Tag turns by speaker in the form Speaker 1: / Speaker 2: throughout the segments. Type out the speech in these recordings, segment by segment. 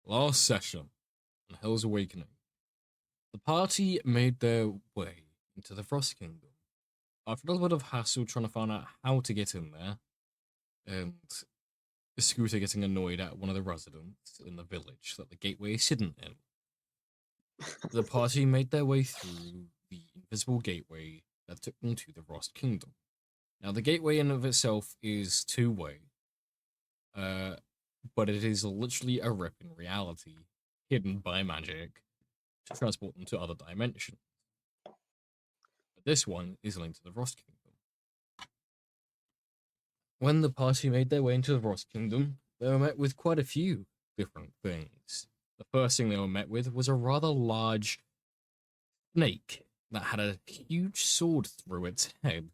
Speaker 1: Last session on Hell's Awakening, the party made their way into the Frost Kingdom. After a little bit of hassle trying to find out how to get in there, and Scooter getting annoyed at one of the residents in the village that the gateway is hidden in, the party made their way through the invisible gateway that took them to the Vrost Kingdom. Now, the gateway in of itself is two-way, uh, but it is literally a rip in reality, hidden by magic, to transport them to other dimensions. But this one is linked to the Vrost Kingdom. When the party made their way into the Vrost Kingdom, they were met with quite a few different things. The first thing they were met with was a rather large snake that had a huge sword through its head.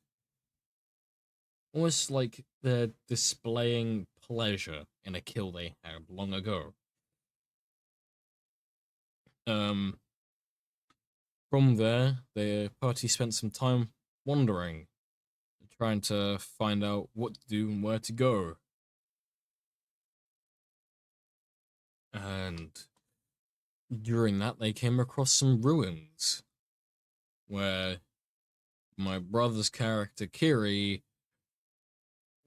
Speaker 1: Almost like they're displaying pleasure in a kill they had long ago. From there, the party spent some time wandering, trying to find out what to do and where to go. And during that, they came across some ruins where my brother's character, Kiri,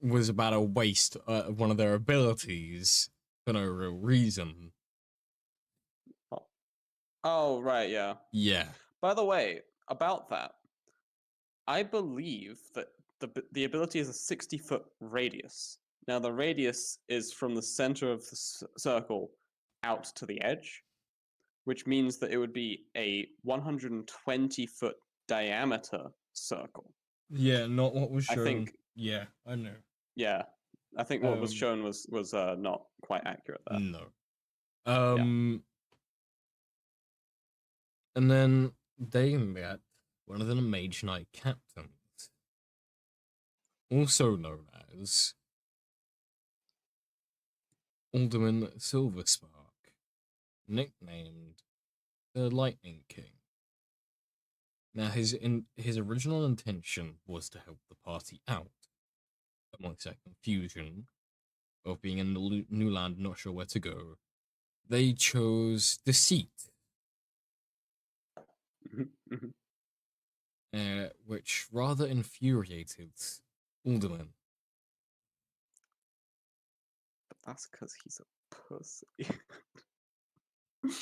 Speaker 1: was about to waste one of their abilities for no real reason.
Speaker 2: Oh, right, yeah.
Speaker 1: Yeah.
Speaker 2: By the way, about that, I believe that the ability is a 60-foot radius. Now, the radius is from the center of the circle out to the edge, which means that it would be a 120-foot diameter circle.
Speaker 1: Yeah, not what was
Speaker 2: I
Speaker 1: shown.
Speaker 2: think,
Speaker 1: Yeah, I know.
Speaker 2: yeah, I think what was shown was not quite accurate there.
Speaker 1: No.
Speaker 2: Yeah.
Speaker 1: And then they met one of the Mage Knight captains, also known as Alderman Silverspark, nicknamed the Lightning King. Now, his original intention was to help the party out amongst that confusion of being in the new land, not sure where to go. They chose deceit, which rather infuriated Alderman.
Speaker 2: But that's because he's a pussy.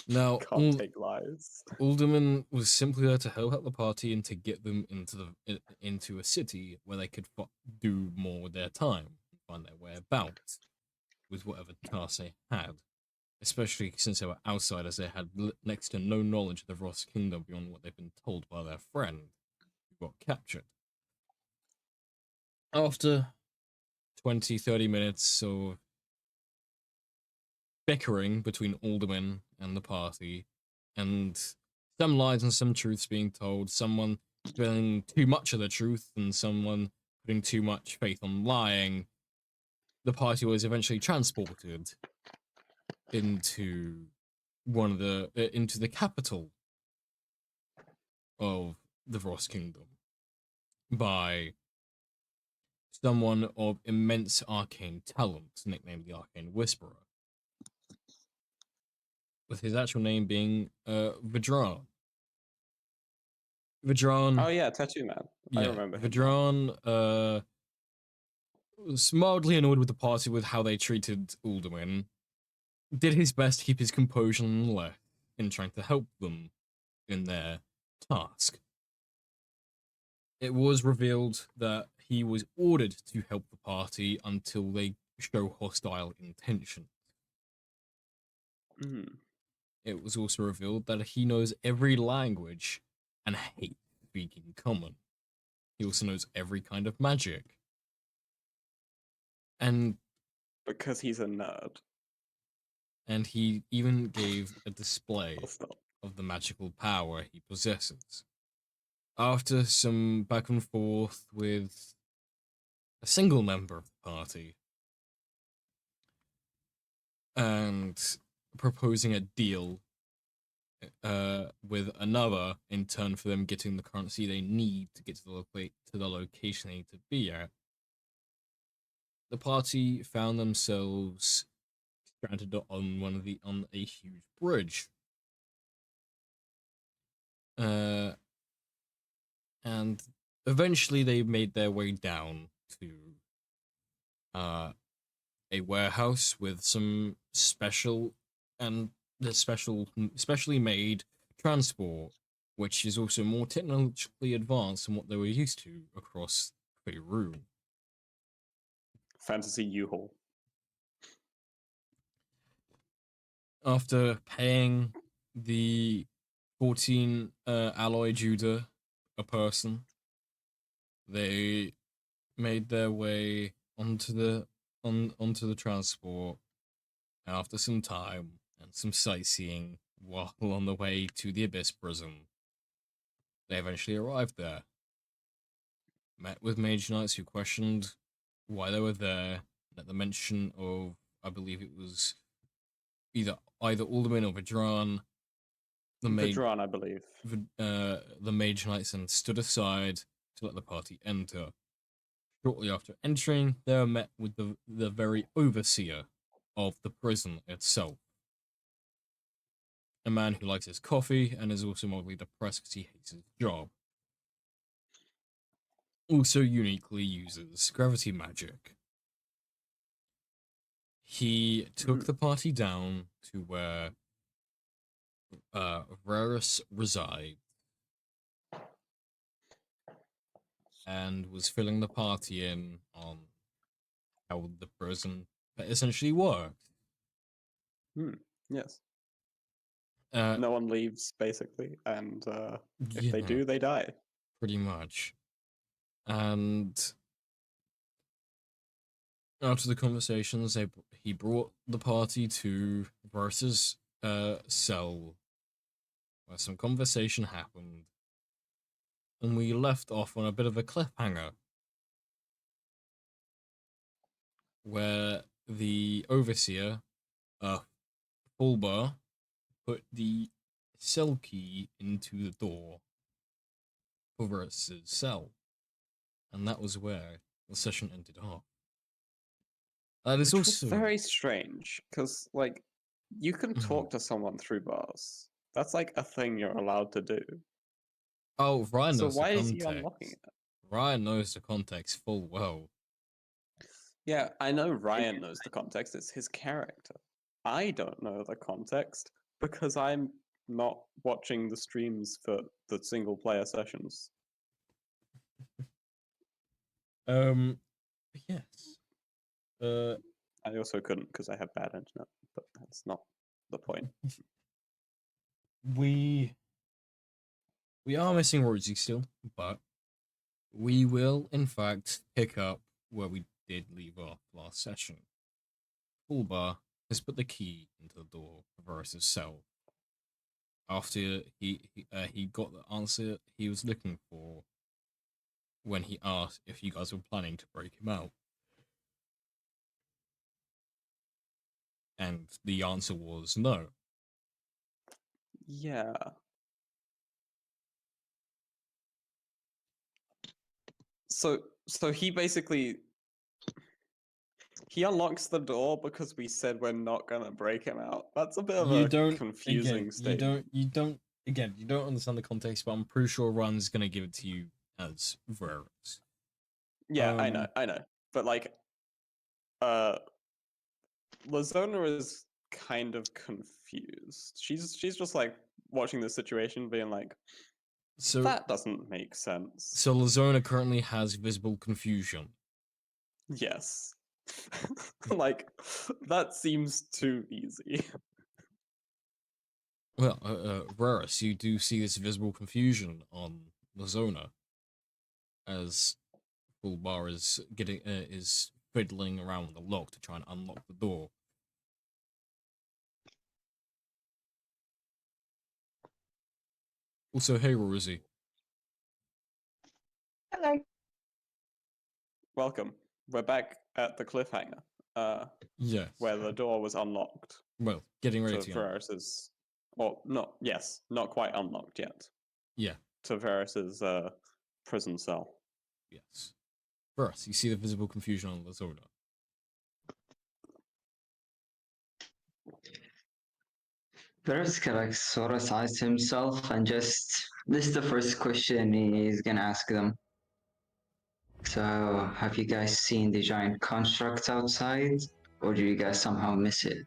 Speaker 1: Now,
Speaker 2: Can't take lies.
Speaker 1: Alderman was simply there to help out the party and to get them into a city where they could do more with their time and find their way about with whatever tasks they had. Especially since they were outsiders, they had next to no knowledge of the Vrost Kingdom beyond what they've been told by their friend who got captured. After 20-30 minutes of bickering between Alderman and the party, and some lies and some truths being told, someone feeling too much of the truth and someone putting too much faith on lying, the party was eventually transported into into the capital of the Vrost Kingdom by someone of immense arcane talent, nicknamed the Arcane Whisperer, with his actual name being Vidran.
Speaker 2: Oh yeah, Tattoo Man. I remember him.
Speaker 1: Vidran was mildly annoyed with the party with how they treated Alderman, did his best to keep his composure and left in trying to help them in their task. It was revealed that he was ordered to help the party until they show hostile intention. It was also revealed that he knows every language and hates speaking common. He also knows every kind of magic. And
Speaker 2: because he's a nerd.
Speaker 1: And he even gave a display of the magical power he possesses. After some back and forth with a single member of the party, and proposing a deal with another in turn for them getting the currency they need to get to the location they need to be at, the party found themselves stranded on a huge bridge. And eventually they made their way down to a warehouse with some specially made transport, which is also more technologically advanced than what they were used to across Faerun.
Speaker 2: Fantasy U-Haul.
Speaker 1: After paying the 14 alloy Judah a person, they made their way onto the transport. After some time and some sightseeing while on the way to the Abyss prison, they eventually arrived there. Met with mage knights who questioned why they were there. At the mention of, I believe it was either Alderman or Vidran,
Speaker 2: Vidran, I believe.
Speaker 1: the mage knights then stood aside to let the party enter. Shortly after entering, they were met with the very overseer of the prison itself. A man who likes his coffee and is also mildly depressed because he hates his job. Also uniquely uses gravity magic. He took the party down to where Vrarus resides and was filling the party in on how the prison essentially worked.
Speaker 2: Yes.
Speaker 1: Uh,
Speaker 2: No one leaves, basically, and if they
Speaker 1: yeah,
Speaker 2: do, they die.
Speaker 1: pretty much. And after the conversations, he brought the party to Vrarus's cell, where some conversation happened, and we left off on a bit of a cliffhanger, where the overseer, Fulbar, put the cell key into the door for Vrarus's cell, and that was where the session ended off. There's
Speaker 2: Which was
Speaker 1: also
Speaker 2: very strange, because, like, you can
Speaker 1: Mhm.
Speaker 2: talk to someone through bars. That's, like, a thing you're allowed to do.
Speaker 1: Oh, Ryan
Speaker 2: So
Speaker 1: knows the
Speaker 2: why is he unlocking
Speaker 1: context.
Speaker 2: it?
Speaker 1: Ryan knows the context full well.
Speaker 2: Yeah, I know Ryan knows the context. It's his character. I don't know the context because I'm not watching the streams for the single player sessions.
Speaker 1: Yes. Uh,
Speaker 2: I also couldn't because I have bad internet, but that's not the point.
Speaker 1: we are missing Rosie still, but we will in fact pick up where we did leave off last session. Fulbar has put the key into the door of Varus's cell after he got the answer he was looking for when he asked if you guys were planning to break him out. And the answer was no.
Speaker 2: Yeah. So he basically he unlocks the door because we said we're not gonna break him out. That's a bit of
Speaker 1: You
Speaker 2: a
Speaker 1: don't
Speaker 2: confusing statement.
Speaker 1: you don't understand the context, but I'm pretty sure Run's gonna give it to you as Vrarus.
Speaker 2: Yeah, I know. But like Lazona is kind of confused. She's just like watching the situation being like
Speaker 1: So
Speaker 2: that doesn't make sense.
Speaker 1: so Lazona currently has visible confusion.
Speaker 2: Yes. Like that seems too easy.
Speaker 1: Well, Vrarus, you do see this visible confusion on Lazona as Fulbar is fiddling around with the lock to try and unlock the door. Also, hey Rosie.
Speaker 3: Hello.
Speaker 2: Welcome. We're back at the cliffhanger.
Speaker 1: Yes.
Speaker 2: Where the door was unlocked.
Speaker 1: Well, getting ready
Speaker 2: To
Speaker 1: to unlock.
Speaker 2: Vrarus's not quite unlocked yet.
Speaker 1: Yeah.
Speaker 2: To Vrarus's prison cell.
Speaker 1: Yes. First, you see the visible confusion on Lazona.
Speaker 3: Vrarus can like sort of size himself and just this is the first question he's gonna ask them. So, have you guys seen the giant construct outside, or do you guys somehow miss it?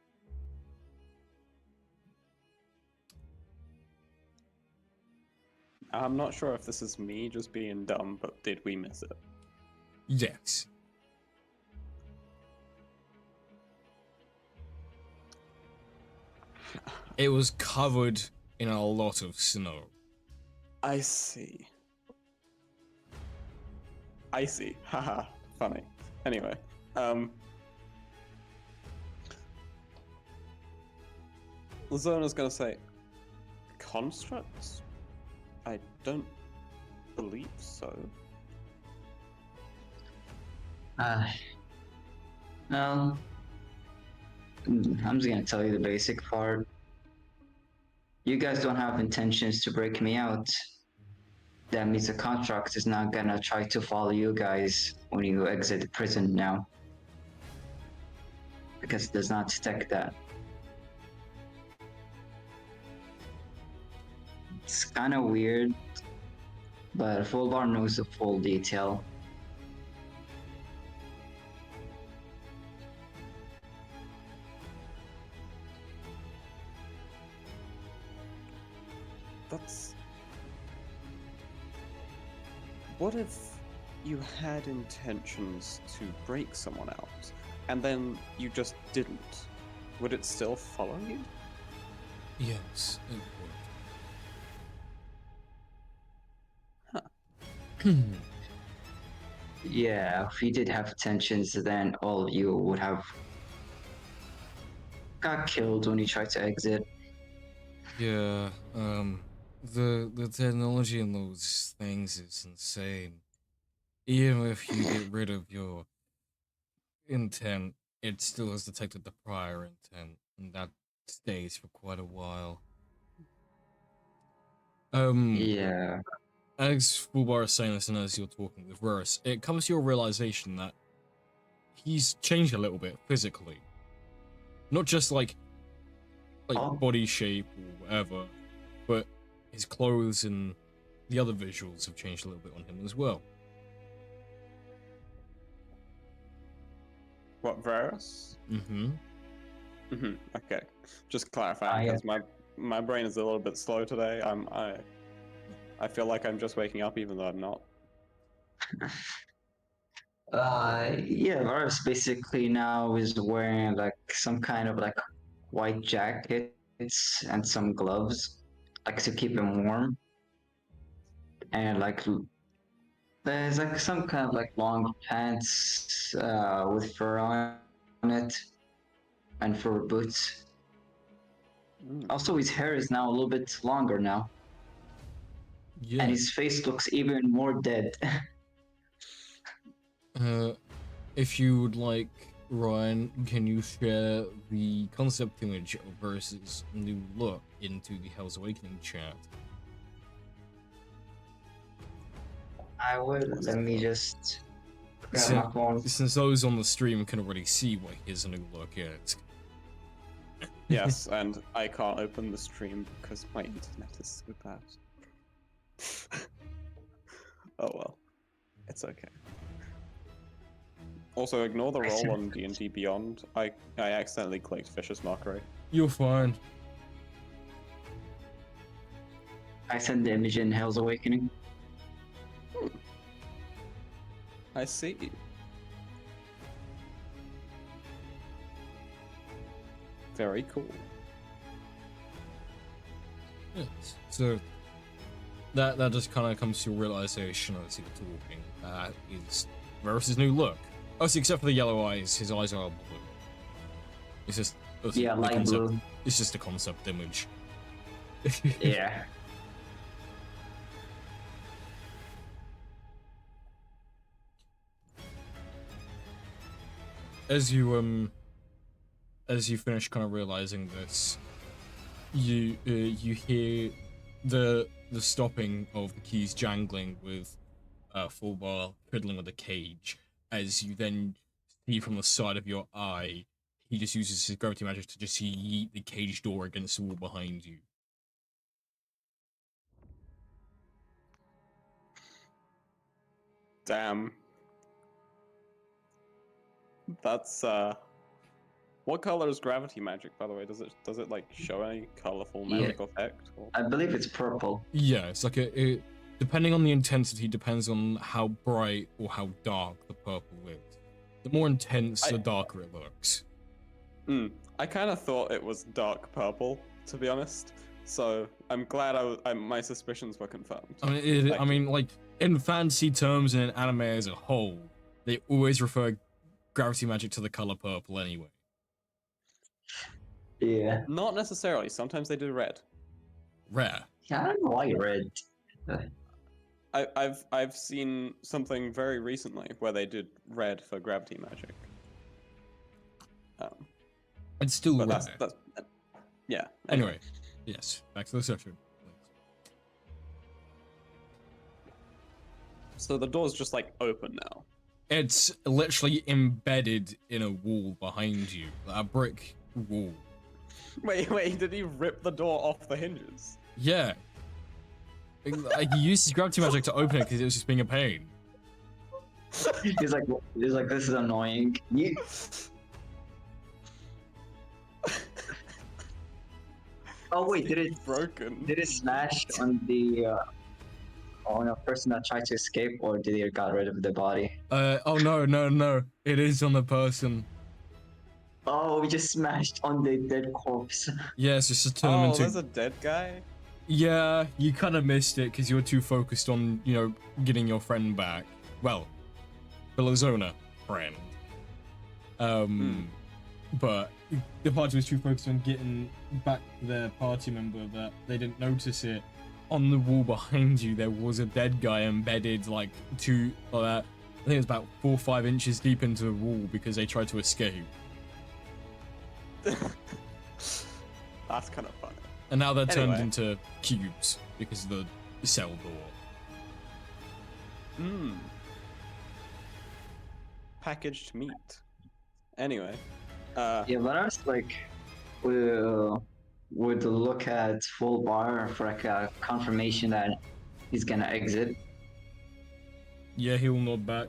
Speaker 2: I'm not sure if this is me just being dumb, but did we miss it?
Speaker 1: Yes. It was covered in a lot of snow.
Speaker 2: I see. Icy. Haha. Funny. Anyway, Zona's gonna say, constructs? I don't believe so.
Speaker 3: Well, I'm just gonna tell you the basic part. You guys don't have intentions to break me out. That means the contract is not gonna try to follow you guys when you exit the prison now. Because it does not detect that. It's kinda weird, but Fullbar knows the full detail.
Speaker 2: That's... What if you had intentions to break someone out, and then you just didn't? Would it still follow you?
Speaker 1: Yes, it
Speaker 2: Huh.
Speaker 1: would.
Speaker 3: Yeah, if you did have intentions, then all of you would have got killed when you tried to exit.
Speaker 1: Yeah, the technology in those things is insane. Even if you get rid of your intent, it still has detected the prior intent, and that stays for quite a while.
Speaker 3: Yeah.
Speaker 1: As Fulbar is saying this, and as you're talking with Vrarus, it comes to your realization that he's changed a little bit physically. Not just like
Speaker 3: Oh,
Speaker 1: body shape or whatever, but his clothes and the other visuals have changed a little bit on him as well.
Speaker 2: What, Varus?
Speaker 1: Mm-hmm.
Speaker 2: Okay. Just clarifying, because my brain is a little bit slow today. I feel like I'm just waking up, even though I'm not.
Speaker 3: yeah, Varus basically now is wearing like some kind of like white jackets and some gloves, like to keep him warm. And like there's like some kind of like long pants with fur on it and fur boots.
Speaker 2: Mm.
Speaker 3: Also, his hair is now a little bit longer now, and
Speaker 1: Yeah.
Speaker 3: his face looks even more dead.
Speaker 1: If you would like, Ryan, can you share the concept image of Versus' new look into the Hell's Awakening chat?
Speaker 3: I would.
Speaker 2: Let's
Speaker 3: Let
Speaker 2: take a
Speaker 3: me
Speaker 2: look.
Speaker 3: just grab
Speaker 1: Since,
Speaker 3: my phone.
Speaker 1: since those on the stream can already see what his new look is.
Speaker 2: Yes, and I can't open the stream because my internet is so bad. Oh well, it's okay. Also, ignore the roll on D&D Beyond. I accidentally clicked Vicious Mockery.
Speaker 1: You're fine.
Speaker 3: I sent the image in Hell's Awakening.
Speaker 2: I see. Very cool.
Speaker 1: Yes. So that just kind of comes to a realization as you're talking. That is Varus' new look. Oh, see, except for the yellow eyes, his eyes are blue. It's just
Speaker 3: Yeah,
Speaker 1: the
Speaker 3: light
Speaker 1: concept.
Speaker 3: blue.
Speaker 1: It's just a concept image.
Speaker 3: Yeah.
Speaker 1: As you finish kind of realizing this, you hear the stopping of the keys jangling with Fullbar fiddling with the cage, as you then see from the side of your eye he just uses his gravity magic to just yeet the cage door against the wall behind you.
Speaker 2: Damn. That's what color is gravity magic, by the way? Does it like show any colorful
Speaker 3: Yeah.
Speaker 2: magic effect? Or...
Speaker 3: I believe it's purple.
Speaker 1: Yeah, it's like depending on the intensity, depends on how bright or how dark the purple is. The more intense, the darker it looks.
Speaker 2: I kind of thought it was dark purple, to be honest. So I'm glad my suspicions were confirmed.
Speaker 1: I mean, like in fantasy terms and in anime as a whole, they always refer gravity magic to the color purple anyway.
Speaker 3: Yeah.
Speaker 2: Not necessarily. Sometimes they do red.
Speaker 1: Rare.
Speaker 3: Yeah, I don't know why red.
Speaker 2: I've seen something very recently where they did red for gravity magic.
Speaker 1: It's still
Speaker 2: But
Speaker 1: rare.
Speaker 2: that's yeah.
Speaker 1: Anyway, yes, back to the session.
Speaker 2: So the door's just like open now.
Speaker 1: It's literally embedded in a wall behind you, a brick wall.
Speaker 2: Wait, did he rip the door off the hinges?
Speaker 1: Yeah. Like, he used his gravity magic to open it because it was just being a pain.
Speaker 3: He's like, this is annoying. Oh wait, did it
Speaker 2: broken?
Speaker 3: Did it smash on the on a person that tried to escape, or did it got rid of the body?
Speaker 1: Oh no. It is on the person.
Speaker 3: Oh, we just smashed on the dead corpse.
Speaker 1: Yeah, it's just to turn him into...
Speaker 2: there's a dead guy?
Speaker 1: Yeah, you kind of missed it because you were too focused on, you know, getting your friend back. Well, Belazona friend. But the party was too focused on getting back their party member that they didn't notice it. On the wall behind you, there was a dead guy embedded like I think it was about 4 or 5 inches deep into the wall because they tried to escape.
Speaker 2: That's kind of funny.
Speaker 1: And now they're turned
Speaker 2: Anyway.
Speaker 1: into cubes because of the cell door.
Speaker 2: Packaged meat. Anyway.
Speaker 3: Yeah, but I was like, would look at full bar for like a confirmation that he's gonna exit,
Speaker 1: Yeah, he'll nod back.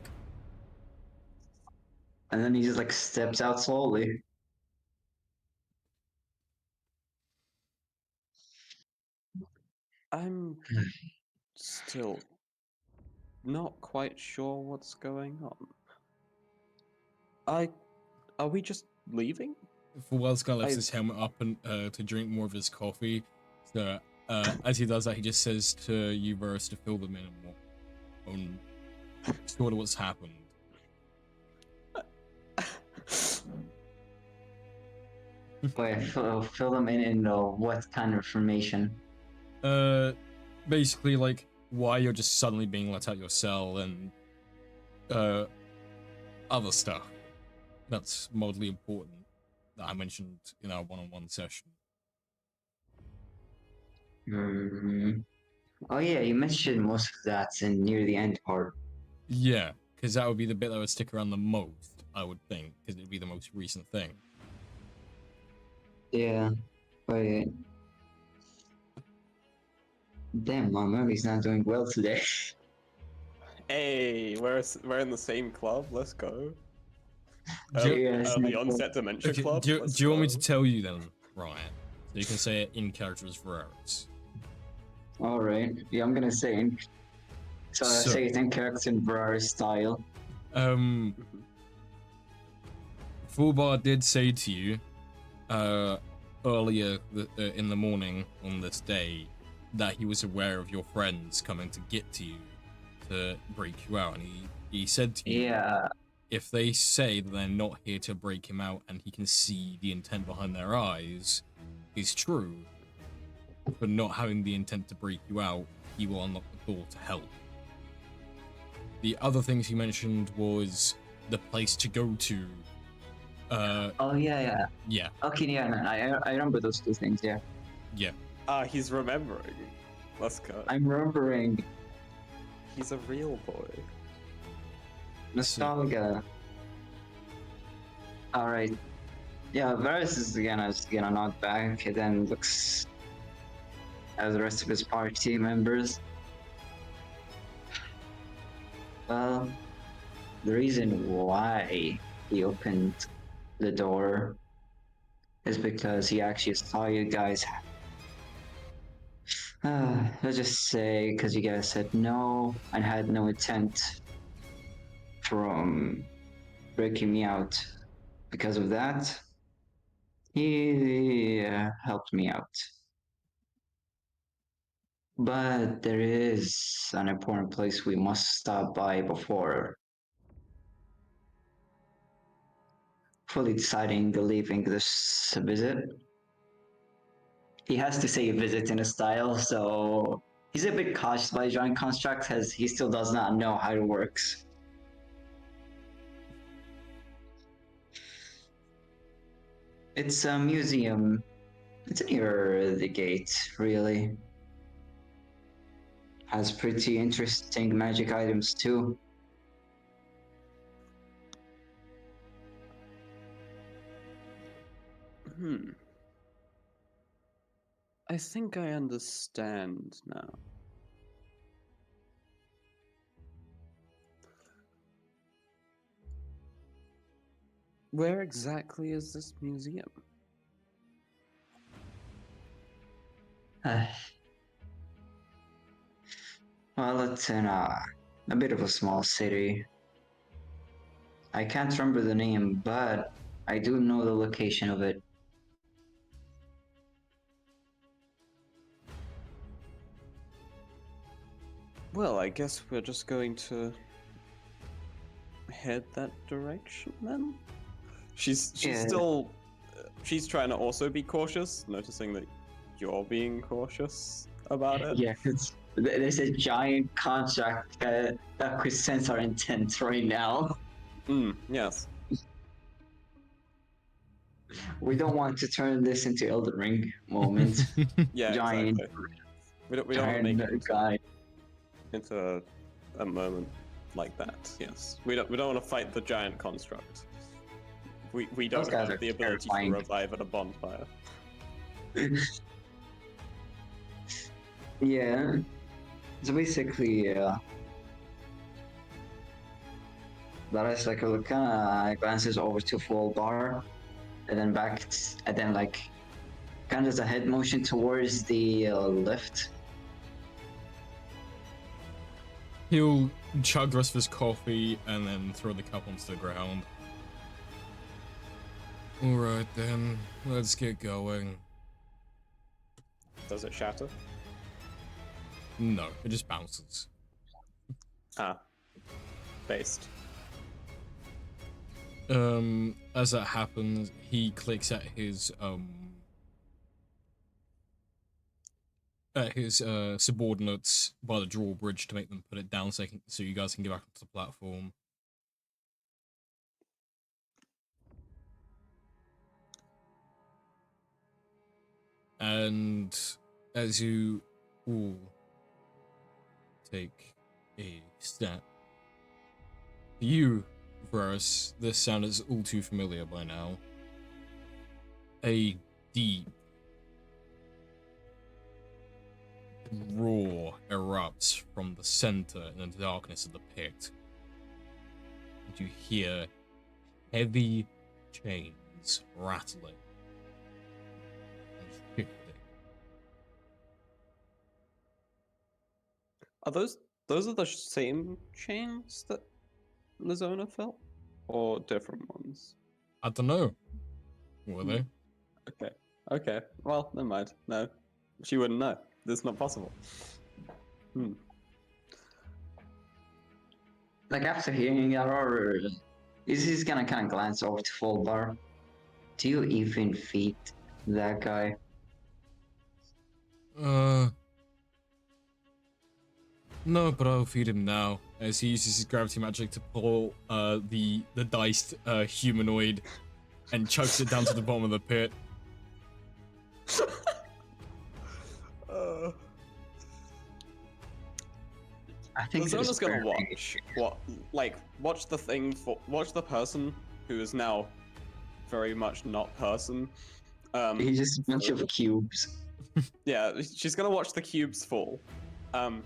Speaker 3: and then he just like steps out slowly.
Speaker 2: I'm still not quite sure what's going on. Are we just leaving?
Speaker 1: Fuwelska lifts his helmet up and to drink more of his coffee. So as he does that, he just says to you, Vrarus, to fill them in on sort of what's happened.
Speaker 3: Wait, fill them in what kind of information?
Speaker 1: Basically like why you're just suddenly being let out your cell and other stuff that's mildly important that I mentioned in our one-on-one session.
Speaker 3: Oh yeah, you mentioned most of that in near the end part.
Speaker 1: Yeah, because that would be the bit that would stick around the most, I would think, because it'd be the most recent thing.
Speaker 3: Yeah, but damn, my memory's not doing well today.
Speaker 2: Hey, we're in the same club. Let's go.
Speaker 3: Yes,
Speaker 2: The Onset Dementia
Speaker 1: Okay,
Speaker 2: Club.
Speaker 1: do
Speaker 2: Let's
Speaker 1: you want me
Speaker 2: go.
Speaker 1: to tell you then, Ryan? So you can say it in character as Vrarus.
Speaker 3: All right, yeah, I'm gonna say in. So I
Speaker 1: So-
Speaker 3: say it in character in Vrarus style.
Speaker 1: Fullbar did say to you earlier in the morning on this day that he was aware of your friends coming to get to you to break you out, and he said to you,
Speaker 3: Yeah,
Speaker 1: if they say that they're not here to break him out and he can see the intent behind their eyes is true, but not having the intent to break you out, he will unlock the door to help. The other things he mentioned was the place to go to.
Speaker 3: oh yeah.
Speaker 1: Yeah,
Speaker 3: Okay, yeah, no, I remember those two things. Yeah,
Speaker 2: He's remembering. Let's go.
Speaker 3: I'm remembering
Speaker 2: He's a real boy.
Speaker 3: nostalgia. All right, Yeah, Varus is gonna nod back and then looks at the rest of his party members. Well, the reason why he opened the door is because he actually saw you guys. Let's just say because you guys said no and had no intent from breaking me out. Because of that, he helped me out. But there is an important place we must stop by before fully deciding leaving this visit. He has to say visit in a style, so he's a bit cautious by giant constructs as he still does not know how it works. It's a museum. It's near the gate, really. Has pretty interesting magic items too.
Speaker 2: Hmm. I think I understand now. Where exactly is this museum?
Speaker 3: Uh, well, it's in a bit of a small city. I can't remember the name, but I do know the location of it.
Speaker 2: Well, I guess we're just going to head that direction then. She's
Speaker 3: Yeah.
Speaker 2: still she's trying to also be cautious, noticing that you're being cautious about it.
Speaker 3: Yeah, there's a giant contract that could sense our intent right now.
Speaker 2: Yes.
Speaker 3: We don't want to turn this into Elden Ring moment.
Speaker 2: Yeah,
Speaker 3: Giant,
Speaker 2: exactly. We don't want to
Speaker 3: giant
Speaker 2: make it
Speaker 3: guy.
Speaker 2: into a moment like that. Yes. We don't want to fight the giant construct. We
Speaker 3: Those
Speaker 2: don't
Speaker 3: guys
Speaker 2: have
Speaker 3: are
Speaker 2: the ability
Speaker 3: terrifying.
Speaker 2: to revive at a bonfire.
Speaker 3: Yeah. So basically, Varus like kind of glances over to full bar, and then back, and then like kind of does a head motion towards the lift.
Speaker 1: He'll chug the rest of his coffee and then throw the cup onto the ground. Alright then, let's get going.
Speaker 2: Does it shatter?
Speaker 1: No, it just bounces.
Speaker 2: Ah. Based.
Speaker 1: As that happens, he clicks at his subordinates by the drawbridge to make them put it down so you guys can get back onto the platform. And as you all take a step, you, Vrarus, this sound is all too familiar by now. A deep roar erupts from the center in the darkness of the pit. And you hear heavy chains rattling and shifting.
Speaker 2: Are those are the same chains that Lizona felt? Or different ones?
Speaker 1: I don't know. Were they?
Speaker 2: Okay. Okay. Well, never mind. No. She wouldn't know. That's not possible.
Speaker 3: Like after hearing that, or he's gonna kind of glance over to full bar. Do you even feed that guy?
Speaker 1: No, but I'll feed him now, as he uses his gravity magic to pull the diced humanoid and chucks it down to the bottom of the pit.
Speaker 3: I think
Speaker 2: Lizona's gonna watch the thing watch the person who is now very much not person.
Speaker 3: He's just a bunch
Speaker 2: for-
Speaker 3: of cubes.
Speaker 2: Yeah, she's gonna watch the cubes fall, and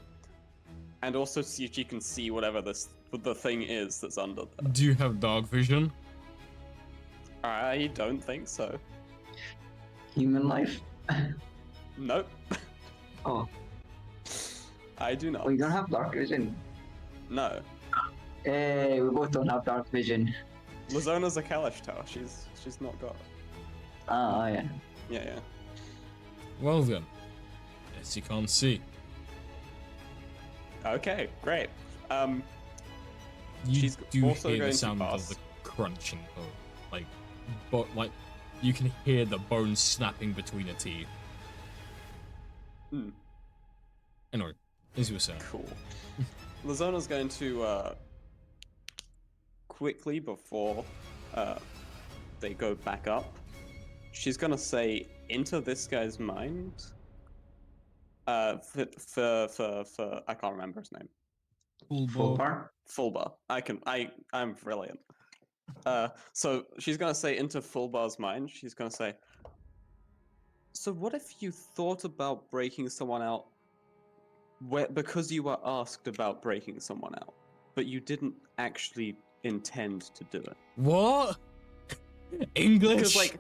Speaker 2: also see if she can see whatever the thing is that's under there.
Speaker 1: Do you have dark vision?
Speaker 2: I don't think so.
Speaker 3: Human life?
Speaker 2: Nope,
Speaker 3: Oh,
Speaker 2: I do not.
Speaker 3: we don't have dark vision.
Speaker 2: No,
Speaker 3: Hey, we both don't have dark vision.
Speaker 2: Lazona's a Kalash Tower. She's not got it.
Speaker 3: Ah, yeah.
Speaker 2: Yeah.
Speaker 1: Well then, yes, you can't see.
Speaker 2: Okay, great.
Speaker 1: You
Speaker 2: She's
Speaker 1: do
Speaker 2: also
Speaker 1: hear
Speaker 2: going
Speaker 1: the
Speaker 2: to
Speaker 1: sound of
Speaker 2: pass.
Speaker 1: the crunching of, like you can hear the bones snapping between her teeth.
Speaker 2: Hmm.
Speaker 1: Anyway, as you were saying.
Speaker 2: Cool. Lazona's going to quickly before they go back up. She's gonna say into this guy's mind. For I can't remember his name.
Speaker 3: Full bar?
Speaker 2: Fulbar. I'm brilliant. So she's gonna say into Fulbar's mind. She's gonna say. So what if you thought about breaking someone out because you were asked about breaking someone out, but you didn't actually intend to do it?
Speaker 1: What? English?
Speaker 2: Because like,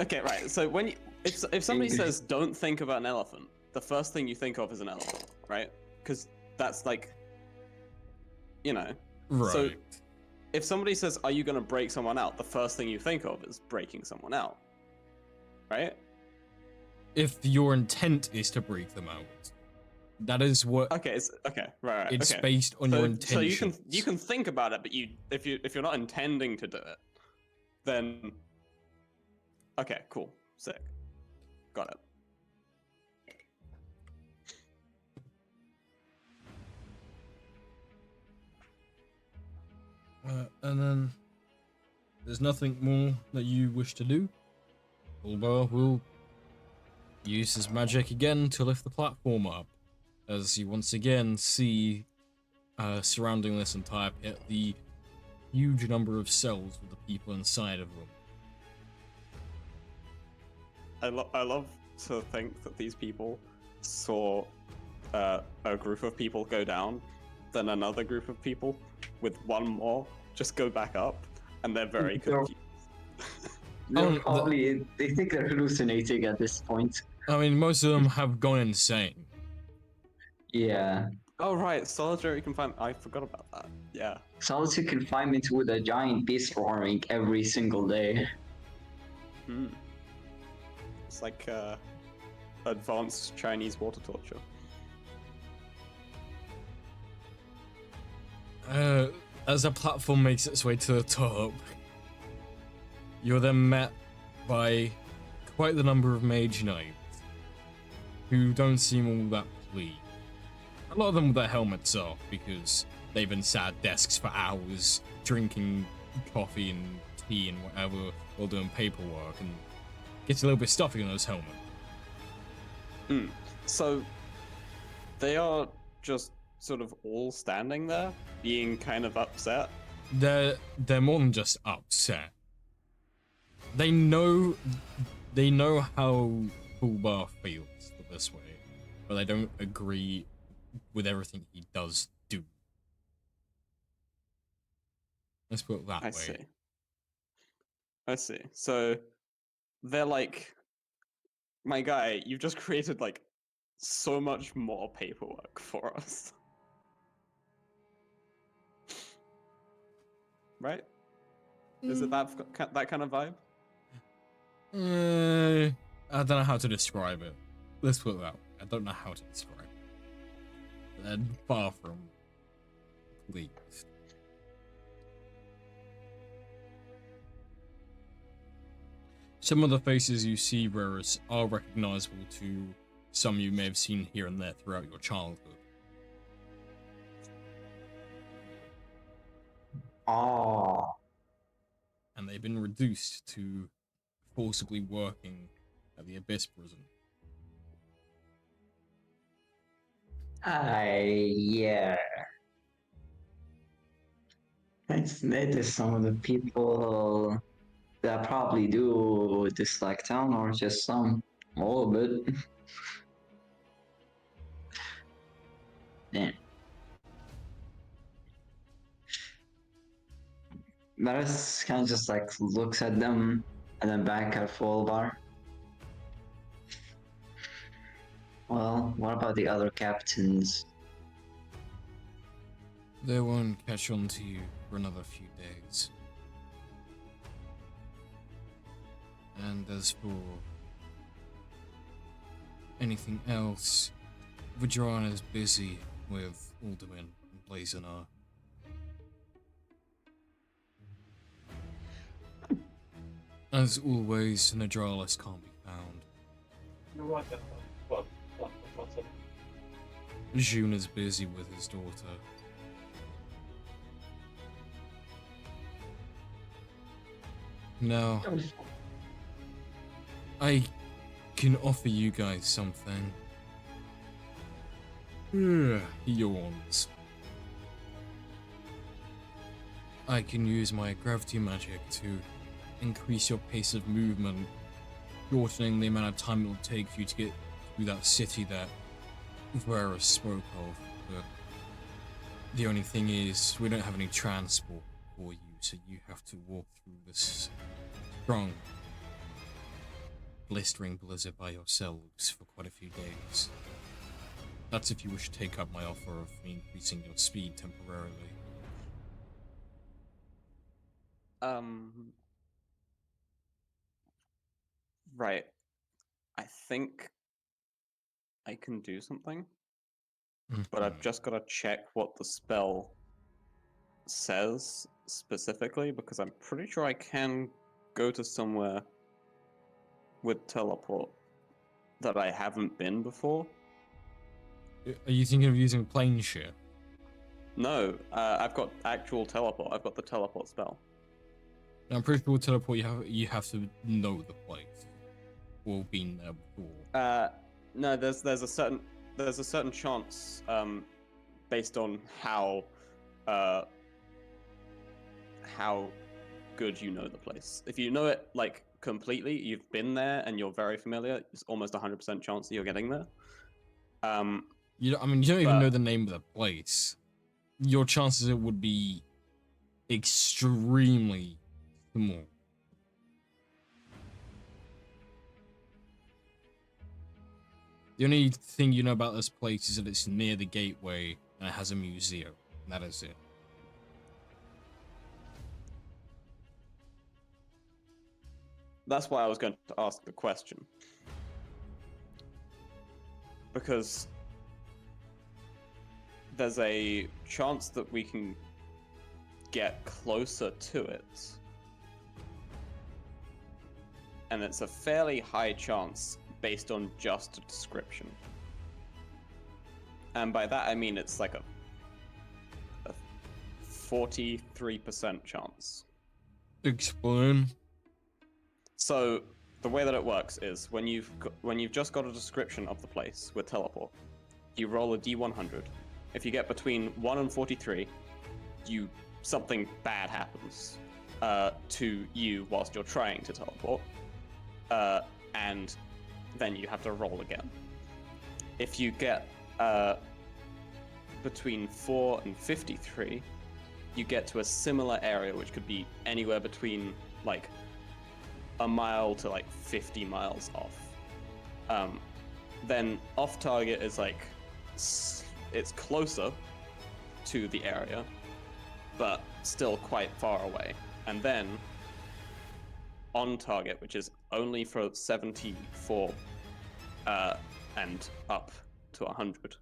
Speaker 2: okay, right. So when if somebody
Speaker 3: English.
Speaker 2: says don't think about an elephant, the first thing you think of is an elephant, right? Because that's like, you know.
Speaker 1: right.
Speaker 2: So if somebody says, "Are you gonna break someone out?" the first thing you think of is breaking someone out, right?
Speaker 1: If your intent is to break them out, that is what
Speaker 2: Okay, right.
Speaker 1: it's
Speaker 2: okay.
Speaker 1: based on your
Speaker 2: So
Speaker 1: intention.
Speaker 2: you can think about it, but if you're not intending to do it, then okay, cool, sick, got it.
Speaker 1: And then there's nothing more that you wish to do. Ulbar will use his magic again to lift the platform up, as you once again see surrounding this entire pit the huge number of cells with the people inside of them.
Speaker 2: I love to think that these people saw a group of people go down, then another group of people with one more just go back up, and they're very
Speaker 3: They're-
Speaker 2: confused.
Speaker 3: They're probably, they think they're hallucinating at this point.
Speaker 1: I mean, most of them have gone insane.
Speaker 3: Yeah.
Speaker 2: Oh right, solitary confinement. I forgot about that. Yeah.
Speaker 3: Solitary confinement with a giant beast roaring every single day.
Speaker 2: Hmm. It's like advanced Chinese water torture.
Speaker 1: As the platform makes its way to the top, you're then met by quite the number of mage knights who don't seem all that pleased. A lot of them with their helmets off because they've been sat at desks for hours drinking coffee and tea and whatever while doing paperwork, and gets a little bit stuffy in those helmets.
Speaker 2: Hmm. So they are just sort of all standing there, being kind of upset.
Speaker 1: They're more than just upset. They know how Fulbar feels this way, but they don't agree with everything he does do. Let's put it that way.
Speaker 2: I see. So they're like, my guy, you've just created like so much more paperwork for us. Right? Is it that kind of vibe?
Speaker 1: I don't know how to describe it. Let's put it that way. I don't know how to describe it. They're far from pleased. Some of the faces you see, Vrarus, are recognizable to some you may have seen here and there throughout your childhood.
Speaker 3: Oh.
Speaker 1: And they've been reduced to forcibly working at the Abyss prison.
Speaker 3: Yeah. That is some of the people. that probably do dislike town, or just some, a little bit. Yeah. Varus kind of just like looks at them and then back at Folbar. Well, what about the other captains?
Speaker 1: They won't catch on to you for another few days. And as for anything else, Vajran is busy with Alduin and Blazenar. As always, Nadralis can't be found. June is busy with his daughter. Now, I can offer you guys something. He yawns. I can use my gravity magic to increase your pace of movement, shortening the amount of time it will take for you to get through that city that Vrarus spoke of. But the only thing is, we don't have any transport for you, so you have to walk through this strong, blistering blizzard by yourselves for quite a few days. That's if you wish to take up my offer of increasing your speed temporarily.
Speaker 2: Right. I think I can do something, but I've just got to check what the spell says specifically, because I'm pretty sure I can go to somewhere with teleport that I haven't been before.
Speaker 1: Are you thinking of using plane shift?
Speaker 2: No, I've got actual teleport. I've got the teleport spell.
Speaker 1: I'm pretty sure with teleport you have to know the place or been there before.
Speaker 2: No, there's a certain chance based on how good you know the place. If you know it like completely, you've been there and you're very familiar, it's almost 100% chance that you're getting there.
Speaker 1: You don't even know the name of the place. Your chances it would be extremely small. The only thing you know about this place is that it's near the gateway and it has a museum. And that is it.
Speaker 2: That's why I was going to ask the question. Because there's a chance that we can get closer to it. And it's a fairly high chance based on just a description. And by that I mean it's like a 43% chance.
Speaker 1: Explain.
Speaker 2: So the way that it works is when you've just got a description of the place with teleport, you roll a d100. If you get between 1 and 43, something bad happens to you whilst you're trying to teleport, and then you have to roll again. If you get between 4 and 53, you get to a similar area, which could be anywhere between like a mile to like 50 miles off. Then off target is like it's closer to the area, but still quite far away. And then on target, which is only for 74 and up to 100,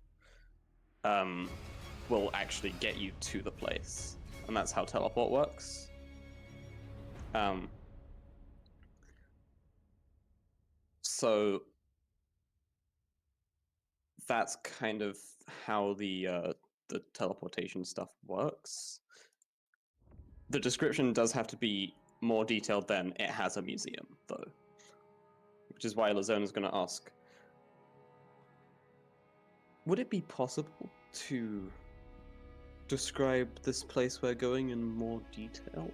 Speaker 2: will actually get you to the place. And that's how teleport works. So that's kind of how the teleportation stuff works. The description does have to be more detailed than it has a museum, though. Which is why Lazone is going to ask, would it be possible to describe this place we're going in more detail?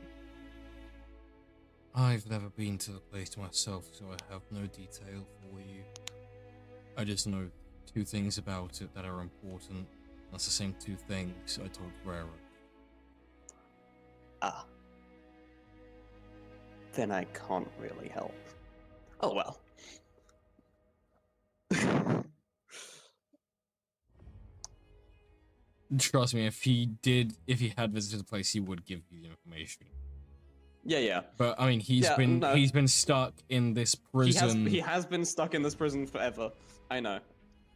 Speaker 1: I've never been to the place myself, so I have no detail for you. I just know 2 things about it that are important. That's the same 2 things I told Vrarus.
Speaker 2: Ah. Then I can't really help. Oh well.
Speaker 1: Trust me, if he had visited the place, he would give you the information.
Speaker 2: Yeah.
Speaker 1: But I mean, he's
Speaker 2: Yeah,
Speaker 1: been
Speaker 2: no.
Speaker 1: stuck in this prison.
Speaker 2: He has been stuck in this prison forever. I know.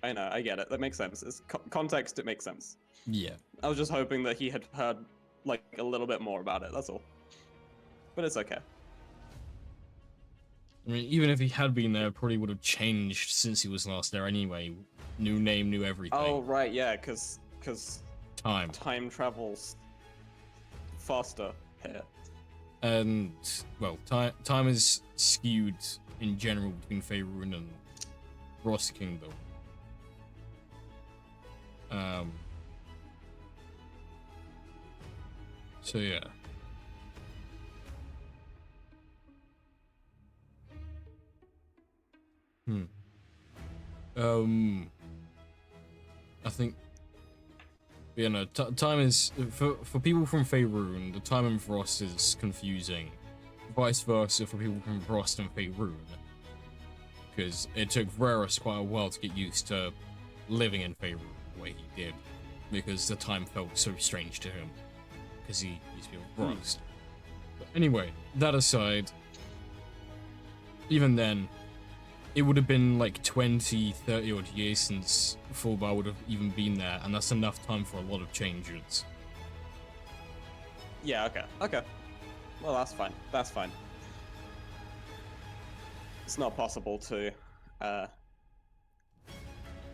Speaker 2: I get it. That makes sense. It's context. It makes sense.
Speaker 1: Yeah.
Speaker 2: I was just hoping that he had heard like a little bit more about it. That's all. But it's okay.
Speaker 1: I mean, even if he had been there, it probably would have changed since he was last there anyway. New name, new everything.
Speaker 2: Oh right, yeah, because
Speaker 1: Time
Speaker 2: travels faster here.
Speaker 1: And well, time is skewed in general between Faerun and Vrost Kingdom. So yeah. I think, you know, time is for people from Faerun, the time in Vrost is confusing. Vice versa for people from Vrost and Faerun, because it took Vrarus quite a while to get used to living in Faerun the way he did, because the time felt so strange to him, because he used to be with Vrost. But anyway, that aside, even then, it would have been like 20, 30 odd years since Fullbar would have even been there, and that's enough time for a lot of changes.
Speaker 2: Yeah, okay. Well, that's fine. That's fine. It's not possible to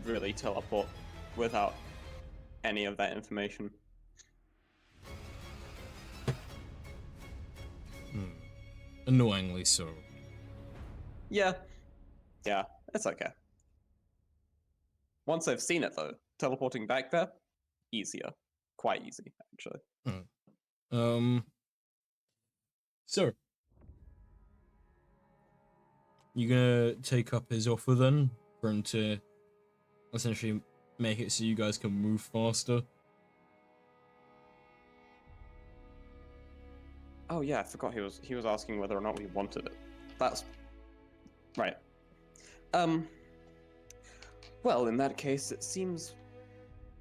Speaker 2: really teleport without any of that information.
Speaker 1: Annoyingly so.
Speaker 2: Yeah, it's okay. Once I've seen it though, teleporting back there, easier. Quite easy, actually.
Speaker 1: So you gonna take up his offer then, for him to essentially make it so you guys can move faster?
Speaker 2: Oh yeah, I forgot he was asking whether or not we wanted it. That's right. Well, in that case, it seems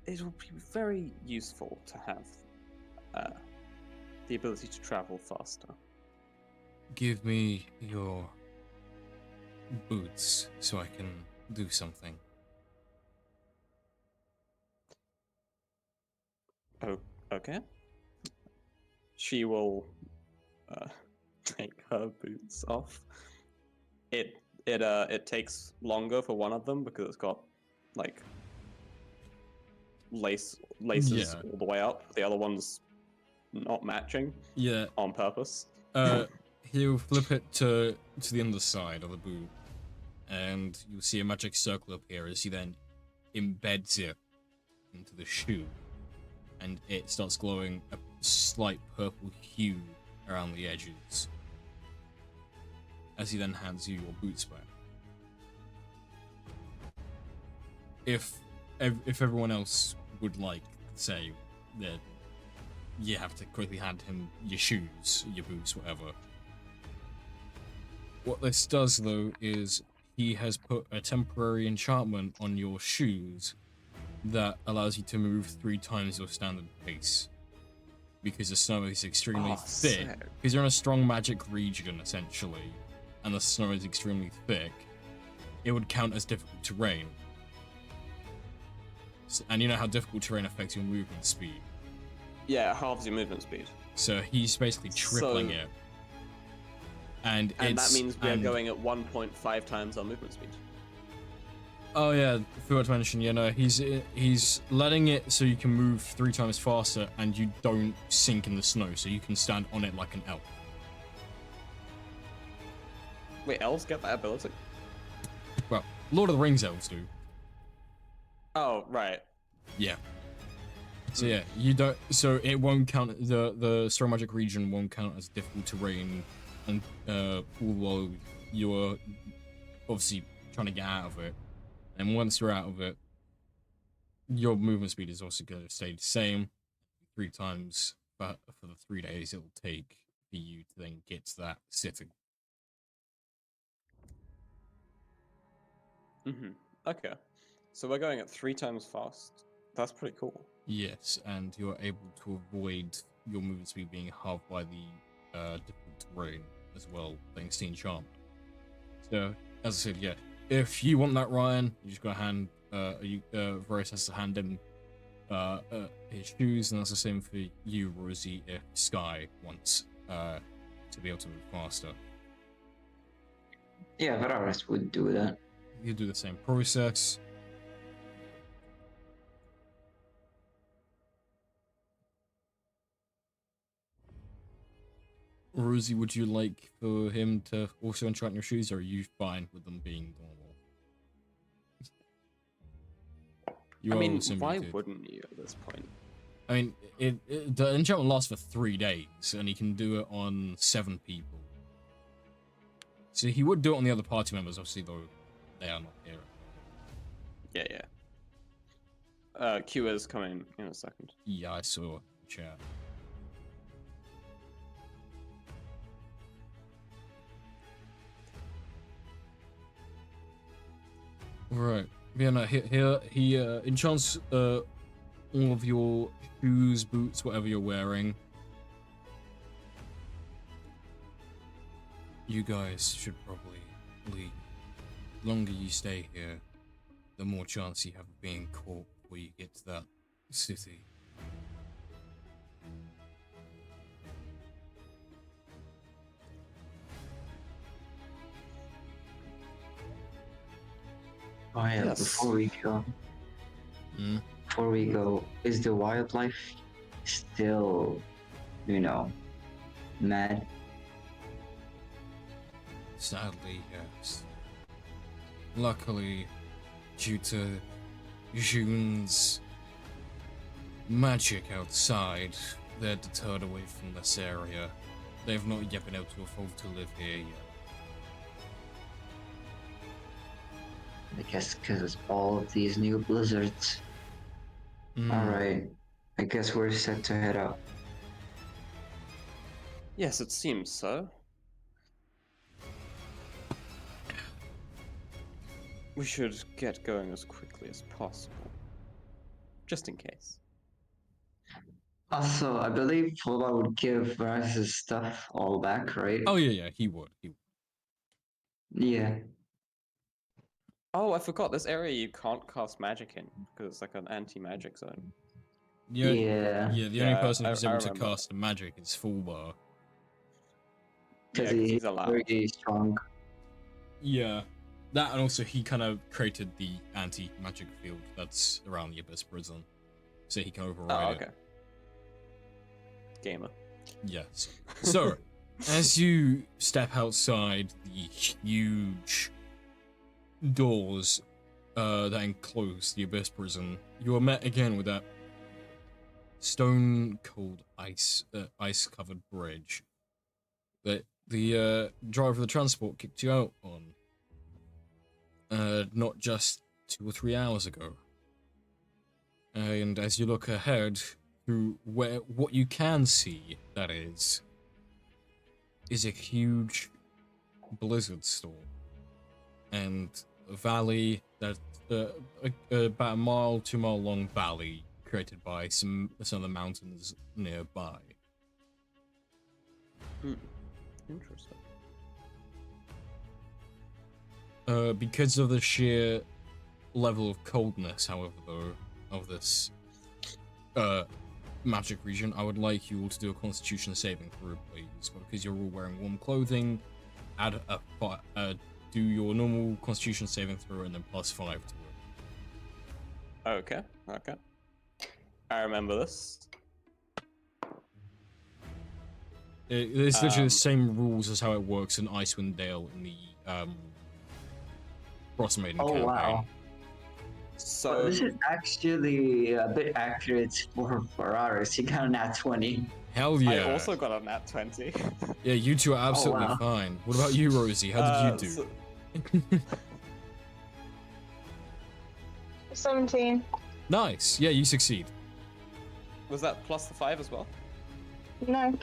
Speaker 2: it will be very useful to have the ability to travel faster.
Speaker 1: Give me your boots so I can do something.
Speaker 2: Oh, okay. She will take her boots off. It takes longer for one of them because it's got like laces
Speaker 1: Yeah.
Speaker 2: all the way up. The other one's not matching.
Speaker 1: Yeah.
Speaker 2: On purpose.
Speaker 1: He'll flip it to the underside of the boot, and you'll see a magic circle appear as he then embeds it into the shoe, and it starts glowing a slight purple hue around the edges, as he then hands you your boots back. If everyone else would like, say, that you have to quickly hand him your shoes, your boots, whatever. What this does, though, is he has put a temporary enchantment on your shoes that allows you to move 3 times your standard pace. Because the snow is extremely thick.
Speaker 2: Sick.
Speaker 1: Because you're in a strong magic region, essentially, and the snow is extremely thick, it would count as difficult terrain. And you know how difficult terrain affects your movement speed.
Speaker 2: Yeah, it halves your movement speed.
Speaker 1: So he's basically tripling it. And
Speaker 2: that means we are going at 1.5 times our movement speed.
Speaker 1: Oh yeah, forgot to mention, you know, he's letting it so you can move 3 times faster and you don't sink in the snow, so you can stand on it like an elf.
Speaker 2: Wait, elves get that ability?
Speaker 1: Well, Lord of the Rings elves do.
Speaker 2: Oh, right.
Speaker 1: Yeah. So yeah, you don't. So it won't count. The strong magic region won't count as difficult terrain and all while you're obviously trying to get out of it. And once you're out of it, your movement speed is also going to stay the same 3 times, but for the 3 days it'll take for you to then get to that city.
Speaker 2: Okay. So we're going at 3 times fast. That's pretty cool.
Speaker 1: Yes, and you're able to avoid your movement speed being halved by the difficult terrain as well, thanks to enchantment. So, as I said, yeah, if you want that, Ryan, you just gotta hand Vrost has to hand him his shoes, and that's the same for you, Rosie, if Sky wants to be able to move faster.
Speaker 3: Yeah, Vrarus would do that.
Speaker 1: You do the same process. Rosie, would you like for him to also enchant your shoes, or are you fine with them being normal?
Speaker 2: I mean,
Speaker 1: also
Speaker 2: why
Speaker 1: muted.
Speaker 2: wouldn't you at this point?
Speaker 1: I mean, the enchantment lasts for 3 days, and he can do it on 7 people. So he would do it on the other party members, obviously, though they are not here.
Speaker 2: Yeah. Q is coming in a second.
Speaker 1: Yeah, I saw chat. Right. Yeah, no, he enchants all of your shoes, boots, whatever you're wearing. You guys should probably leave. The longer you stay here, the more chance you have of being caught before you get to that city.
Speaker 3: Oh yeah,
Speaker 2: Yes.
Speaker 3: before we go, is the wildlife still, mad?
Speaker 1: Sadly, yes. Luckily, due to June's magic outside, they're deterred away from this area. They've not yet been able to afford to live here yet.
Speaker 3: I guess because all of these new blizzards. Alright, I guess we're set to head out.
Speaker 2: Yes, it seems so. We should get going as quickly as possible. Just in case.
Speaker 3: Also, I believe Fola would give Vrarus' stuff all back, right?
Speaker 1: Oh yeah, he would.
Speaker 3: Yeah.
Speaker 2: Oh, I forgot. This area you can't cast magic in because it's like an anti-magic zone.
Speaker 3: Yeah.
Speaker 1: The only
Speaker 2: Yeah,
Speaker 1: person who's
Speaker 2: I
Speaker 1: able to
Speaker 2: remember.
Speaker 1: cast a magic is Fullbar.
Speaker 3: Because
Speaker 2: Yeah, 'cause
Speaker 3: he's
Speaker 2: he's allowed.
Speaker 3: very strong.
Speaker 1: Yeah. That, and also he kind of created the anti-magic field that's around the Abyss Prison, so he can override
Speaker 2: Oh,
Speaker 1: it.
Speaker 2: okay. Gamer.
Speaker 1: Yes. So, as you step outside the huge doors that enclose the Abyss Prison, you are met again with that stone-cold ice-covered bridge that the driver of the transport kicked you out on. Not just 2 or 3 hours ago. And as you look ahead, through what you can see, that is a huge blizzard storm. And a valley that, about a mile, 2 mile long valley created by some of the mountains nearby.
Speaker 2: Interesting.
Speaker 1: Because of the sheer level of coldness, however, though, of this magic region, I would like you all to do a Constitution saving throw, please. Because you're all wearing warm clothing, do your normal Constitution saving throw and then +5 to it.
Speaker 2: Okay. I remember this.
Speaker 1: It's literally the same rules as how it works in Icewind Dale in the Frost Maiden campaign.
Speaker 3: Wow.
Speaker 2: So
Speaker 3: Well, this is actually a bit accurate for Vrarus. He got a nat 20.
Speaker 1: Hell yeah.
Speaker 2: I also got a nat 20.
Speaker 1: Yeah, you two are absolutely
Speaker 3: wow.
Speaker 1: fine. What about you, Rosie? How did you
Speaker 2: So-
Speaker 1: do?
Speaker 4: 17.
Speaker 1: Nice. Yeah, you succeed.
Speaker 2: was that plus the 5 as well?
Speaker 4: No,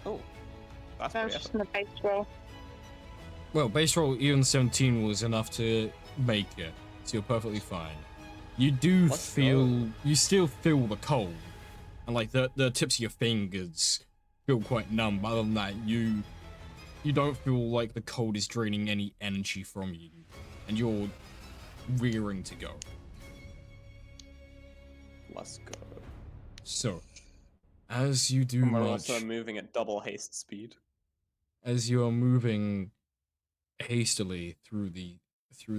Speaker 2: Oh, that's
Speaker 4: that
Speaker 2: pretty
Speaker 4: was just
Speaker 2: epic.
Speaker 4: in the base roll.
Speaker 1: Well, base roll even 17 was enough to make it, so you're perfectly fine. You do
Speaker 2: Let's
Speaker 1: feel,
Speaker 2: go.
Speaker 1: you still feel the cold, and like the tips of your fingers feel quite numb. But other than that, you don't feel like the cold is draining any energy from you, and you're rearing to go.
Speaker 2: Let's go.
Speaker 1: So, as you do
Speaker 2: And we're
Speaker 1: march,
Speaker 2: also moving at double haste speed.
Speaker 1: as you are moving hastily through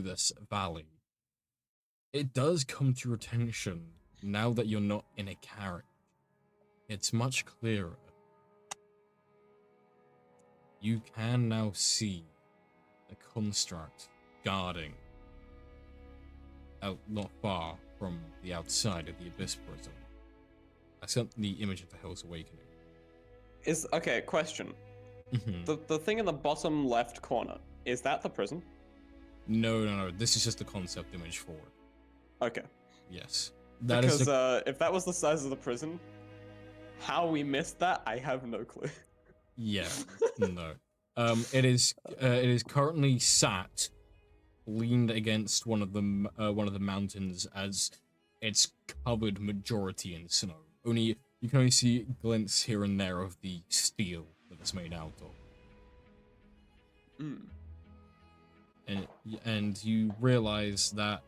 Speaker 1: this valley, it does come to your attention now that you're not in a carriage. It's much clearer. You can now see the construct guarding out not far from the outside of the Abyss Prison. I sent the image of the Hell's Awakening.
Speaker 2: Okay, question. The thing in the bottom left corner, is that the prison?
Speaker 1: No, this is just the concept image for it.
Speaker 2: Okay.
Speaker 1: Yes. That is
Speaker 2: Because if that was the size of the prison, how we missed that, I have no clue.
Speaker 1: Yeah, no. It is currently sat, leaned against one of the mountains as it's covered majority in snow. You can only see glints here and there of the steel that it's made out of. And you realize that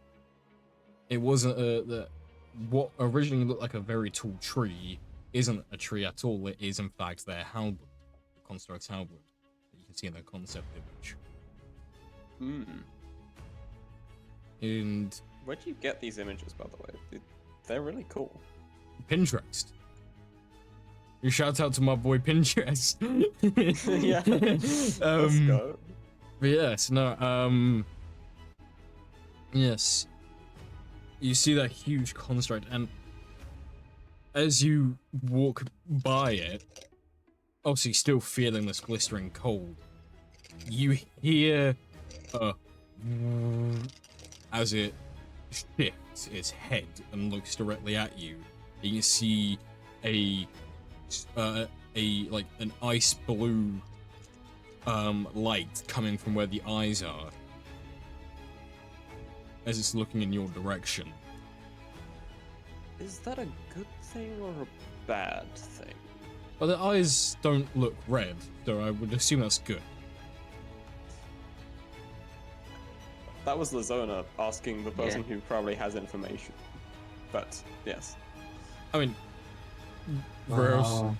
Speaker 1: it wasn't that what originally looked like a very tall tree isn't a tree at all. It is in fact their halberd, the construct's halberd, that you can see in the concept image. And
Speaker 2: Where'd you get these images, by the way? They're really cool.
Speaker 1: Pinterest. You shout out to my boy Pinterest.
Speaker 2: Yeah. Let's go.
Speaker 1: But yes, no, yes. You see that huge construct, and as you walk by it, obviously still feeling this blistering cold, you hear as it shifts its head and looks directly at you. You can see like an ice blue light coming from where the eyes are as it's looking in your direction.
Speaker 2: Is that a good thing or a bad thing?
Speaker 1: But the eyes don't look red, so I would assume that's good.
Speaker 2: That was Lazona asking the person who probably has information. But, yes.
Speaker 1: I mean, Vrost.
Speaker 3: Wow.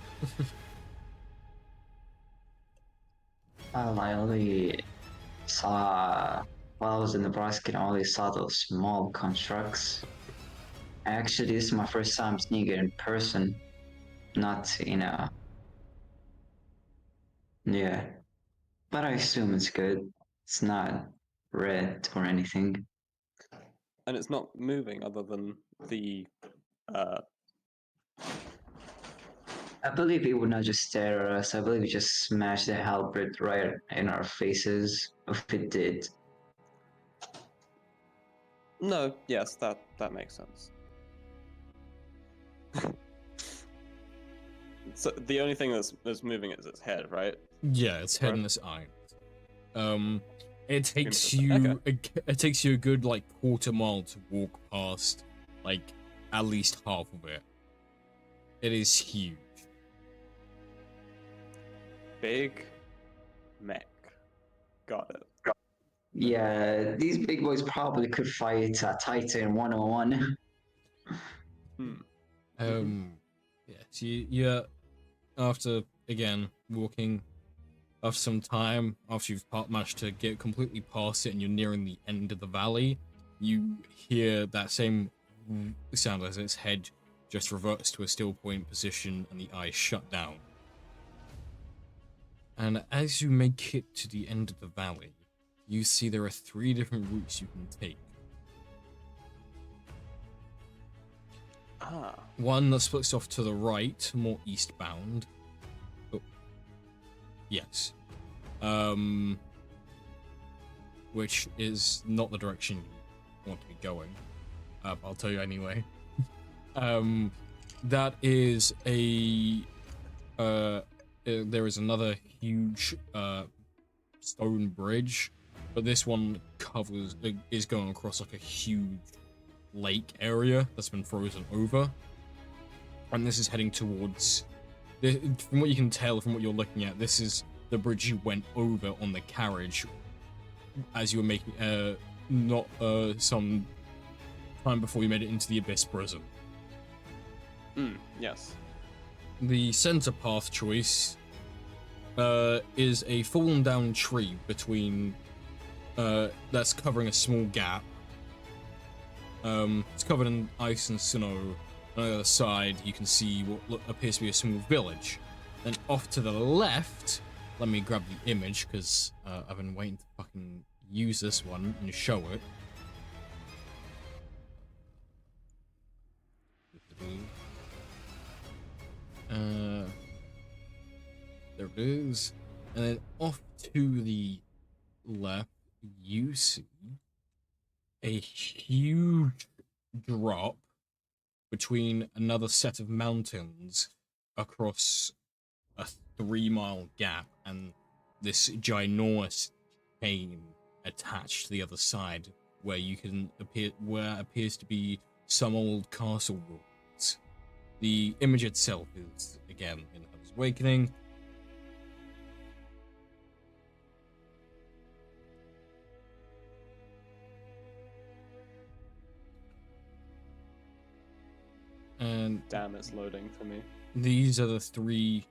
Speaker 3: Well, I only saw, while I was in Nebraska, I only saw those small constructs. Actually, this is my first time seeing it in person, not in a... Yeah. But I assume it's good. It's not red or anything.
Speaker 2: And it's not moving other than the
Speaker 3: I believe it would not just stare at us. I believe it just smashed the halberd right in our faces, if it did.
Speaker 2: No, yes, that makes sense. So the only thing that's moving is its head, right?
Speaker 1: Yeah, it's head
Speaker 2: Right.
Speaker 1: and its eye. It takes
Speaker 2: Interesting.
Speaker 1: you it takes you a good like quarter mile to walk past like at least half of it. It is huge.
Speaker 2: Big mech. Got it.
Speaker 3: Yeah, these big boys probably could fight a Titan 101.
Speaker 1: Yeah, so you after again walking after some time, after you've managed to get completely past it and you're nearing the end of the valley, you hear that same sound as its head just reverts to a still point position and the eyes shut down. And as you make it to the end of the valley, you see there are 3 different routes you can take.
Speaker 2: Ah.
Speaker 1: one that splits off to the right, more eastbound. Oh. Yes. Which is not the direction you want to be going. I'll tell you anyway. That is a there is another huge stone bridge, but this one is going across like a huge lake area that's been frozen over, and this is heading towards. From what you can tell, from what you're looking at, this is the bridge you went over on the carriage as you were making not some time before you made it into the Abyss Prison.
Speaker 2: Yes.
Speaker 1: The center path choice is a fallen down tree between that's covering a small gap. It's covered in ice and snow. On the other side, you can see what appears to be a small village. Then off to the left, let me grab the image because I've been waiting to fucking use this one and show it. There it is. And then off to the left, you see a huge drop between another set of mountains across a 3-mile gap and this ginormous chain attached to the other side where appears to be some old castle ruins. The image itself is again in Hell's Awakening. And
Speaker 2: Damn, it's loading for me.
Speaker 1: these are the 3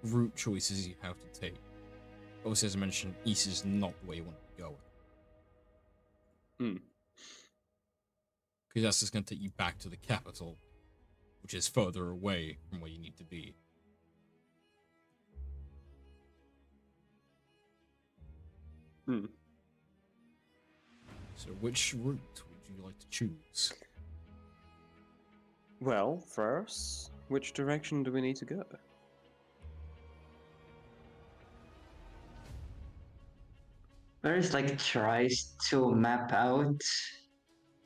Speaker 1: route choices you have to take. Obviously, as I mentioned, east is not where you want to go. Because that's just going to take you back to the capital, which is further away from where you need to be. So which route would you like to choose?
Speaker 2: Well, first, which direction do we need to go?
Speaker 3: Varus like tries to map out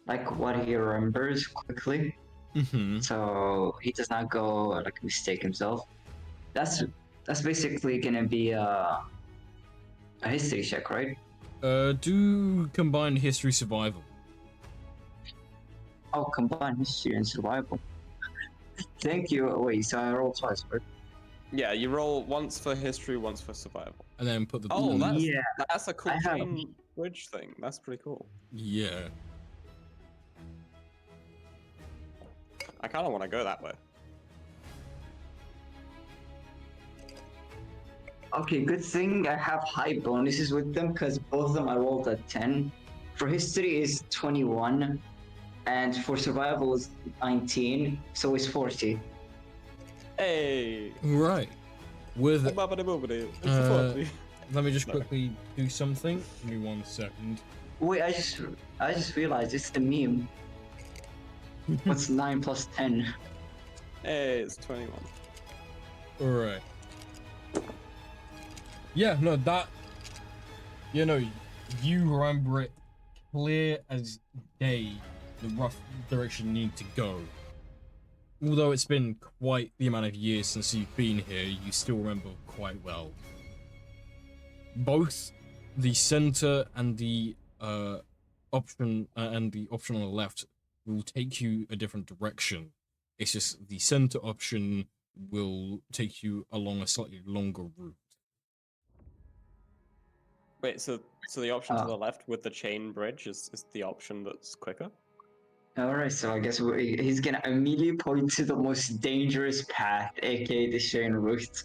Speaker 3: like what he remembers quickly,
Speaker 1: Mm-hmm.
Speaker 3: so he does not go like mistake himself. That's basically gonna be a history check, right?
Speaker 1: Do combined history survival.
Speaker 3: Oh, combine history and survival. Thank you. Wait, so I rolled twice, right?
Speaker 2: Yeah, you roll once for history, once for survival.
Speaker 1: And then put the...
Speaker 2: Oh,
Speaker 3: Yeah.
Speaker 2: that's a cool
Speaker 3: I have-
Speaker 2: chain bridge thing. That's pretty cool.
Speaker 1: Yeah.
Speaker 2: I kind of want to go that way.
Speaker 3: Okay, good thing I have high bonuses with them because both of them I rolled at 10. For history is 21, and for survival is 19, so it's 40.
Speaker 2: Hey!
Speaker 1: Right. With...
Speaker 2: Bobbity-bobbity. It's
Speaker 1: Uh,
Speaker 2: a 40.
Speaker 1: Let me just
Speaker 2: No.
Speaker 1: quickly do something. Give me 1 second.
Speaker 3: Wait, I just realized it's the meme. What's 9 plus 10?
Speaker 2: Hey, it's 21.
Speaker 1: Alright. Yeah, no, that... You know, you remember it clear as day, the rough direction you need to go. Although it's been quite the amount of years since you've been here, you still remember quite well. Both the center and the option on the left will take you a different direction. It's just the center option will take you along a slightly longer route.
Speaker 2: Wait, so the option to
Speaker 3: Oh.
Speaker 2: the left with the chain bridge is the option that's quicker?
Speaker 3: Alright, so I guess he's gonna immediately point to the most dangerous path, aka the chain route.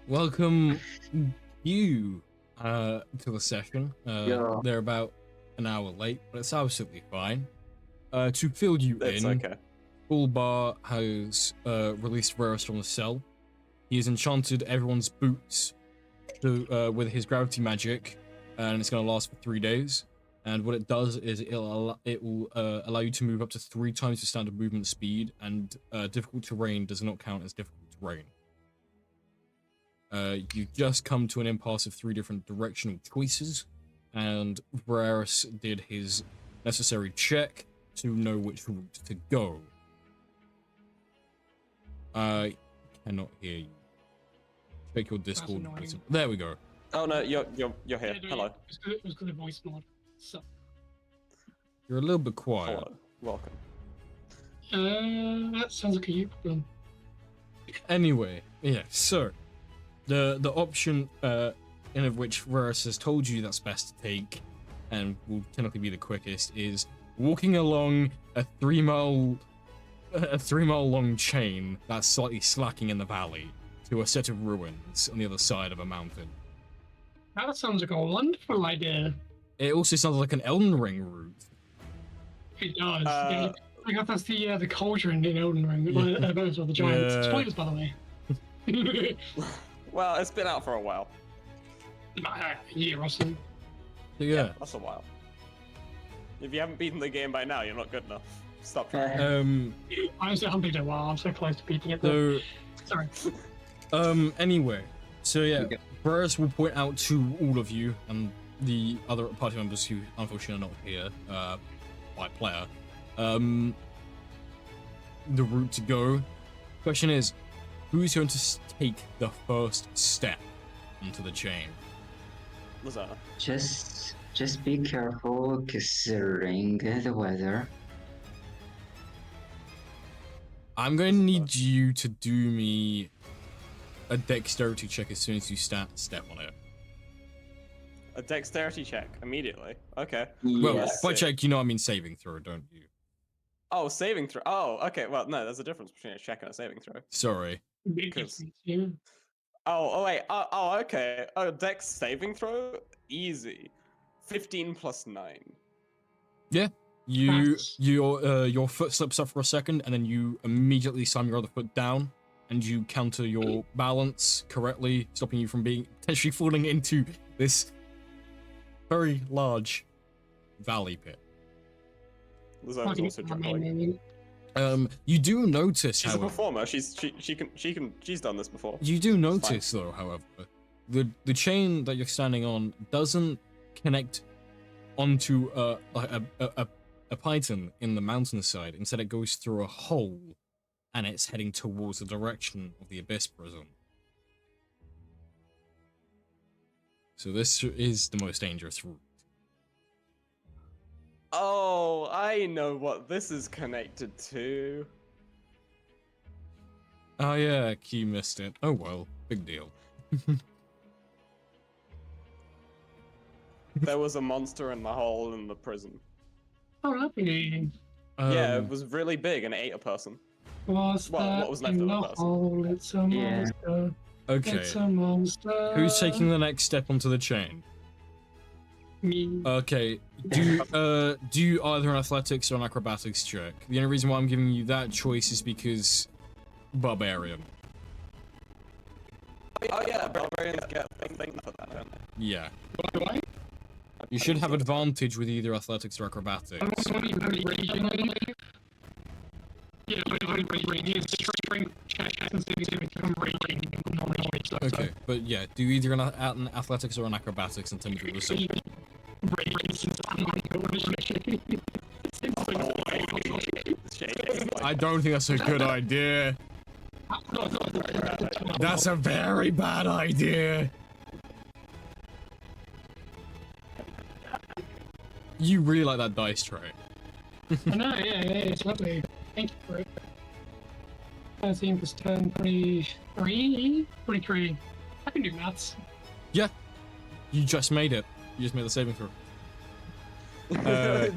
Speaker 1: Welcome you to the session.
Speaker 3: Yeah.
Speaker 1: They're about an hour late, but it's absolutely fine. To fill you
Speaker 2: It's
Speaker 1: in,
Speaker 2: okay.
Speaker 1: Bullbar has released Vrarus from the cell. He has enchanted everyone's boots with his gravity magic, and it's going to last for 3 days. And what it does is it will allow you to move up to 3 times your standard movement speed, and difficult terrain does not count as difficult terrain. You just come to an impasse of 3 different directional choices, and Vrarus did his necessary check to know which route to go. I cannot hear you. Check your Discord.
Speaker 5: annoying.
Speaker 1: There we go.
Speaker 2: Oh no, you're here.
Speaker 5: Yeah, no,
Speaker 2: Hello.
Speaker 5: It was good a voice mod. So,
Speaker 1: You're a little bit quiet.
Speaker 2: Hello. Welcome.
Speaker 5: that sounds like a you problem.
Speaker 1: Anyway, yeah, so the option in of which Vrarus has told you that's best to take and will technically be the quickest is walking along a 3-mile long chain that's slightly slacking in the valley to a set of ruins on the other side of a mountain.
Speaker 5: That sounds like a wonderful idea.
Speaker 1: It also sounds like an Elden Ring route.
Speaker 5: It does. Yeah, I got that's the cauldron in Elden Ring.
Speaker 1: Yeah.
Speaker 5: Those are the giants.
Speaker 1: Yeah.
Speaker 5: Spoilers, by the way.
Speaker 2: Well, it's been out for a while.
Speaker 5: A year or so.
Speaker 1: So yeah.
Speaker 2: That's a while. If you haven't beaten the game by now, you're not good enough. Stop trying.
Speaker 5: Honestly, I haven't played it in a while. I'm so close to beating it. Though.
Speaker 1: So
Speaker 5: Sorry.
Speaker 1: anyway, so yeah, Vrarus will point out to all of you and the other party members who unfortunately are not here by player, the route to go. Question is, who's going to take the first step onto the chain?
Speaker 2: Lazana.
Speaker 3: Just be careful considering the weather.
Speaker 1: I'm going to need you to do me a dexterity check as soon as you step on it.
Speaker 2: A dexterity check immediately. Okay.
Speaker 1: Well,
Speaker 3: Yes.
Speaker 1: by check, you know I mean saving throw, don't you?
Speaker 2: Oh, saving throw. Oh, okay. Well, no, there's a difference between a check and a saving throw.
Speaker 1: Sorry.
Speaker 5: Big
Speaker 2: Because-
Speaker 5: difference, yeah.
Speaker 2: Oh wait. Oh, okay. Oh, dex saving throw. Easy. 15 plus 9.
Speaker 1: Your foot slips up for a second, and then you immediately slam your other foot down, and you counter your balance correctly, stopping you from being potentially falling into this very large valley pit.
Speaker 2: Lazana's also juggling.
Speaker 1: You do notice,
Speaker 2: She's a
Speaker 1: however,
Speaker 2: performer. She's done this before.
Speaker 1: you do notice though, however, the chain that you're standing on doesn't connect onto a python in the mountainside. Instead, it goes through a hole, and it's heading towards the direction of the Abyss Prism. So this is the most dangerous route.
Speaker 2: Oh, I know what this is connected to.
Speaker 1: Oh yeah, Q missed it. Oh well, big deal.
Speaker 2: There was a monster in the hole in the prison.
Speaker 5: Oh, lovely.
Speaker 2: Yeah, it was really big and it ate a person.
Speaker 5: Was
Speaker 2: Well,
Speaker 5: that
Speaker 2: what was left
Speaker 5: in
Speaker 2: of the
Speaker 5: the
Speaker 2: person.
Speaker 5: hole? It's a
Speaker 3: Yeah.
Speaker 5: monster.
Speaker 1: Okay,
Speaker 5: It's a monster.
Speaker 1: who's taking the next step onto the chain?
Speaker 5: Me.
Speaker 1: Okay, do either an athletics or an acrobatics check. The only reason why I'm giving you that choice is because barbarian.
Speaker 2: Oh yeah, barbarians get a thing for that, don't they?
Speaker 1: Yeah,
Speaker 5: What do I?
Speaker 1: you should have advantage with either athletics or acrobatics.
Speaker 5: I'm raging. Yeah, I'm raging. Strength check and saving I'm raging.
Speaker 1: Okay, but yeah, do either an athletics or an acrobatics and tell me the result.
Speaker 5: Raging since I'm not going
Speaker 1: I don't think that's a good idea. That's a very bad idea. You really like that dice tray.
Speaker 5: I know, yeah, it's lovely. Thank you for it. 13 plus 10, 23? 23. I can do maths.
Speaker 1: Yeah, you just made it. You just made the saving throw.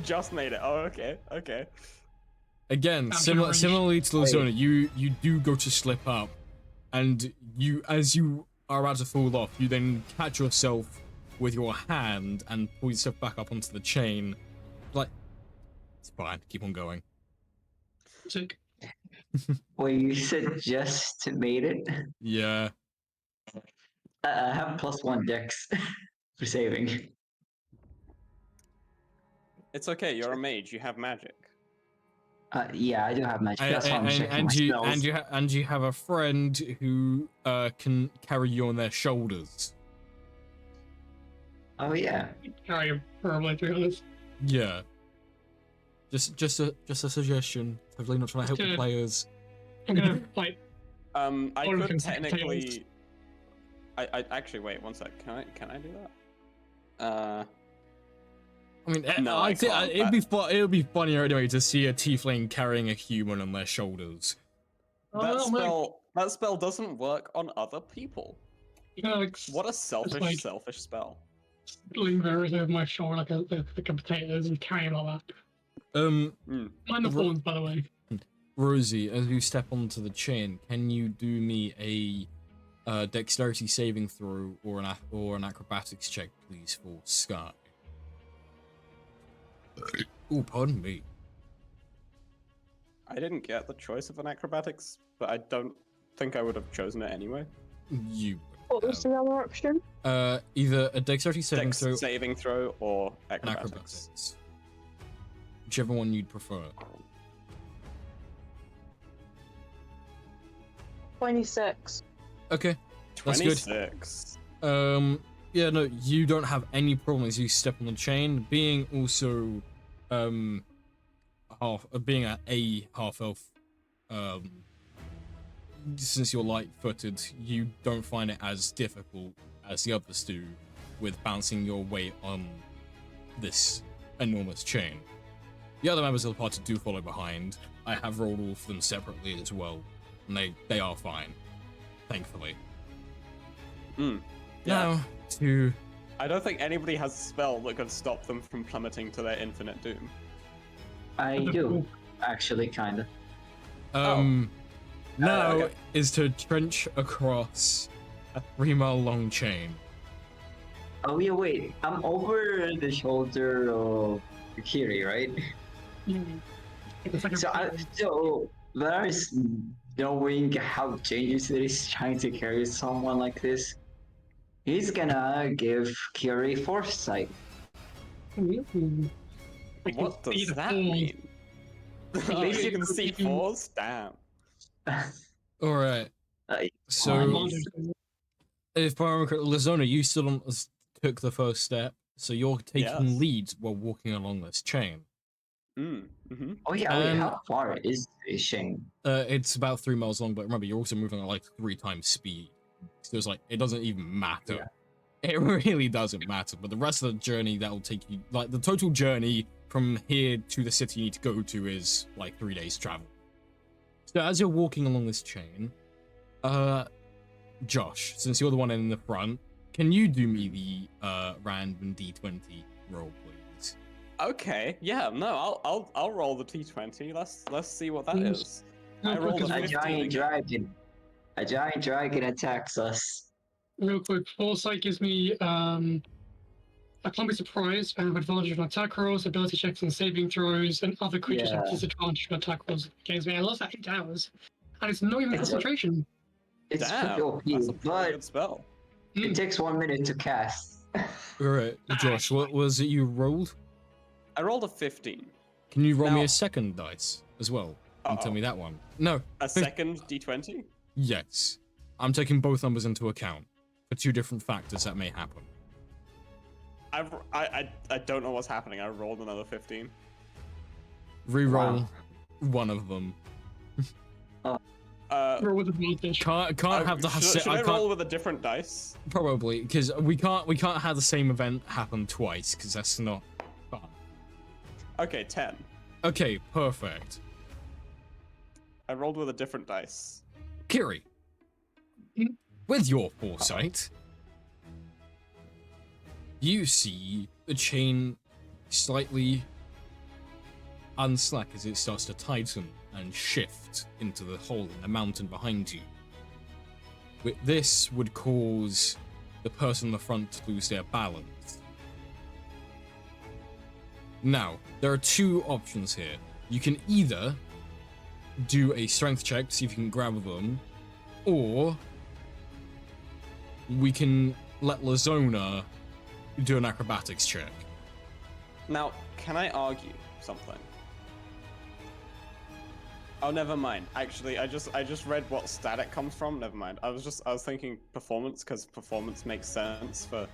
Speaker 2: Just made it. Oh, okay, okay.
Speaker 1: Again,
Speaker 5: I'm
Speaker 1: similarly to
Speaker 3: Wait.
Speaker 1: Lazona, you do go to slip up, and as you are about to fall off, you then catch yourself with your hand and pull yourself back up onto the chain. Like, it's fine. Keep on going.
Speaker 5: Sick.
Speaker 3: Wait, you said just made it?
Speaker 1: Yeah.
Speaker 3: I have +1 dex for saving.
Speaker 2: It's okay. You're a mage. You have magic.
Speaker 3: Yeah, I do have magic. That's why I'm checking my spells.
Speaker 1: And you have a friend who can carry you on their shoulders.
Speaker 3: Oh yeah.
Speaker 5: Carry him, probably, to be honest.
Speaker 1: Yeah. Just a suggestion. Totally not trying to help the
Speaker 5: Just
Speaker 1: players.
Speaker 5: I'm gonna, like,
Speaker 2: I
Speaker 5: All of
Speaker 2: could
Speaker 5: them
Speaker 2: technically. I actually wait 1 sec. Can I do that?
Speaker 1: I mean,
Speaker 2: No, I can't.
Speaker 1: it'd be funnier anyway to see a tiefling carrying a human on their shoulders.
Speaker 2: That spell doesn't work on other people.
Speaker 5: you know, like,
Speaker 2: What a selfish,
Speaker 5: like-
Speaker 2: selfish spell.
Speaker 5: spilling Vrarus over my shoulder like a potatoes and carrying him like that.
Speaker 2: Mm.
Speaker 5: Mind the thorns, by the way.
Speaker 1: Rosie, as you step onto the chain, can you do me a dexterity saving throw or an acrobatics check, please, for Sky? Oh, pardon me.
Speaker 2: I didn't get the choice of an acrobatics, but I don't think I would have chosen it anyway.
Speaker 1: You.
Speaker 4: What was the other option?
Speaker 1: Either a dexterity saving
Speaker 2: Dex
Speaker 1: throw
Speaker 2: saving throw or
Speaker 1: and
Speaker 2: acrobatics.
Speaker 1: acrobatics. Whichever one you'd prefer.
Speaker 4: 26.
Speaker 1: Okay, that's good.
Speaker 2: 26.
Speaker 1: Yeah, no, you don't have any problem as you step on the chain. Being also, being a half elf, since you're light-footed, you don't find it as difficult as the others do with bouncing your weight on this enormous chain. The other members of the party do follow behind. I have rolled all of them separately as well, and they are fine, thankfully.
Speaker 2: Yeah.
Speaker 1: Now, to...
Speaker 2: I don't think anybody has a spell that could stop them from plummeting to their infinite doom.
Speaker 3: I do, actually, kinda.
Speaker 1: Now
Speaker 2: okay.
Speaker 1: is to trench across a 3-mile long chain.
Speaker 3: Oh yeah, wait. I'm over the shoulder of Kiri, right?
Speaker 5: It's like a
Speaker 3: So Vrarus, knowing how dangerous it is trying to carry someone like this, he's gonna give Kiri foresight.
Speaker 2: What does that mean? Oh, you can see fours? Damn.
Speaker 1: Alright, so
Speaker 3: Fine.
Speaker 1: if I remember correctly, Lazona, you still took the first step, so you're taking
Speaker 2: Yes.
Speaker 1: lead while walking along this chain.
Speaker 2: Mm-hmm.
Speaker 3: Oh yeah, wait,
Speaker 1: And-
Speaker 3: how far is the chain?
Speaker 1: It's about 3 miles long, but remember, you're also moving at like 3 times speed. So it's like, it doesn't even matter. It really doesn't matter, but the rest of the journey that'll take you, like the total journey from here to the city you need to go to is like 3 days travel. So as you're walking along this chain, Josh, since you're the one in the front, can you do me the random D20 roll, please?
Speaker 2: Okay. Yeah. No. I'll roll the T20. Let's see what that
Speaker 5: Yes.
Speaker 2: is.
Speaker 5: No,
Speaker 2: I rolled
Speaker 5: because
Speaker 2: a
Speaker 3: A
Speaker 2: 15
Speaker 3: giant
Speaker 2: again.
Speaker 3: dragon. A giant dragon attacks us.
Speaker 5: real quick, foresight gives me I can't be surprised. I have advantage on attack rolls, ability checks, and saving throws, and other creatures have
Speaker 3: Yeah.
Speaker 5: disadvantage on attack rolls against me. I lost that 8 hours, and it's not even
Speaker 3: It's a-
Speaker 5: concentration.
Speaker 3: It's
Speaker 2: Damn.
Speaker 3: pretty OP,
Speaker 2: That's a pretty
Speaker 3: but
Speaker 2: good spell.
Speaker 3: it takes 1 minute to cast.
Speaker 1: Alright, Josh, what was it you rolled?
Speaker 2: I rolled a 15.
Speaker 1: Can you roll me
Speaker 2: Now-
Speaker 1: a second dice as well? And tell
Speaker 2: Uh-oh.
Speaker 1: me that one. No,
Speaker 2: A second D20.
Speaker 1: yes. I'm taking both numbers into account for 2 different factors that may happen.
Speaker 2: I don't know what's happening. I rolled another 15.
Speaker 1: Reroll
Speaker 3: Wow.
Speaker 1: one of them.
Speaker 5: Roll with advantage.
Speaker 1: Can't have the
Speaker 2: should I
Speaker 1: I
Speaker 2: roll
Speaker 1: can't
Speaker 2: with a different dice?
Speaker 1: probably because we can't have the same event happen twice because that's not fun.
Speaker 2: Okay, 10.
Speaker 1: Okay, perfect.
Speaker 2: I rolled with a different dice.
Speaker 1: Kiri, with your foresight, you see the chain slightly unslack as it starts to tighten and shift into the hole in the mountain behind you. This would cause the person in the front to lose their balance. Now, there are 2 options here. You can either do a strength check to see if you can grab them, or we can let Lazona do an acrobatics check.
Speaker 2: Now, can I argue something? Oh, never mind. Actually, I just read what stat it comes from. Never mind. I was thinking performance because performance makes sense for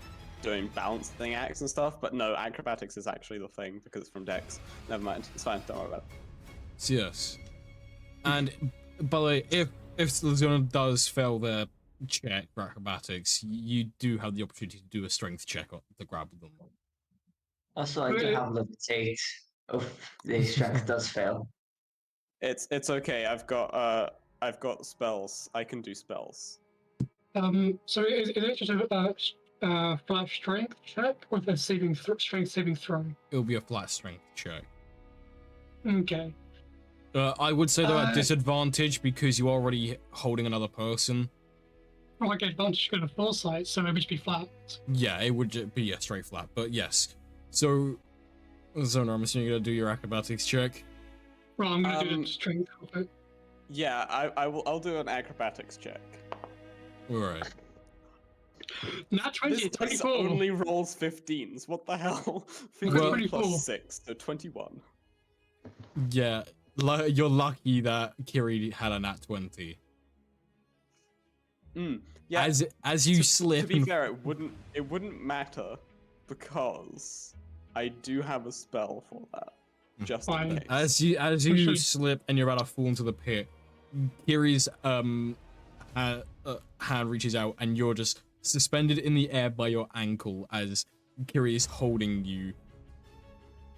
Speaker 2: doing balancing acts and stuff. But no, acrobatics is actually the thing because it's from Dex. Never mind. It's fine. Don't worry about it.
Speaker 1: So yes. And by the way, if Lazona does fail their check for acrobatics, you do have the opportunity to do a strength check to grab them.
Speaker 3: Also, I do have levitate. If the strength does fail.
Speaker 2: It's okay. I've got spells. I can do spells.
Speaker 5: So is it just a flat strength check with a strength saving throw?
Speaker 1: It'll be a flat strength check.
Speaker 5: Okay.
Speaker 1: I would say they're at disadvantage because you're already holding another person.
Speaker 5: Well, I get advantage to go to foresight, so maybe it should be flat.
Speaker 1: Yeah, it would be a straight flat, but yes. So, Zona, I'm assuming you're gonna do your acrobatics check.
Speaker 5: Well, I'm gonna do the strength of it.
Speaker 2: Yeah, I'll do an acrobatics check.
Speaker 1: Alright.
Speaker 5: Not 20,
Speaker 2: This dice
Speaker 5: 24.
Speaker 2: only rolls 15s. What the hell? 15
Speaker 1: Well-
Speaker 5: 24.
Speaker 2: plus 6, so 21.
Speaker 1: Yeah, you're lucky that Kiri had a nat 20.
Speaker 2: Yeah.
Speaker 1: As you
Speaker 2: to
Speaker 1: slip
Speaker 2: be
Speaker 1: and
Speaker 2: fair, it wouldn't matter because I do have a spell for that. Just in
Speaker 5: Fine.
Speaker 2: case.
Speaker 1: as you
Speaker 5: Actually-
Speaker 1: slip and you're about to fall into the pit, Kiri's hand reaches out and you're just suspended in the air by your ankle as Kiri is holding you.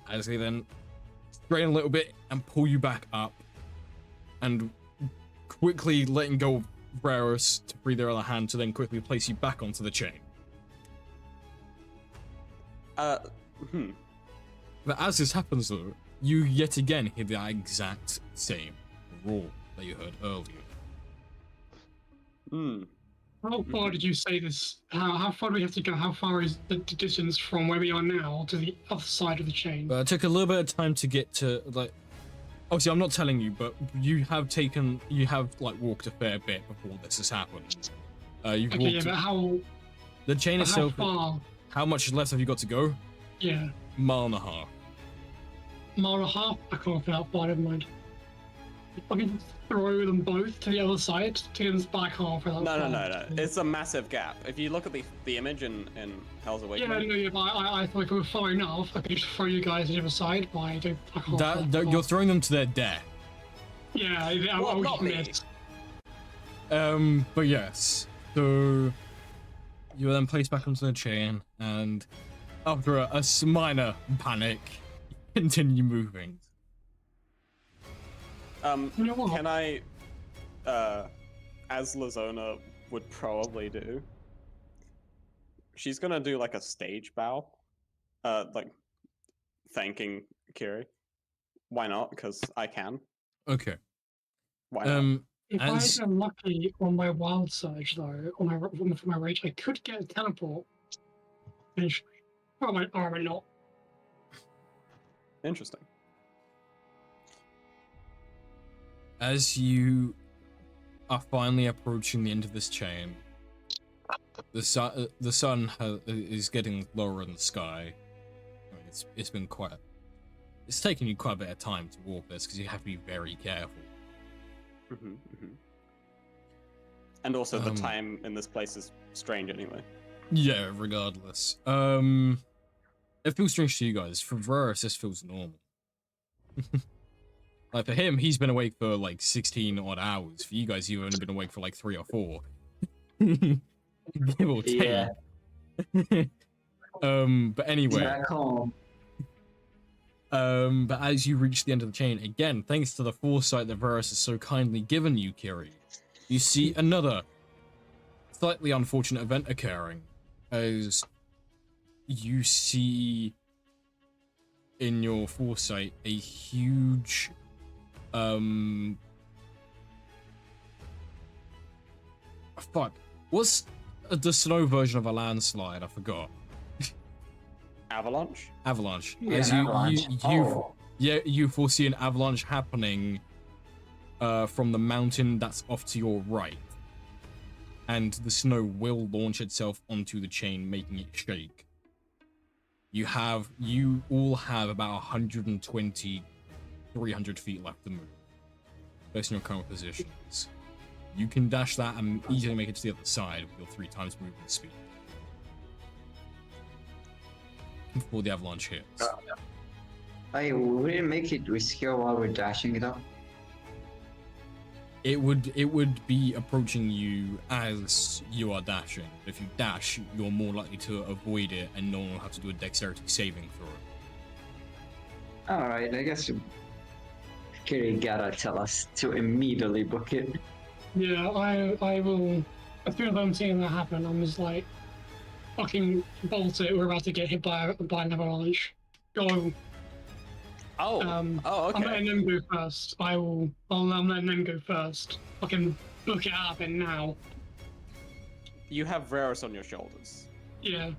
Speaker 1: As they then strain a little bit and pull you back up, and quickly letting go of Vrarus to free their other hand to then quickly place you back onto the chain.
Speaker 2: Hmm.
Speaker 1: But as this happens though, you yet again hear the exact same roar that you heard earlier.
Speaker 2: Hmm.
Speaker 5: How far did you say this? How far do we have to go? How far is the distance from where we are now to the other side of the chain?
Speaker 1: But it took a little bit of time to get to, like, obviously I'm not telling you, but you have walked a fair bit before this has happened. You've
Speaker 5: Okay, yeah,
Speaker 1: walked
Speaker 5: but how
Speaker 1: the chain
Speaker 5: how
Speaker 1: itself.
Speaker 5: far?
Speaker 1: How much left have you got to go?
Speaker 5: Yeah,
Speaker 1: Mile and a half.
Speaker 5: mile and a half. I can't fit out far. Never mind. I can throw them both to the other side to get them back half.
Speaker 2: No. It's a massive gap. If you look at the image in Hell's
Speaker 5: Yeah,
Speaker 2: Awakening.
Speaker 5: no, yeah, but I thought if we were far enough, I could just throw you guys to the other side. But I can't.
Speaker 1: You're throwing them to their death.
Speaker 5: Yeah, I
Speaker 2: Well,
Speaker 5: was
Speaker 2: not me.
Speaker 5: missed.
Speaker 1: But yes. So you were then placed back onto the chain, and after a minor panic, continue moving.
Speaker 5: You know what?
Speaker 2: Can I, as Lazona would probably do, she's gonna do like a stage bow, like thanking Kiri. Why not? Because I can.
Speaker 1: Okay.
Speaker 2: Why not?
Speaker 5: If
Speaker 1: as-
Speaker 5: I get lucky on my wild surge, though, on for my rage, I could get a teleport eventually. Or I might not.
Speaker 2: Interesting.
Speaker 1: As you are finally approaching the end of this chain, the sun is getting lower in the sky. I mean, it's been quite. It's taken you quite a bit of time to walk this because you have to be very careful.
Speaker 2: And also, the time in this place is strange anyway.
Speaker 1: Yeah, regardless. It feels strange to you guys. For Vrarus, this feels normal. Like for him, he's been awake for like 16 odd hours. For you guys, you've only been awake for like 3 or 4. Give or take.
Speaker 3: Yeah.
Speaker 1: But anyway.
Speaker 3: Back home.
Speaker 1: But as you reach the end of the chain, again, thanks to the foresight that Vrarus has so kindly given you, Kiri, you see another slightly unfortunate event occurring. As you see in your foresight a huge fuck, what's the snow version of a landslide? I forgot.
Speaker 2: Avalanche?
Speaker 1: Avalanche.
Speaker 3: Yeah,
Speaker 1: As
Speaker 3: avalanche.
Speaker 1: you foresee an avalanche happening from the mountain that's off to your right, and the snow will launch itself onto the chain, making it shake. You all have about 120, 300 feet left to move, based on your current positions. You can dash that and easily make it to the other side with your 3 times movement speed before the avalanche hits.
Speaker 3: I wouldn't make it riskier while we're dashing though.
Speaker 1: It would be approaching you as you are dashing. If you dash, you're more likely to avoid it, and no one will have to do a dexterity saving throw.
Speaker 3: Alright, I guess Kiri gotta tell us to immediately book it.
Speaker 5: Yeah, I will. As soon as I'm seeing that happen, I'm just like, fucking bolt it. We're about to get hit by an avalanche. Go.
Speaker 2: Oh,
Speaker 5: I'm
Speaker 2: okay.
Speaker 5: letting them go first. I'm letting them go first. I can book it up and now.
Speaker 2: You have Vrarus on your shoulders,
Speaker 5: Yeah.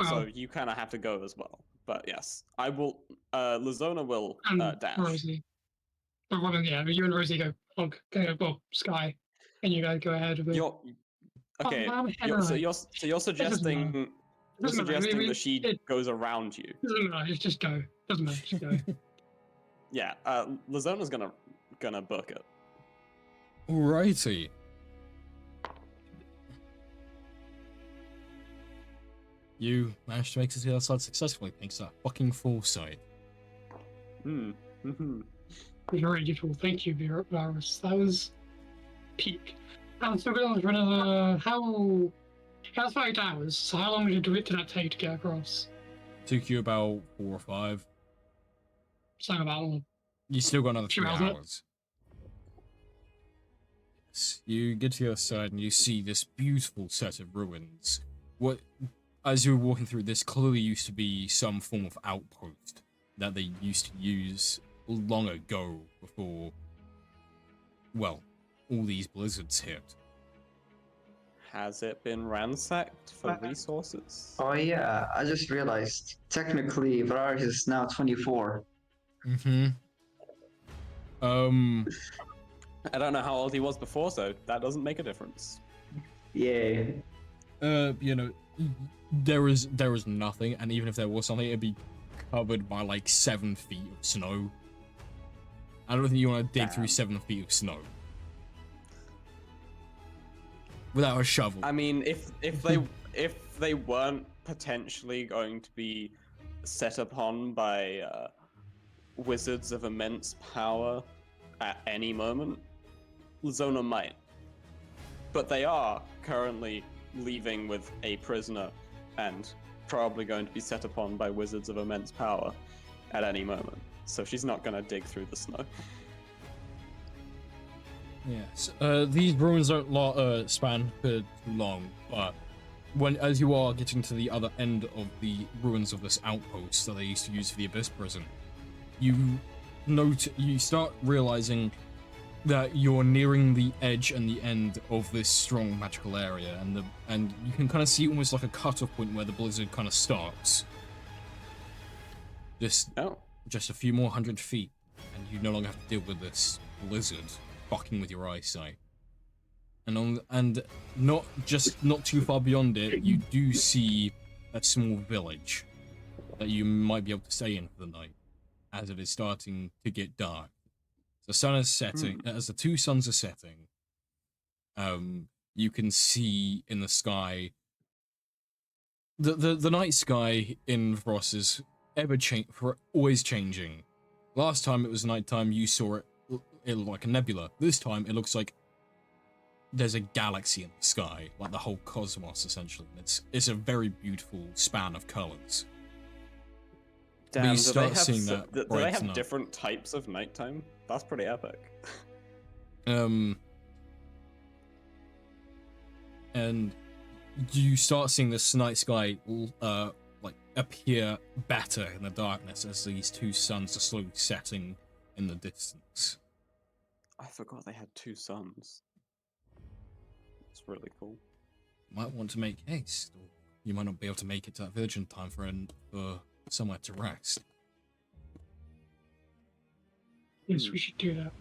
Speaker 2: so
Speaker 5: Well,
Speaker 2: you kind of have to go as well. But yes, I will. Lazona will
Speaker 5: and
Speaker 2: dash.
Speaker 5: Rosie. But well, yeah, you and Rosie go. Well, Sky, and you guys go ahead of it.
Speaker 2: You're okay.
Speaker 5: I'm ahead
Speaker 2: So
Speaker 5: right.
Speaker 2: you're suggesting
Speaker 5: Doesn't matter.
Speaker 2: that she goes around you.
Speaker 5: Doesn't matter. Just go. Doesn't matter. Just go.
Speaker 2: Yeah, Lazona's gonna book it.
Speaker 1: Alrighty. You managed to make it to the other side successfully, thanks to that fucking foresight.
Speaker 5: Very useful. Thank you, Vrarus. That was peak. I'm still going for another. That's 5 hours. So how long did that take to get across?
Speaker 1: Took you about 4 or 5.
Speaker 5: So about
Speaker 1: You still got another 3
Speaker 5: Few hours.
Speaker 1: hours. Yes. You get to the other side and you see this beautiful set of ruins. As you were walking through, this clearly used to be some form of outpost that they used to use long ago before, well, all these blizzards hit.
Speaker 2: Has it been ransacked for resources?
Speaker 3: Oh yeah, I just realized technically Vrarus is now 24.
Speaker 1: I
Speaker 2: I don't know how old he was before, so that doesn't make a difference.
Speaker 3: Yeah.
Speaker 1: You know, there is nothing, and even if there was something, it'd be covered by like 7 feet of snow. I don't think you want to dig through 7 feet of snow without a shovel.
Speaker 2: I mean, if they weren't potentially going to be set upon by wizards of immense power at any moment, Zona might. But they are currently leaving with a prisoner and probably going to be set upon by wizards of immense power at any moment. So she's not going to dig through the snow.
Speaker 1: Yes. These ruins don't span for too long, but as you are getting to the other end of the ruins of this outpost that they used to use for the Abyss Prison, you start realizing that you're nearing the edge and the end of this strong magical area, and you can kind of see almost like a cutoff point where the blizzard kind of starts. Just a few more 100 feet, and you no longer have to deal with this blizzard fucking with your eyesight. And not too far beyond it, you do see a small village that you might be able to stay in for the night, as it is starting to get dark. The sun is setting. As the 2 suns are setting, you can see in the sky. The night sky in Vrost is always changing. Last time it was nighttime, you saw it looked like a nebula. This time it looks like there's a galaxy in the sky, like the whole cosmos essentially. It's a very beautiful span of colors.
Speaker 2: Damn,
Speaker 1: do they have
Speaker 2: different types of nighttime? That's pretty epic.
Speaker 1: And you start seeing this night sky like appear better in the darkness as these 2 suns are slowly setting in the distance.
Speaker 2: I forgot they had 2 suns. It's really cool.
Speaker 1: Might want to make haste, or you might not be able to make it to that village in time for somewhere to rest.
Speaker 5: Yes, we should do that.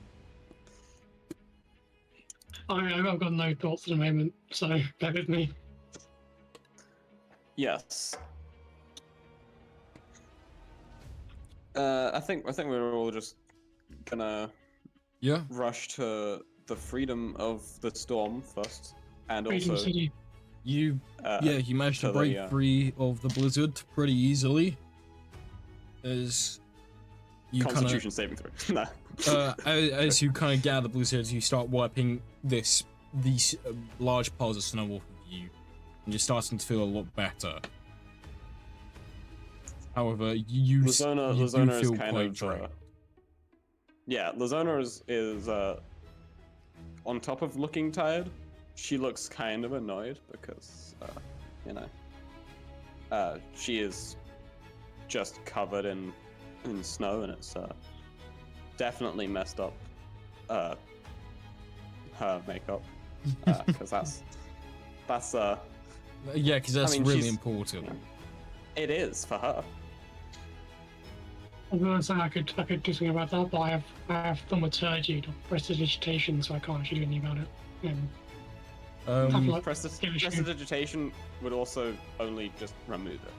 Speaker 5: I've got no thoughts at the moment, so bear with me.
Speaker 2: Yes. I think we're all just gonna
Speaker 1: Yeah.
Speaker 2: rush to the freedom of the storm first, and
Speaker 5: Freedom
Speaker 2: also
Speaker 5: City.
Speaker 1: You you managed to
Speaker 2: to the,
Speaker 1: break free of the blizzard pretty easily. As you kind of
Speaker 2: Constitution saving throw. Nah.
Speaker 1: as you kind of gather the blizzard, you start wiping these large piles of snow off of you, and you're starting to feel a lot better. However, you
Speaker 2: Lazona
Speaker 1: do
Speaker 2: is
Speaker 1: feel
Speaker 2: kind
Speaker 1: quite
Speaker 2: of
Speaker 1: drained.
Speaker 2: yeah. Lazona is on top of looking tired. She looks kind of annoyed because you know she is just covered in snow, and it's definitely messed up her makeup because that's
Speaker 1: Yeah, because that's
Speaker 2: I mean,
Speaker 1: really
Speaker 2: she's-
Speaker 1: important.
Speaker 2: it is for her.
Speaker 5: I was gonna say I could do something about that, but I have thaumaturgy to prestidigitation, so I can't actually do anything about it. Have, like,
Speaker 2: Prestidigitation would also only just remove it.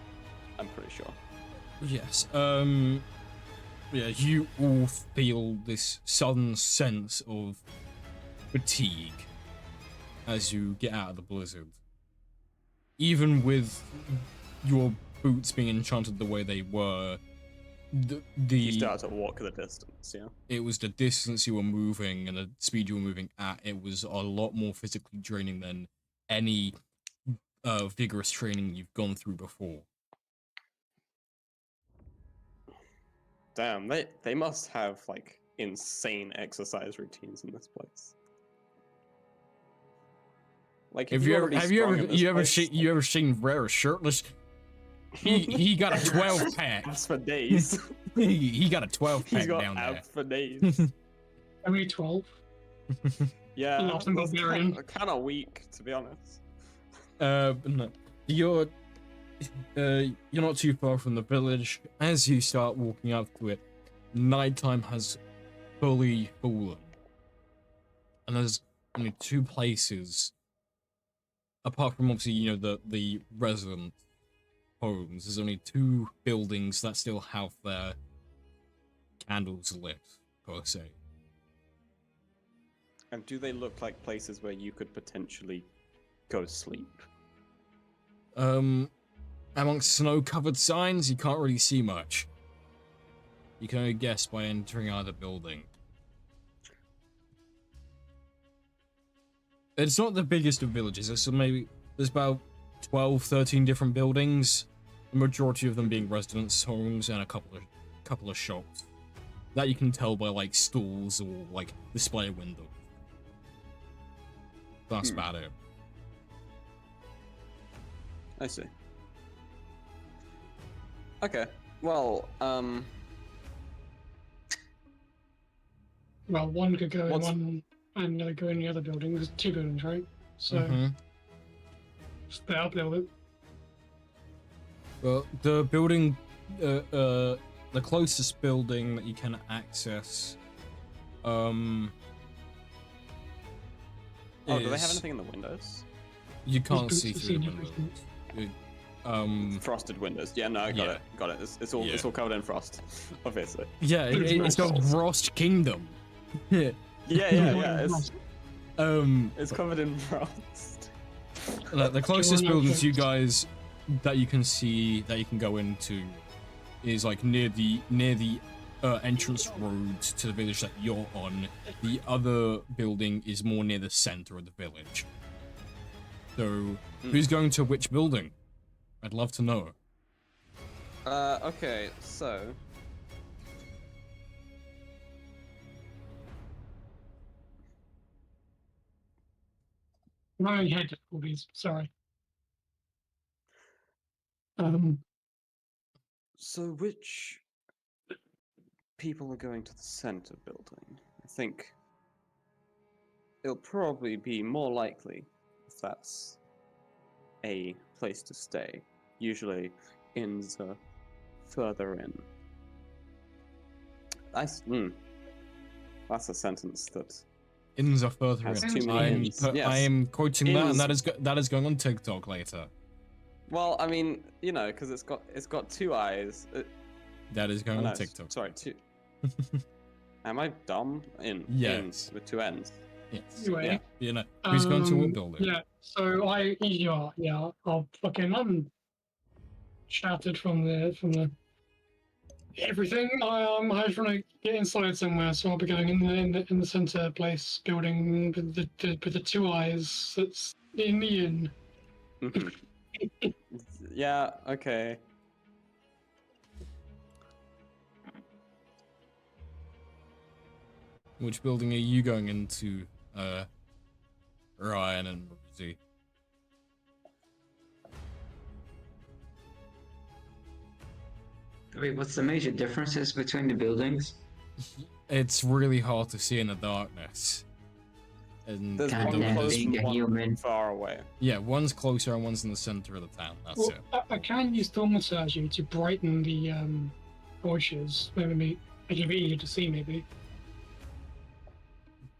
Speaker 2: I'm pretty sure.
Speaker 1: Yes. Yeah, you all feel this sudden sense of fatigue as you get out of the blizzard. Even with your boots being enchanted the way they were,
Speaker 2: You start to walk the distance, yeah.
Speaker 1: it was the distance you were moving and the speed you were moving at. It was a lot more physically draining than any vigorous training you've gone through before.
Speaker 2: Damn, they must have like insane exercise routines in this place. Like,
Speaker 1: Have
Speaker 2: if
Speaker 1: you
Speaker 2: you
Speaker 1: ever
Speaker 2: want to be
Speaker 1: have you
Speaker 2: strong
Speaker 1: ever
Speaker 2: in this place,
Speaker 1: you ever seen Vrarus shirtless? He got a 12 pack.
Speaker 2: abs for days.
Speaker 1: He got a 12
Speaker 2: He's
Speaker 1: pack
Speaker 2: got
Speaker 1: down there.
Speaker 2: abs for days.
Speaker 5: Only 12.
Speaker 2: Yeah,
Speaker 5: Lost in
Speaker 2: that's
Speaker 5: Bulgarian.
Speaker 2: kind of weak, to be honest.
Speaker 1: No. You're not too far from the village. As you start walking up to it, nighttime has fully fallen, and there's only two places, apart from obviously the resident homes. There's only two buildings that still have their candles lit, per se.
Speaker 2: And do they look like places where you could potentially go to sleep?
Speaker 1: Amongst snow-covered signs, you can't really see much. You can only guess by entering either building. It's not the biggest of villages. There's about 12, 13 different buildings. The majority of them being residence homes and a couple of shops. That you can tell by like stalls or like display windows. That's about it.
Speaker 2: I see. Okay. Well,
Speaker 5: Well, one could go in
Speaker 2: What's-
Speaker 5: one and go in the other building. There's two buildings, right? So
Speaker 1: Mhm.
Speaker 5: split up a little bit.
Speaker 1: Well, the building, the closest building that you can access,
Speaker 2: oh, do they have
Speaker 1: is-
Speaker 2: anything in the windows?
Speaker 1: You can't
Speaker 5: boots
Speaker 1: see
Speaker 5: to
Speaker 1: through the
Speaker 5: see
Speaker 1: windows.
Speaker 5: everything.
Speaker 2: Frosted windows. Yeah, no, I got
Speaker 1: yeah.
Speaker 2: it. Got it. It's all
Speaker 1: Yeah.
Speaker 2: covered in frost, obviously.
Speaker 1: Yeah, it's got
Speaker 2: Windows.
Speaker 1: Vrost Kingdom.
Speaker 2: Yeah, It's
Speaker 1: Um,
Speaker 2: it's covered in frost.
Speaker 1: like, the closest
Speaker 5: wanna
Speaker 1: buildings
Speaker 5: check?
Speaker 1: you guys that you can see that you can go into is like near the entrance road to the village that you're on. The other building is more near the center of the village. So, who's going to which building? I'd love to know.
Speaker 2: Okay, so
Speaker 5: My head difficulties. Sorry.
Speaker 2: so which people are going to the center building? I think it'll probably be more likely if that's a place to stay. Usually, inns are further in. That's a sentence that
Speaker 1: Inns are further
Speaker 2: has
Speaker 1: in.
Speaker 2: too many inns.
Speaker 1: I
Speaker 2: Yes.
Speaker 1: am quoting that, and
Speaker 2: Inns-
Speaker 1: that is going on TikTok later.
Speaker 2: Well, I mean, because it's got two eyes.
Speaker 1: That is going
Speaker 2: Oh, no,
Speaker 1: on TikTok.
Speaker 2: Sorry, 2. Am I dumb?
Speaker 1: Yes.
Speaker 2: With 2 N's.
Speaker 1: Yes.
Speaker 5: Anyway,
Speaker 2: Yeah.
Speaker 1: You know, who's going to what building?
Speaker 5: Yeah, so I'm shattered from the everything. I just want to get inside somewhere, so I'll be going in the center place building with the 2 eyes that's in the inn.
Speaker 2: Mhm. Yeah, okay.
Speaker 1: Which building are you going into, Ryan and Rosie?
Speaker 3: Wait, what's the major differences between the buildings?
Speaker 1: It's really hard to see in the darkness. And
Speaker 2: There's
Speaker 3: God
Speaker 2: one
Speaker 3: damn,
Speaker 2: close
Speaker 3: being
Speaker 2: and
Speaker 3: a
Speaker 2: one
Speaker 3: human.
Speaker 2: far away.
Speaker 1: yeah, one's closer and one's in the center of the town. That's
Speaker 5: Well,
Speaker 1: it.
Speaker 5: I can use thaumaturgy to brighten the torches. Maybe make it easier to see. Maybe.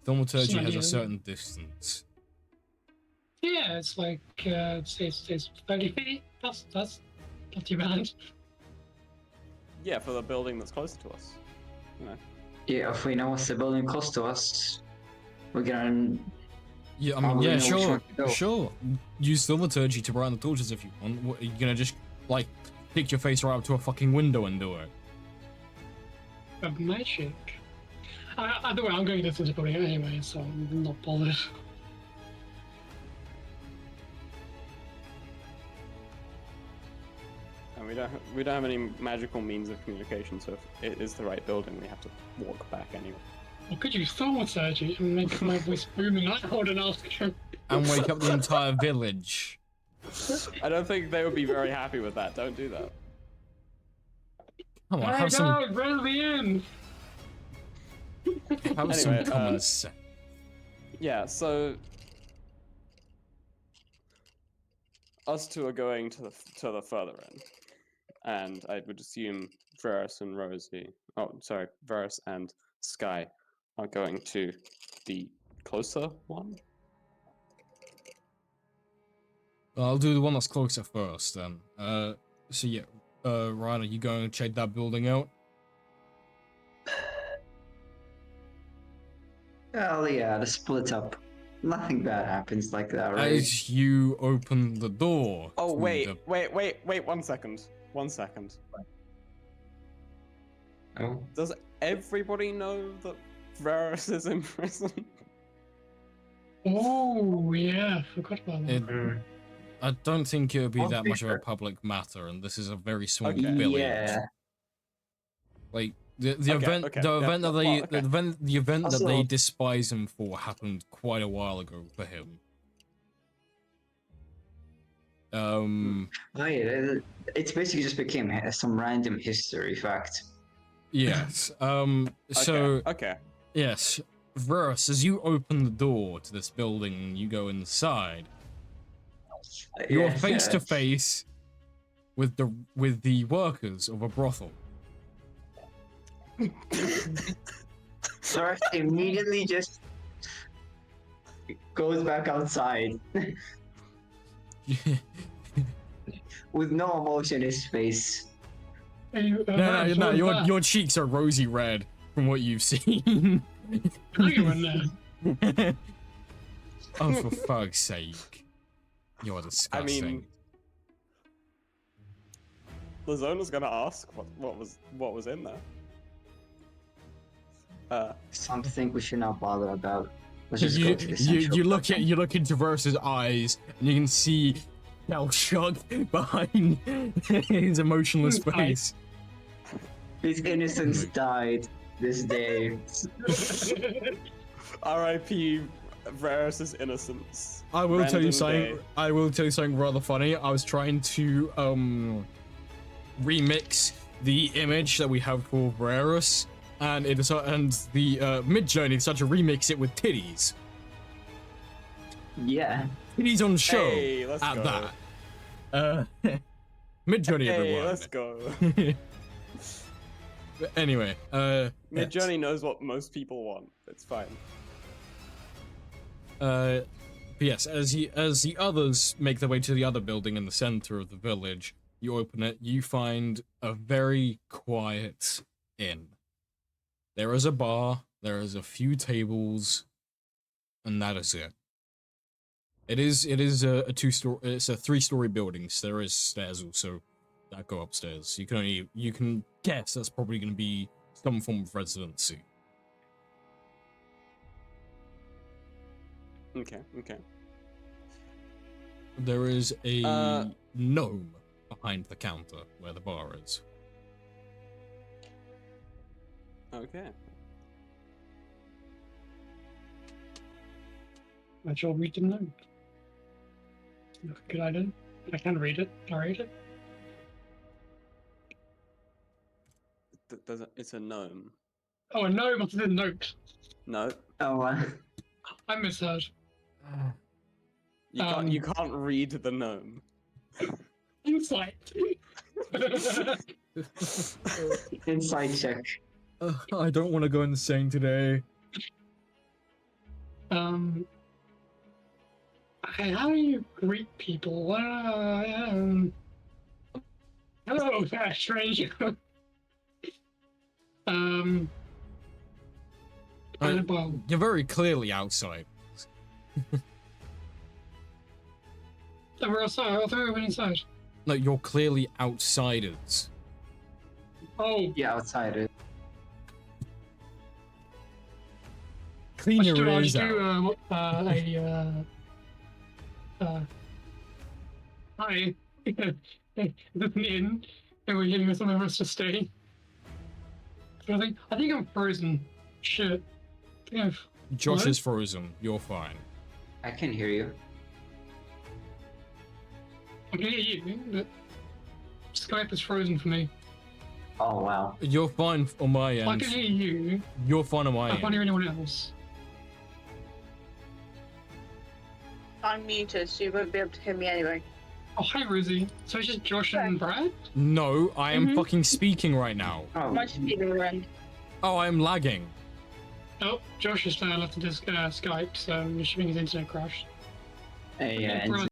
Speaker 1: Thaumaturgy has
Speaker 5: idea.
Speaker 1: a certain distance.
Speaker 5: Yeah, it's like it's 30 feet. That's not too bad.
Speaker 2: Yeah, for the building that's closer to us.
Speaker 3: Yeah, if we know what's the building close to us, we're gonna.
Speaker 1: Yeah, I
Speaker 3: How
Speaker 1: mean,
Speaker 3: do we
Speaker 1: yeah,
Speaker 3: know which
Speaker 1: sure,
Speaker 3: one to go?
Speaker 1: sure. Use thaumaturgy to brighten the torches if you want. What, are you gonna just, like, stick your face right up to a fucking window and do it?
Speaker 5: A magic. Either way, I'm going to this building anyway, so I'm not bothered.
Speaker 2: And we don't have any magical means of communication, so if it is the right building, we have to walk back anyway.
Speaker 5: I could use thaumaturgy and make my voice booming loud and ask him.
Speaker 1: And wake up the entire village.
Speaker 2: I don't think they would be very happy with that. Don't do that.
Speaker 1: Come on,
Speaker 5: Hey
Speaker 1: have some,
Speaker 5: guys, where's the inn?
Speaker 1: have some
Speaker 2: Anyway,
Speaker 1: common sense.
Speaker 2: Yeah, so us two are going to the further end, and I would assume Vrarus and Rosie. Oh, sorry, Vrarus and Sky are going to the closer one.
Speaker 1: I'll do the one that's closer first, then. So yeah, Ryan, are you going to check that building out?
Speaker 3: Well, yeah, the split up. Nothing bad happens like that, right?
Speaker 1: As you open the door.
Speaker 2: Oh
Speaker 1: to
Speaker 2: wait,
Speaker 1: the-
Speaker 2: wait! 1 second. 1 second.
Speaker 3: Oh.
Speaker 2: Does everybody know that Vrarus is in prison?
Speaker 5: Oh yeah, forgot about that.
Speaker 1: It, I don't think it would be
Speaker 3: I'll
Speaker 1: that
Speaker 3: be
Speaker 1: much of a
Speaker 3: sure.
Speaker 1: public matter, and this is a very small
Speaker 2: Okay.
Speaker 1: village.
Speaker 3: Yeah.
Speaker 1: Like the
Speaker 2: Okay,
Speaker 1: event,
Speaker 2: okay,
Speaker 1: the
Speaker 2: yeah,
Speaker 1: event that
Speaker 2: well,
Speaker 1: they,
Speaker 2: okay.
Speaker 1: the event that they
Speaker 3: Also-
Speaker 1: despise him for happened quite a while ago for him.
Speaker 3: Oh yeah, it's basically just became some random history fact.
Speaker 1: Yes.
Speaker 2: Okay,
Speaker 1: So
Speaker 2: okay.
Speaker 1: yes, Vrarus, as you open the door to this building and you go inside, you're
Speaker 3: Yeah,
Speaker 1: face to
Speaker 3: yeah.
Speaker 1: face with the workers of a brothel.
Speaker 3: Sarth immediately just goes back outside with no emotion in his face.
Speaker 5: Hey,
Speaker 1: No,
Speaker 5: what was
Speaker 1: your
Speaker 5: that?
Speaker 1: your cheeks are rosy red from what you've seen.
Speaker 5: Hang on there.
Speaker 1: Oh, for fuck's sake! You're disgusting.
Speaker 2: I mean, the zoner's gonna ask what was in there.
Speaker 3: Something we should not bother about. Let's just go to the central.
Speaker 1: you look into Vrarus's eyes and you can see shell shock behind his emotionless face.
Speaker 3: His innocence died this day.
Speaker 2: R.I.P. Vrarus's innocence.
Speaker 1: I will tell you
Speaker 2: Random
Speaker 1: something.
Speaker 2: day.
Speaker 1: I will tell you something rather funny. I was trying to remix the image that we have for Vrarus, and the Midjourney decided to remix it with titties.
Speaker 3: Yeah.
Speaker 1: Titties on show
Speaker 2: Hey, let's
Speaker 1: at
Speaker 2: go.
Speaker 1: that. Midjourney,
Speaker 2: Hey,
Speaker 1: everyone.
Speaker 2: let's go.
Speaker 1: But anyway,
Speaker 2: Midjourney knows what most people want. It's fine.
Speaker 1: but yes, as the others make their way to the other building in the center of the village, You open it, you find a very quiet inn. There is a bar, there is a few tables, and that is it. It is a it's a 3-story building, so there is stairs also that go upstairs. You can guess that's probably going to be some form of residency.
Speaker 2: Okay.
Speaker 1: There is a gnome behind the counter where the bar is.
Speaker 2: Okay.
Speaker 5: I shall read the note. Good idea. I can read it. Can I read it?
Speaker 2: It's a gnome.
Speaker 5: Oh, a gnome. What's the note?
Speaker 2: No,
Speaker 3: Oh,
Speaker 5: I misheard.
Speaker 2: you can't read the gnome.
Speaker 5: Insight.
Speaker 3: inside check.
Speaker 1: I don't want to go insane today.
Speaker 5: Okay, how do you greet people? Hello, there, stranger. Well,
Speaker 1: You're very clearly outside.
Speaker 5: we're outside. I thought we went inside.
Speaker 1: No, you're clearly outsiders.
Speaker 5: Oh,
Speaker 3: Yeah, outside it.
Speaker 1: Clean your
Speaker 5: I
Speaker 1: ears
Speaker 5: should
Speaker 1: out.
Speaker 5: do hi. Is this an inn? And we're getting somewhere for us to stay. So I think I'm frozen. Shit. I think
Speaker 1: Josh
Speaker 5: What?
Speaker 1: is frozen. You're fine.
Speaker 3: I can hear you.
Speaker 5: I can hear you, but Skype is frozen for me.
Speaker 3: Oh wow.
Speaker 1: You're fine on my
Speaker 5: I
Speaker 1: end.
Speaker 5: can hear you.
Speaker 1: You're fine on my
Speaker 5: I can't
Speaker 1: end.
Speaker 5: hear anyone else.
Speaker 4: I'm muted, so you won't be able to hear me anyway.
Speaker 5: Oh, hi, Rosie. So it's just Josh and Brad?
Speaker 1: No, I am
Speaker 4: Mhm.
Speaker 1: fucking speaking right now.
Speaker 3: Oh,
Speaker 4: My speaking around.
Speaker 1: Oh, I'm lagging.
Speaker 5: Oh, Josh has left the Skype, so I'm assuming his internet crashed.
Speaker 3: yeah.
Speaker 5: Brad,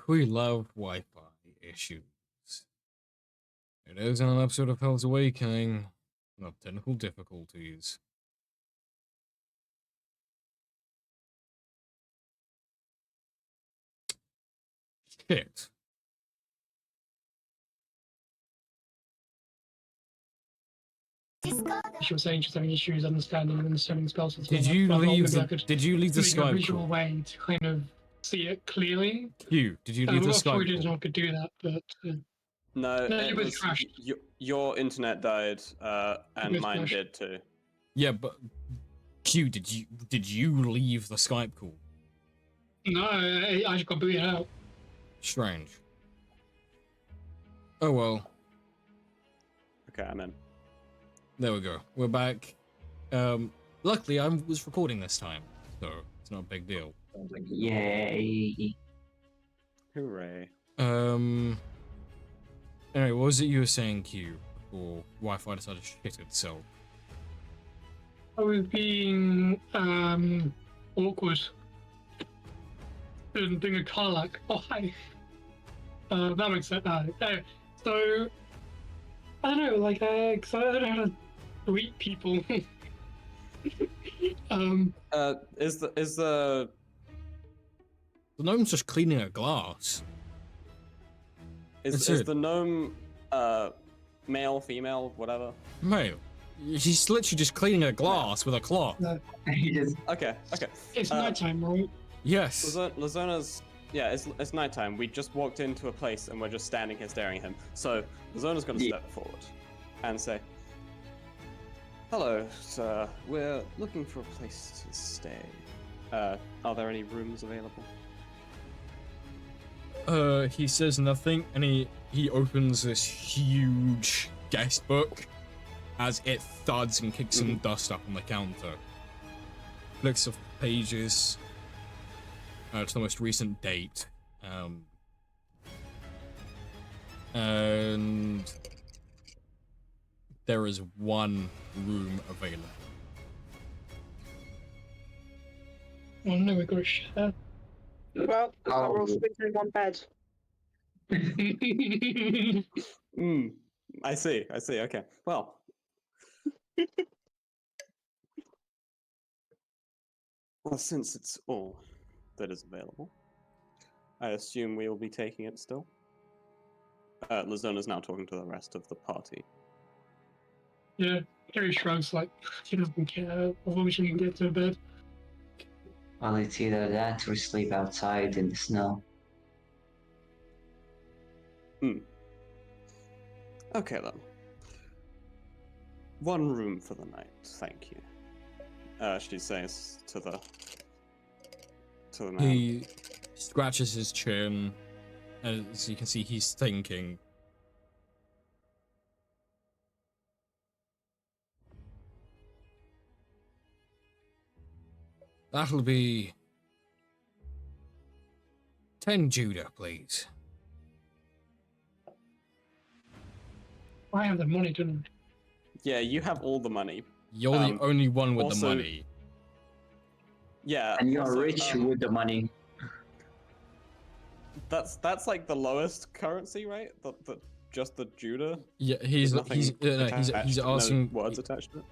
Speaker 1: We love Wi-Fi issues. It is an episode of Hell's Awakening of technical difficulties. Shit.
Speaker 5: she was saying she's having issues understanding spells. As
Speaker 1: Did
Speaker 5: well.
Speaker 1: you
Speaker 5: But
Speaker 1: leave
Speaker 5: maybe I
Speaker 1: the
Speaker 5: could
Speaker 1: Did you leave the
Speaker 5: make a
Speaker 1: Skype
Speaker 5: visual
Speaker 1: call?
Speaker 5: way to kind of see it clearly.
Speaker 1: Q, did you leave the
Speaker 5: I'm not sure we
Speaker 1: Skype
Speaker 5: didn't
Speaker 1: call?
Speaker 5: know I could do that, but
Speaker 2: No,
Speaker 5: No,
Speaker 2: it
Speaker 5: you both
Speaker 2: was
Speaker 5: crashed.
Speaker 2: your internet died, and
Speaker 5: both
Speaker 2: mine
Speaker 5: crashed.
Speaker 2: did too.
Speaker 1: Yeah, but Q, did you leave the Skype call?
Speaker 5: no, I just got booted out.
Speaker 1: Strange. Oh well,
Speaker 2: Okay, I'm in.
Speaker 1: there we go. We're back. Luckily I was recording this time, so it's not a big deal.
Speaker 3: I was like, yay.
Speaker 2: Hooray!
Speaker 1: Anyway, what was it you were saying, Q, before Wi-Fi decided to shit itself?
Speaker 5: I was being awkward. Doing a car like, oh hi. That makes sense. So I don't know, like, 'cause I don't know how to greet people.
Speaker 2: Is the
Speaker 1: The gnome's just cleaning a glass. That's it.
Speaker 2: the gnome male, female, whatever?
Speaker 1: Mate, she's literally just cleaning a glass with a cloth.
Speaker 3: He just
Speaker 2: Okay.
Speaker 5: It's
Speaker 2: Uh,
Speaker 5: nighttime, right?
Speaker 1: Yes.
Speaker 2: Lazona's it's nighttime. We just walked into a place and we're just standing here staring at him. So Lazona's gonna
Speaker 3: Yeah.
Speaker 2: step forward and say, Hello, sir. We're looking for a place to stay. Are there any rooms available?
Speaker 1: He says nothing, and he opens this huge guest book as it thuds and kicks some dust up on the counter. Flicks of pages to the most recent date, and there is one room available.
Speaker 5: Oh no, we got to share.
Speaker 4: Well,
Speaker 3: Oh.
Speaker 4: we're all sleeping in one bed.
Speaker 2: I see, okay. Well. Well, since it's all that is available, I assume we will be taking it still. Lazona's now talking to the rest of the party.
Speaker 5: Yeah, Gary shrugs like he doesn't care as long as she can get to bed.
Speaker 3: Well, it's either that or sleep outside in the snow.
Speaker 2: Okay then. One room for the night, thank you. She says to the man.
Speaker 1: He scratches his chin, as you can see he's thinking. That'll be 10 Judah, please.
Speaker 5: I have the money, don't
Speaker 2: Yeah, you have all the money.
Speaker 1: You're the only one with the
Speaker 2: also-
Speaker 1: money.
Speaker 2: Yeah.
Speaker 3: And you're
Speaker 2: also,
Speaker 3: rich with the money.
Speaker 2: That's like the lowest currency, right? The just the Judah.
Speaker 1: Yeah,
Speaker 2: There's nothing
Speaker 1: he's
Speaker 2: attached,
Speaker 1: asking.
Speaker 2: no words attached to it.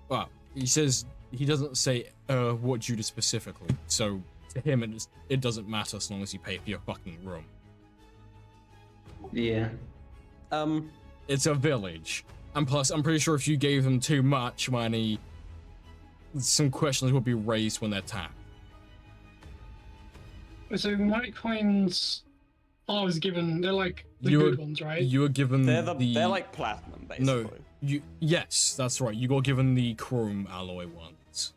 Speaker 1: Well, he says he doesn't say what Judah specifically, so to him it doesn't matter as long as you pay for your fucking room.
Speaker 3: Yeah.
Speaker 1: It's a village, and plus I'm pretty sure if you gave them too much money, some questions would be raised when they're tapped.
Speaker 5: I? So money coins I was given, they're like the
Speaker 1: You
Speaker 5: good
Speaker 1: were-
Speaker 5: ones, right?
Speaker 1: You were given
Speaker 2: They're like platinum, basically.
Speaker 1: no, yes, that's right. You got given the chrome alloy ones.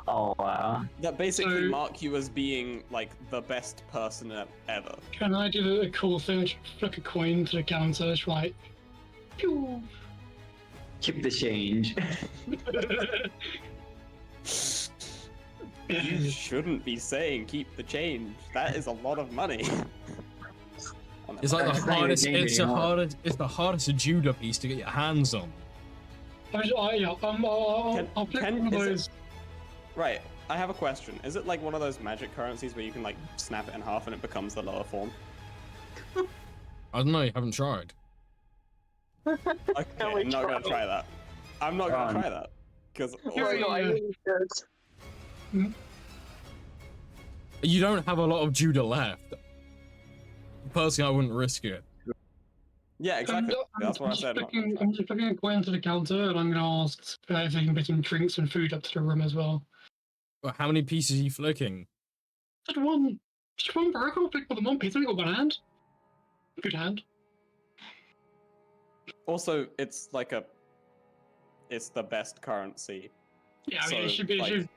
Speaker 3: Oh, wow.
Speaker 2: That basically
Speaker 5: So-
Speaker 2: mark you as being like the best person ever.
Speaker 5: Can I do a cool thing? Just flick a coin to the counter, just like, pew.
Speaker 3: Keep the change.
Speaker 2: You shouldn't be saying keep the change. That is a lot of money.
Speaker 1: It's like
Speaker 3: That's
Speaker 1: the
Speaker 3: not even
Speaker 1: hardest.
Speaker 3: game
Speaker 1: It's the
Speaker 3: anymore.
Speaker 1: hardest. It's the hardest Judah piece to get your hands on.
Speaker 5: I'll flick
Speaker 2: can-
Speaker 5: one of
Speaker 2: is it-
Speaker 5: those.
Speaker 2: Right. I have a question. Is it like one of those magic currencies where you can like snap it in half and it becomes the lower form?
Speaker 1: I don't know. You haven't tried.
Speaker 2: Okay,
Speaker 4: we
Speaker 2: I'm not gonna
Speaker 4: try.
Speaker 2: try that. I'm not gonna
Speaker 3: Fine.
Speaker 2: try that because
Speaker 5: Yeah,
Speaker 4: No, I really should.
Speaker 1: You don't have a lot of Judah left. Personally, I wouldn't risk it.
Speaker 2: yeah, exactly. That's what I
Speaker 5: just
Speaker 2: said.
Speaker 5: I'm just flicking a coin to the counter, and I'm gonna ask if they can get some drinks and food up to the room as well.
Speaker 1: But how many pieces are you flicking?
Speaker 5: Just one for I can't flick more than one piece. I only got one hand. Good hand.
Speaker 2: Also, it's like it's the best currency.
Speaker 5: Yeah, I mean,
Speaker 2: So,
Speaker 5: it should be.
Speaker 2: like,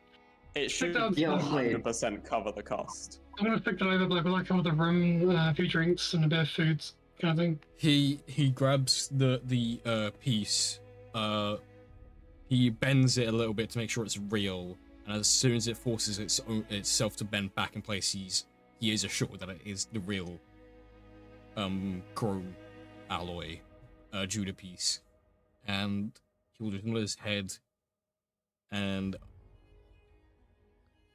Speaker 2: It should
Speaker 5: down to
Speaker 3: Yeah,
Speaker 5: the-
Speaker 3: wait.
Speaker 2: 100% cover the cost.
Speaker 5: I'm gonna flick that over, like, I cover the room, a few drinks and a bit of food, kind of thing.
Speaker 1: He grabs the piece. He bends it a little bit to make sure it's real, and as soon as it forces itself to bend back in place, he is assured that it is the real chrome alloy Judah piece, and he will just nod his head. And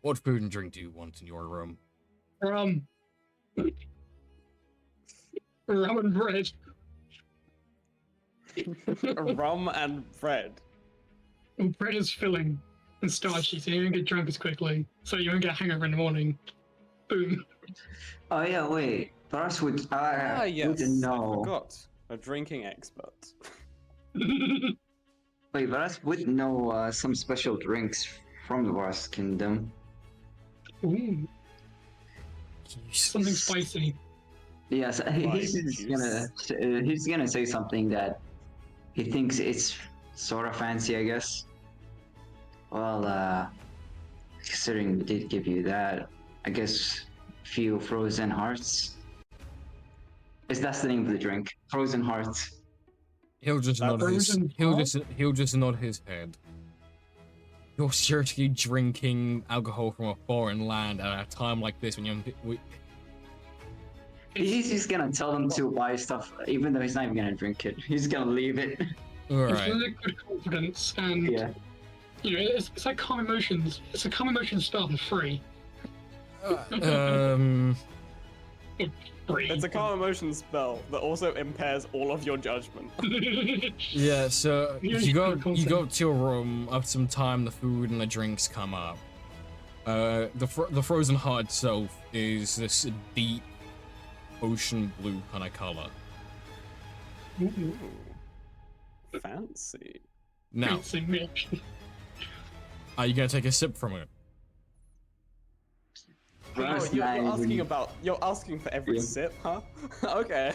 Speaker 1: what food and drink do you want in your room?
Speaker 5: Rum. Rum and bread.
Speaker 2: Rum and bread.
Speaker 5: And bread is filling and starchy, so you don't get drunk as quickly, so you won't get a hangover in the morning. Boom.
Speaker 3: Oh, yeah, wait. Vrarus would,
Speaker 2: Yes.
Speaker 3: wouldn't
Speaker 2: I
Speaker 3: know.
Speaker 2: forgot. A drinking expert.
Speaker 3: Wait, Vrarus would know some special drinks from the Vrost Kingdom.
Speaker 5: Ooh,
Speaker 1: He's-
Speaker 5: something spicy.
Speaker 3: Yes,
Speaker 2: Lime
Speaker 3: he's
Speaker 2: juice.
Speaker 3: gonna say something that he thinks it's sort of fancy, I guess. Well, considering we did give you that, I guess few frozen hearts. Is that's the name of the drink? Frozen hearts.
Speaker 1: He'll just
Speaker 2: That's
Speaker 1: nod his.
Speaker 5: frozen
Speaker 1: He'll just nod his head. You're seriously drinking alcohol from a foreign land at a time like this when you're.
Speaker 3: He's just gonna tell them to buy stuff, even though he's not even gonna drink it. He's gonna leave it.
Speaker 5: It's
Speaker 1: Alright.
Speaker 5: liquid confidence, and
Speaker 3: Yeah.
Speaker 5: you know, it's like calm emotions. It's a calm emotions spell for free. Free.
Speaker 2: It's a calm emotion spell that also impairs all of your judgment.
Speaker 1: Yeah, so
Speaker 5: Yeah,
Speaker 1: you go
Speaker 5: concept.
Speaker 1: to your room. After some time, the food and the drinks come up. The frozen heart itself is this deep ocean blue kind of color.
Speaker 5: Ooh,
Speaker 2: Fancy.
Speaker 1: Now,
Speaker 5: fancy milk.
Speaker 1: are you gonna take a sip from it?
Speaker 2: Oh,
Speaker 3: Vrost
Speaker 2: you're
Speaker 3: not
Speaker 2: asking
Speaker 3: even-
Speaker 2: about. You're asking for every
Speaker 3: Yeah.
Speaker 2: sip, huh? Okay.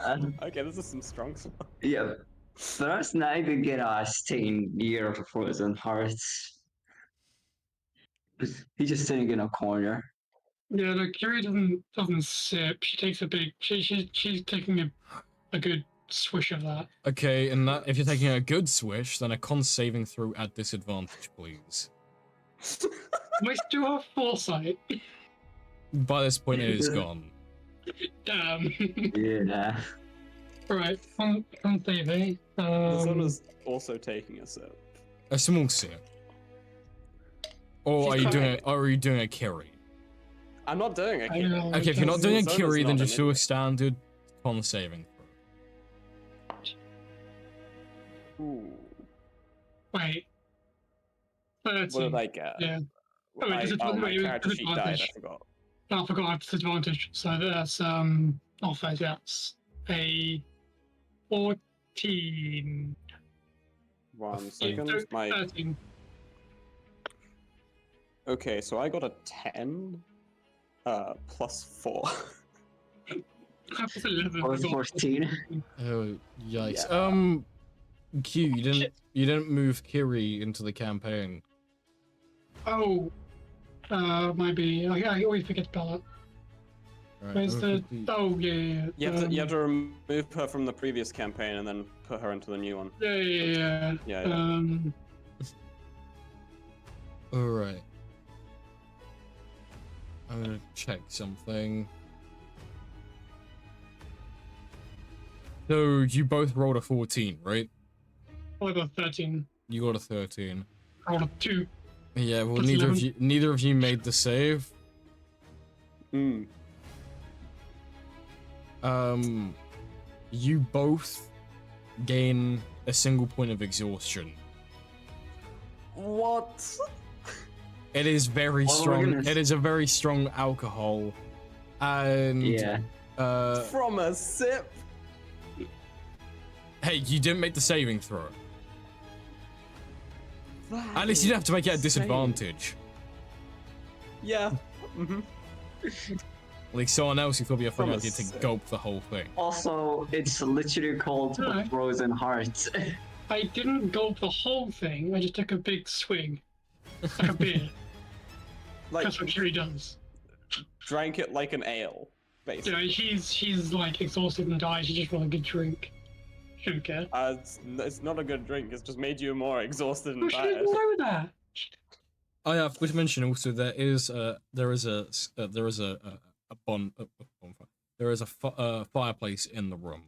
Speaker 3: Uh,
Speaker 2: Okay, this is some strong stuff.
Speaker 3: yeah. Vrost not even get a stain near of frozen hearts. He's just sitting in a corner.
Speaker 5: Yeah, no, Kiri doesn't sip. She takes a big. She's taking a good swish of that.
Speaker 1: Okay, and that if you're taking a good swish, then a con saving throw at disadvantage, please.
Speaker 5: We still have foresight.
Speaker 1: By this point, it is gone.
Speaker 5: Damn.
Speaker 3: Yeah.
Speaker 5: Right, on saving.
Speaker 2: This one is also taking a sip.
Speaker 1: A small sip. Or
Speaker 2: She's
Speaker 1: are you doing a carry?
Speaker 2: I'm not doing it.
Speaker 5: I know.
Speaker 1: Okay, if you're not doing a
Speaker 2: Zona's
Speaker 1: carry, then
Speaker 2: not
Speaker 1: just
Speaker 2: an
Speaker 1: do a
Speaker 2: idiot.
Speaker 1: standard con saving throw.
Speaker 2: Ooh.
Speaker 5: Wait.
Speaker 2: What
Speaker 5: 13.
Speaker 2: did I get?
Speaker 5: Yeah. Oh, wait,
Speaker 2: Oh, my
Speaker 5: wait,
Speaker 2: character sheet died. I
Speaker 5: disadvantage.
Speaker 2: forgot.
Speaker 5: Oh, I forgot I have disadvantage. So that's that's a 14.
Speaker 2: 1 second. My
Speaker 5: 13.
Speaker 2: okay, so I got a 10. Plus 4.
Speaker 5: That was 11.
Speaker 3: Or
Speaker 5: I got
Speaker 3: 14.
Speaker 1: Oh yikes!
Speaker 2: Yeah.
Speaker 1: Q, you didn't move Kiri into the campaign.
Speaker 5: Oh. Maybe. I always forget about that.
Speaker 1: Right,
Speaker 5: Where's the?
Speaker 1: 50.
Speaker 5: Oh yeah.
Speaker 2: You have to remove her from the previous campaign and then put her into the new one.
Speaker 5: Yeah.
Speaker 2: Yeah.
Speaker 1: All right. I'm gonna check something. So you both rolled a 14, right?
Speaker 5: I got 13.
Speaker 1: You got a 13.
Speaker 5: I rolled a 2.
Speaker 1: Yeah, well,
Speaker 5: Plus
Speaker 1: neither of you made the save.
Speaker 2: Mm.
Speaker 1: You both gain a single point of exhaustion.
Speaker 2: What?
Speaker 1: It is very
Speaker 3: Oh my
Speaker 1: strong.
Speaker 3: goodness.
Speaker 1: It is a very strong alcohol, and
Speaker 3: Yeah.
Speaker 2: From a sip?
Speaker 1: Hey, you didn't make the saving throw. At least you didn't have to make it at disadvantage.
Speaker 2: Yeah. Mm-hmm.
Speaker 1: Like someone else, you thought it'd be a fun
Speaker 2: From a
Speaker 1: idea to
Speaker 2: sip.
Speaker 1: gulp the whole thing.
Speaker 3: Also, it's literally called
Speaker 5: Alright.
Speaker 3: Frozen Hearts.
Speaker 5: I didn't gulp the whole thing. I just took a big swig, like a beer.
Speaker 2: Like,
Speaker 5: That's what Kiri does.
Speaker 2: drank it like an ale,
Speaker 5: You
Speaker 2: basically.
Speaker 5: know, she's like exhausted and died. She just wants a good drink. Shouldn't care.
Speaker 2: It's not a good drink. It's just made you more exhausted
Speaker 5: Oh,
Speaker 2: and
Speaker 5: she
Speaker 2: tired.
Speaker 5: didn't know that.
Speaker 1: Oh yeah, I forgot to mention also there is a fireplace in the room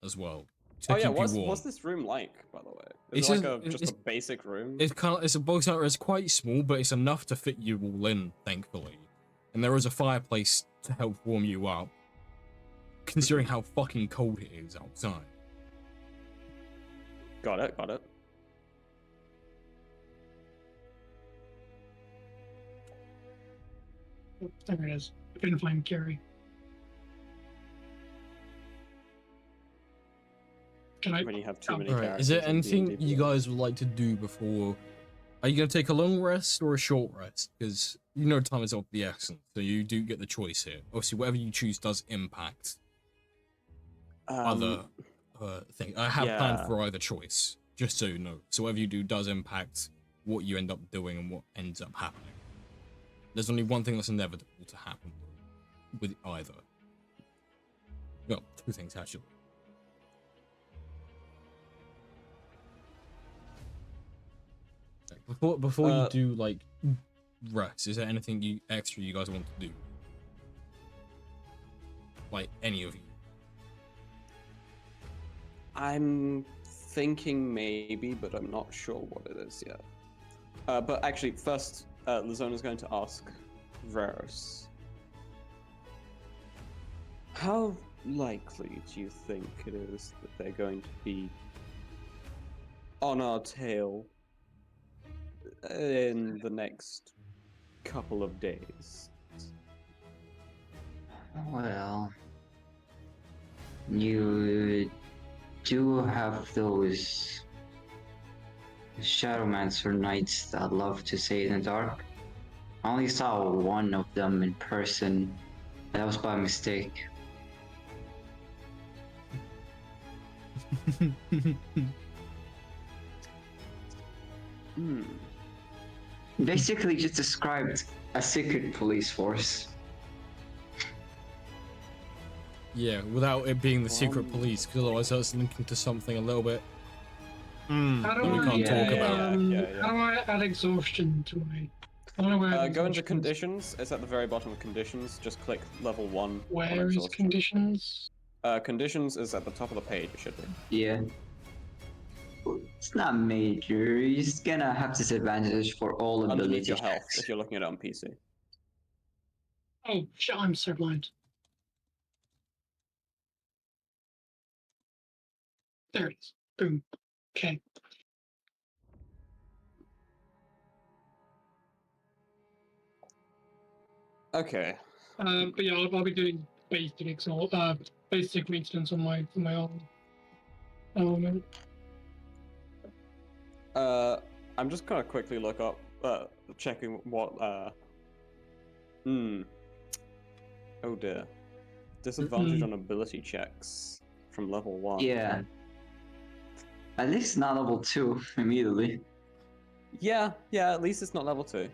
Speaker 1: as well to
Speaker 2: Oh yeah,
Speaker 1: keep you warm.
Speaker 2: what's this room like, by the way?
Speaker 1: It's
Speaker 2: Is it like
Speaker 1: just-
Speaker 2: just a basic room?
Speaker 1: It's a box out. It's quite small, but it's enough to fit you all in, thankfully. And there is a fireplace to help warm you up, considering how fucking cold it is outside.
Speaker 2: Got it.
Speaker 5: Oh, there it is. I couldn't find Kiri. Can I?
Speaker 2: When you have too
Speaker 5: Oh.
Speaker 2: many
Speaker 1: All right.
Speaker 2: characters.
Speaker 1: Is there
Speaker 2: in
Speaker 1: anything
Speaker 2: D&D
Speaker 1: you
Speaker 2: play.
Speaker 1: guys would like to do before? Are you gonna take a long rest or a short rest? Because you know time is of the essence, so you do get the choice here. Obviously, whatever you choose does impact other thing. I have planned
Speaker 2: yeah.
Speaker 1: for either choice. Just so you know. So whatever you do does impact what you end up doing and what ends up happening. There's only one thing that's inevitable to happen with either. Well, two things actually. Before you do like rest, is there anything extra you guys want to do? Like any of you?
Speaker 2: I'm thinking maybe, but I'm not sure what it is yet. But actually, first, Lizona's going to ask Vrarus. How likely do you think it is that they're going to be on our tail in the next couple of days?
Speaker 3: Well, you do have those Shadowmancer knights that love to stay in the dark. I only saw one of them in person. That was by mistake.
Speaker 2: Hmm.
Speaker 3: Basically, just described a secret police force.
Speaker 1: Yeah, without it being the secret police, because otherwise that's linking to something a little bit.
Speaker 5: How do
Speaker 1: that we
Speaker 5: I,
Speaker 1: can't talk
Speaker 3: yeah,
Speaker 1: about.
Speaker 5: How do I add exhaustion to my? I don't know where
Speaker 2: Go into
Speaker 5: exhaustion is.
Speaker 2: conditions. It's at the very bottom of conditions. Just click level 1 on
Speaker 5: Where is
Speaker 2: exhaustion.
Speaker 5: conditions?
Speaker 2: Conditions is at the top of the page. It should be.
Speaker 3: Yeah. It's not major. You're just gonna have disadvantage for all ability
Speaker 2: Underneath your health,
Speaker 3: checks.
Speaker 2: if you're looking at it on PC.
Speaker 5: Oh, shit, I'm so blind. There it is. Boom. Okay.
Speaker 2: Okay.
Speaker 5: But yeah, I'll be doing basic maintenance on my own element.
Speaker 2: I'm just gonna quickly look up, checking what, Oh dear. Disadvantage on ability checks from level 1.
Speaker 3: Yeah. At least not level 2 immediately.
Speaker 2: Yeah, at least it's not level 2.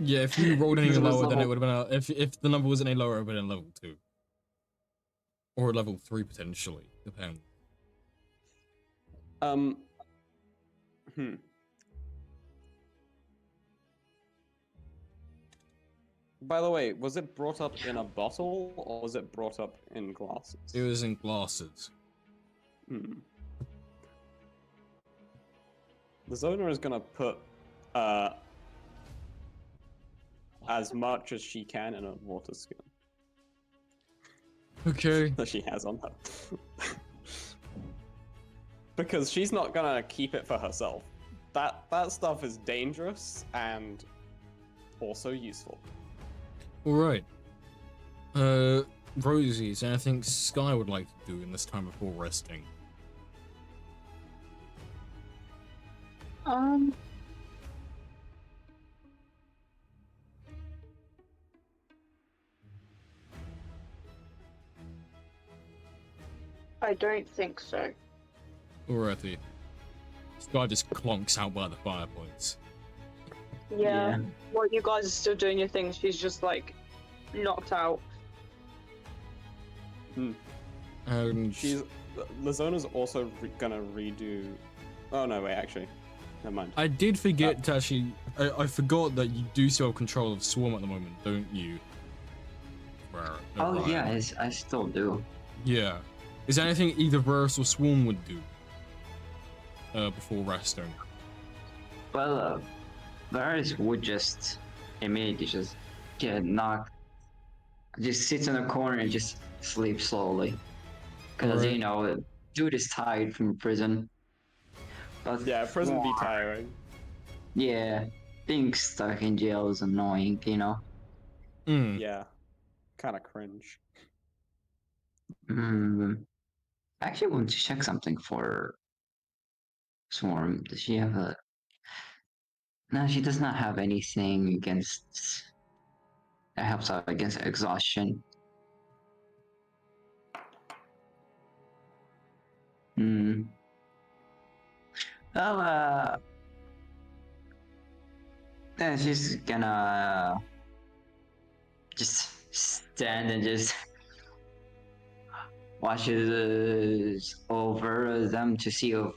Speaker 1: Yeah, if you rolled any
Speaker 3: This was
Speaker 1: lower, then it
Speaker 3: level-
Speaker 1: would have been if the number was any lower, it would have been level 2. Or level 3 potentially, depends.
Speaker 2: By the way, was it brought up in a bottle, or was it brought up in glasses?
Speaker 1: It was in glasses.
Speaker 2: The Zona is gonna put as much as she can in a water skin
Speaker 1: Okay.
Speaker 2: that she has on her. Because she's not gonna keep it for herself. That stuff is dangerous and also useful.
Speaker 1: Alright. Rosie, is there anything Sky would like to do in this time before resting?
Speaker 4: I don't think so.
Speaker 1: Alrighty. Sky just clonks out by the fireplace.
Speaker 4: Yeah. While you guys are still doing your thing, she's just like knocked out.
Speaker 1: And
Speaker 2: Lizona's also gonna redo. Oh no, wait, actually, never mind.
Speaker 1: I did forget to actually. I forgot that you do still have control of Swarm at the moment, don't you?
Speaker 3: Oh yeah, I still do.
Speaker 1: Yeah. Is there anything either Vrarus or Swarm would do before resting?
Speaker 3: Well, Varys would just immediately just get knocked, just sits in a corner and just sleep slowly. Because,
Speaker 1: Alright.
Speaker 3: you know, dude is tired from prison. But
Speaker 2: Yeah, prison be tiring.
Speaker 3: yeah, being stuck in jail is annoying, you know?
Speaker 2: Yeah, kind of cringe.
Speaker 3: I actually want to check something for Swarm. Does she have a... No, she does not have anything against... that helps out against exhaustion. Well, then she's gonna just stand and just watches over them to see if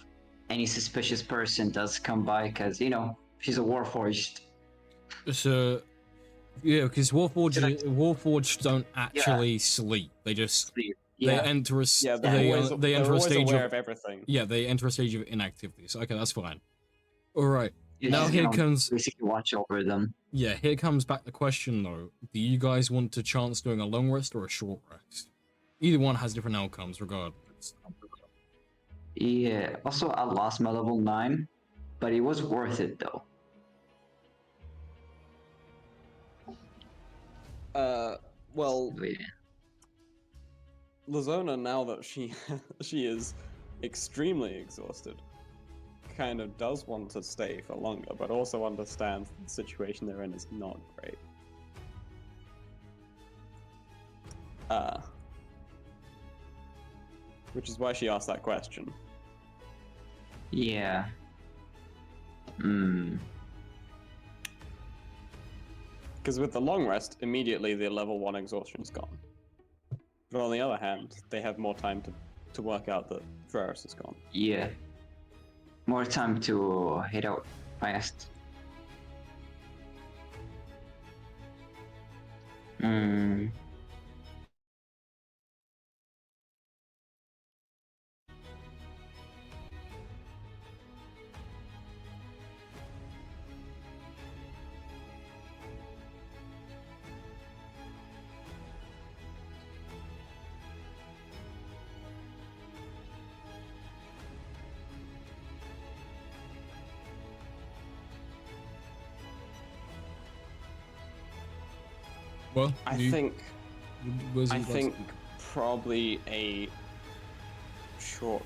Speaker 3: any suspicious person does come by, because she's a warforged.
Speaker 1: So, yeah, because
Speaker 3: Like-
Speaker 1: Warforged don't actually sleep. They just they
Speaker 3: Yeah,
Speaker 1: enter a
Speaker 2: Yeah,
Speaker 1: they enter
Speaker 2: they're
Speaker 1: a
Speaker 2: always
Speaker 1: stage
Speaker 2: aware
Speaker 1: of
Speaker 2: of everything.
Speaker 1: yeah they enter a stage of inactivity. So okay, that's fine. All right.
Speaker 3: yeah,
Speaker 1: Now
Speaker 3: she's
Speaker 1: here
Speaker 3: gonna
Speaker 1: comes
Speaker 3: basically watch over them.
Speaker 1: yeah here comes back the question though. Do you guys want to chance doing a long rest or a short rest? Either one has different outcomes regardless.
Speaker 3: Yeah. Also, I lost my level 9, but it was worth it though.
Speaker 2: Well,
Speaker 3: Yeah.
Speaker 2: Lazona, now that she she is extremely exhausted, kind of does want to stay for longer, but also understands the situation they're in is not great. Which is why she asked that question.
Speaker 3: Yeah. Hmm.
Speaker 2: Because with the long rest, immediately the level 1 exhaustion is gone. But on the other hand, they have more time to work out that Vrarus is gone.
Speaker 3: Yeah. More time to head out fast. Hmm.
Speaker 1: Well,
Speaker 2: I
Speaker 1: you-
Speaker 2: think
Speaker 1: was
Speaker 2: I
Speaker 1: it like-
Speaker 2: think probably a short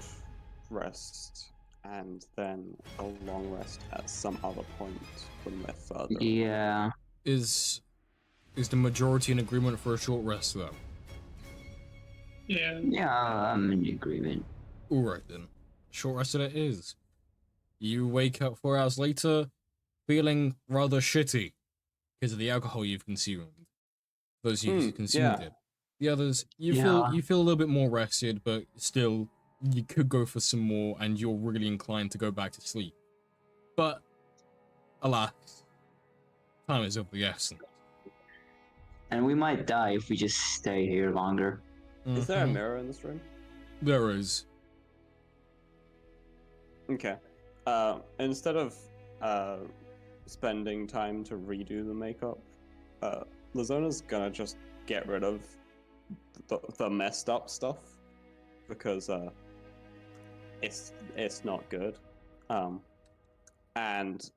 Speaker 2: rest and then a long rest at some other point when we're further.
Speaker 3: Yeah.
Speaker 1: is the majority in agreement for a short rest though?
Speaker 5: Yeah.
Speaker 3: Yeah, I'm in agreement.
Speaker 1: All right then, short rest it is. You wake up 4 hours later, feeling rather shitty because of the alcohol you've consumed. Those who consumed
Speaker 2: yeah.
Speaker 1: it. The others, you
Speaker 3: Yeah.
Speaker 1: feel a little bit more rested, but still, you could go for some more, and you're really inclined to go back to sleep. But alas, time is of the essence.
Speaker 3: And we might die if we just stay here longer.
Speaker 2: Is there a
Speaker 1: Mhm.
Speaker 2: mirror in this room?
Speaker 1: There is.
Speaker 2: Okay. Instead of spending time to redo the makeup, Lazona's gonna just get rid of the messed up stuff because it's not good. And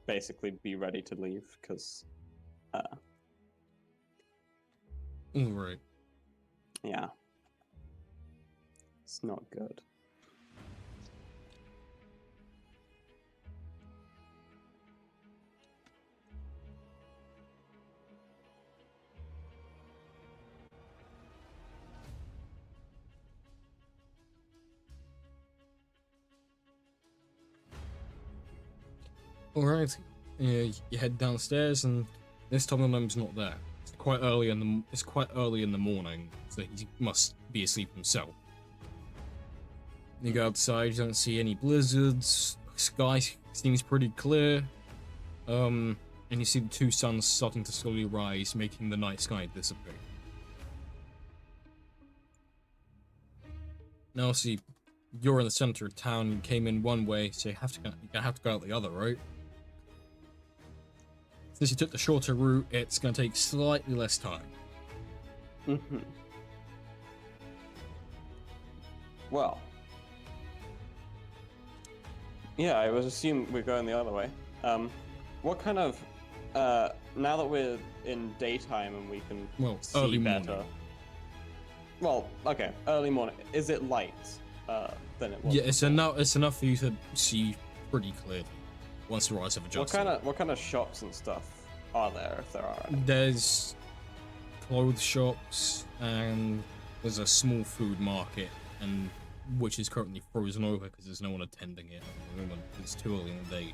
Speaker 2: basically be ready to leave because
Speaker 1: All right.
Speaker 2: yeah, it's not good.
Speaker 1: Alright, you head downstairs, and this time the gnome's not there. It's quite early in the morning, so he must be asleep himself. You go outside, you don't see any blizzards. Sky seems pretty clear. And you see the two suns starting to slowly rise, making the night sky dissipate. Now, see, you're in the center of town. You came in one way, so you have to go out the other, right? Since you took the shorter route, it's going to take slightly less time.
Speaker 2: Mm-hmm. Well, yeah, I would assume we're going the other way. What kind of now that we're in daytime and we can see
Speaker 1: early
Speaker 2: better?
Speaker 1: morning.
Speaker 2: Well, okay, early morning. Is it light than it was?
Speaker 1: Yeah, it's
Speaker 2: before?
Speaker 1: enough for you to see pretty clearly once your eyes have adjusted.
Speaker 2: What kind of shops and stuff are there, if there are any?
Speaker 1: There's clothes shops and there's a small food market and which is currently frozen over because there's no one attending it at the moment. It's too early in the day.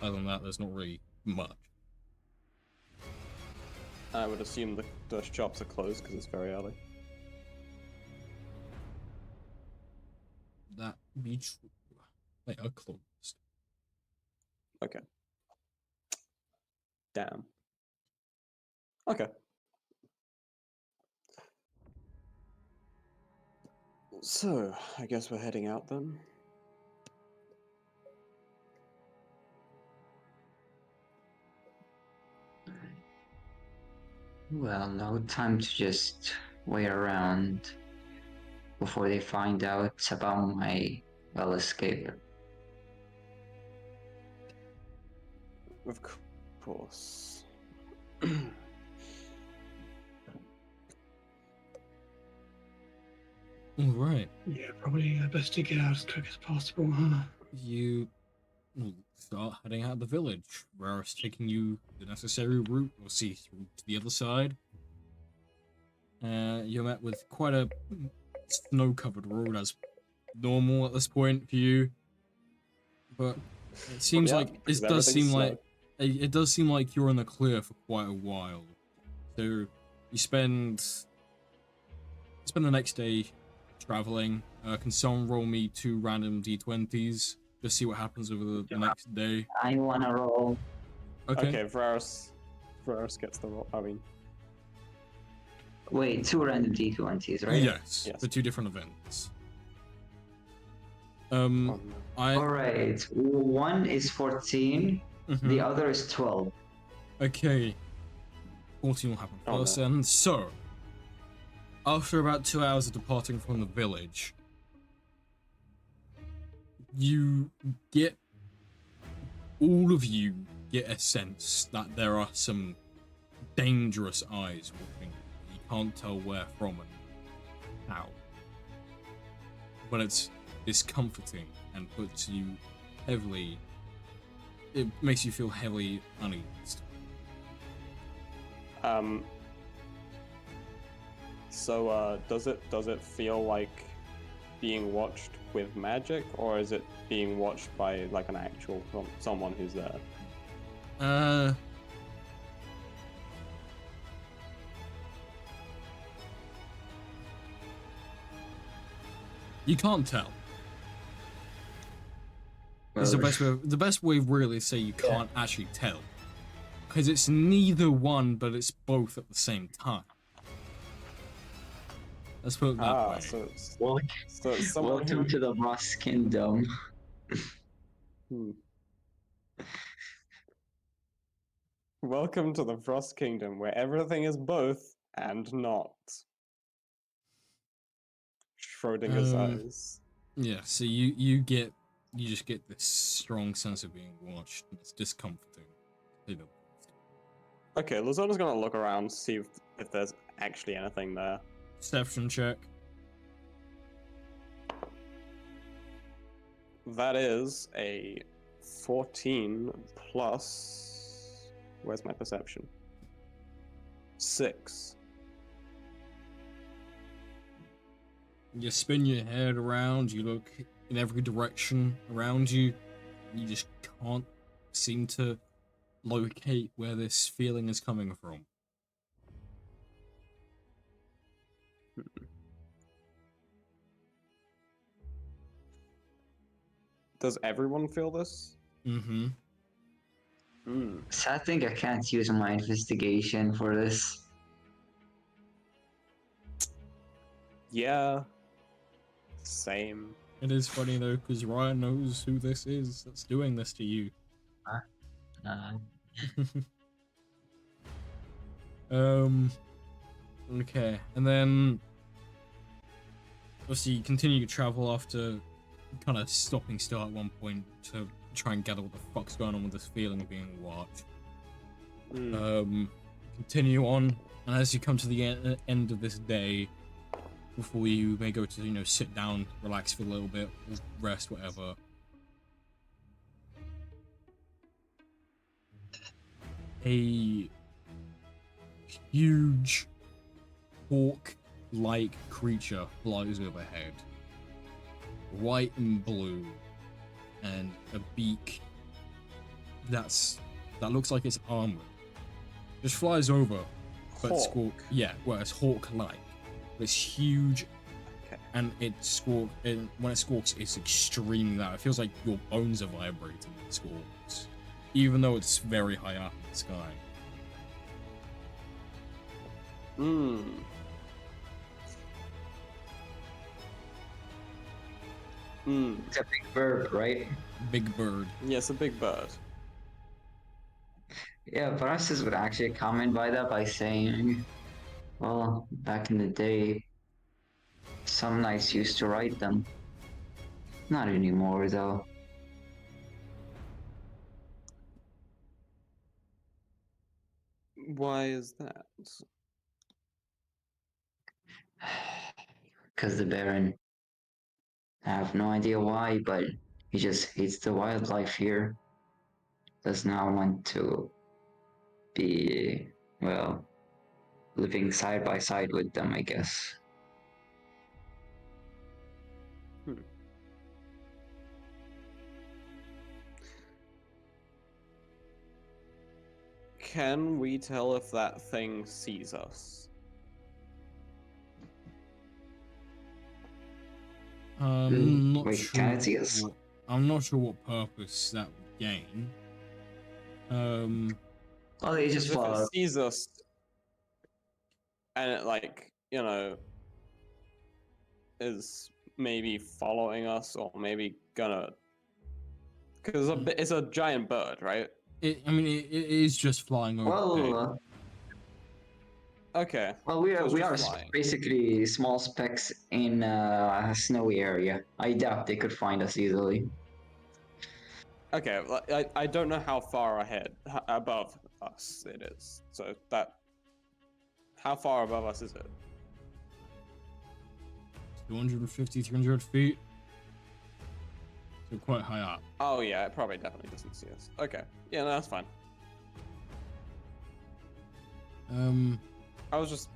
Speaker 1: Other than that, there's not really much.
Speaker 2: I would assume the shops are closed because it's very early.
Speaker 1: That be true. They are closed.
Speaker 2: Okay. Damn. Okay. So, I guess we're heading out then.
Speaker 3: Well, no time to just wait around before they find out about my escape.
Speaker 2: Of course.
Speaker 1: Alright.
Speaker 5: Yeah, probably best to get out as quick as possible, huh?
Speaker 1: You start heading out of the village. Vrarus taking you the necessary route. We'll see through to the other side. You're met with quite a snow-covered road as normal at this point for you. But it seems
Speaker 2: yeah,
Speaker 1: like
Speaker 2: because
Speaker 1: it does
Speaker 2: everything's
Speaker 1: seem
Speaker 2: slow.
Speaker 1: like it does seem like you're in the clear for quite a while. So you spend the next day traveling. Can someone roll me 2 random d20s? Just see what happens over the next day.
Speaker 3: I wanna roll.
Speaker 2: Okay, Vrarus gets the roll. I mean,
Speaker 3: Wait, 2 random d20s, right?
Speaker 1: Yes,
Speaker 2: Yes.
Speaker 1: for 2 different events.
Speaker 2: no.
Speaker 3: Alright, one is 14, the
Speaker 1: Mhm.
Speaker 3: other is 12.
Speaker 1: Okay. 14 will happen
Speaker 2: Oh,
Speaker 1: first,
Speaker 2: no.
Speaker 1: and so after about 2 hours of departing from the village, all of you get a sense that there are some dangerous eyes watching you. You can't tell where from and how. But it's discomforting and puts you heavily. It makes you feel heavily uneased.
Speaker 2: So, does it feel like being watched with magic, or is it being watched by like an actual someone who's there?
Speaker 1: You can't tell. Is the best way really to say you can't actually tell. Because it's neither one, but it's both at the same time. Let's put it that way.
Speaker 2: So it's
Speaker 3: Well,
Speaker 2: someone
Speaker 3: welcome
Speaker 2: who.
Speaker 3: to the Vrost Kingdom.
Speaker 2: Welcome to the Vrost Kingdom, where everything is both and not. Schrodinger's eyes.
Speaker 1: Yeah, so you just get this strong sense of being watched. It's discomforting. You know.
Speaker 2: Okay, Lazona's gonna look around, see if there's actually anything there.
Speaker 1: Perception check.
Speaker 2: That is a 14 plus. Where's my perception? 6.
Speaker 1: You spin your head around, you look in every direction around you, you just can't seem to locate where this feeling is coming from.
Speaker 2: Does everyone feel this?
Speaker 1: Mm-hmm.
Speaker 3: Sad thing I can't use my investigation for this.
Speaker 2: Yeah. Same.
Speaker 1: It is funny though, because Ryan knows who this is that's doing this to you. Okay, and then obviously you continue to travel after kind of stopping still at one point to try and gather what the fuck's going on with this feeling of being watched. Continue on, and as you come to the end of this day, before you may go to, sit down, relax for a little bit, rest, whatever. A huge hawk-like creature flies overhead. white and blue, and a beak that looks like it's armored. Just flies over, but well, it's hawk-like. But it's huge, and when it squawks, it's extremely loud. It feels like your bones are vibrating when it squawks, even though it's very high up in the sky.
Speaker 3: It's a big bird, right?
Speaker 1: Big bird.
Speaker 2: Yes, a big bird.
Speaker 3: Yeah, Vrarus would actually comment by that by saying, well, back in the day, some knights used to ride them. Not anymore, though.
Speaker 2: Why is that?
Speaker 3: Because the Baron, I have no idea why, but he just hates the wildlife here. Does not want to be, well, living side by side with them, I guess.
Speaker 2: Can we tell if that thing sees us?
Speaker 1: Not
Speaker 3: Wait,
Speaker 1: sure.
Speaker 3: can it see us?
Speaker 1: I'm not sure what purpose that would gain.
Speaker 3: Oh, they just
Speaker 2: If
Speaker 3: follow.
Speaker 2: it sees us, and it, like, you know, is maybe following us, or maybe gonna, because it's a giant bird, right?
Speaker 1: it is just flying over.
Speaker 3: Well,
Speaker 2: Okay.
Speaker 3: we
Speaker 2: so it's
Speaker 3: are
Speaker 2: just flying.
Speaker 3: basically small specks in a snowy area. I doubt they could find us easily.
Speaker 2: Okay, I don't know how far above us it is. So how far above us is it?
Speaker 1: 250, 300 feet. So quite high up.
Speaker 2: Oh yeah, it probably definitely doesn't see us. Okay, yeah, no, that's fine. I was just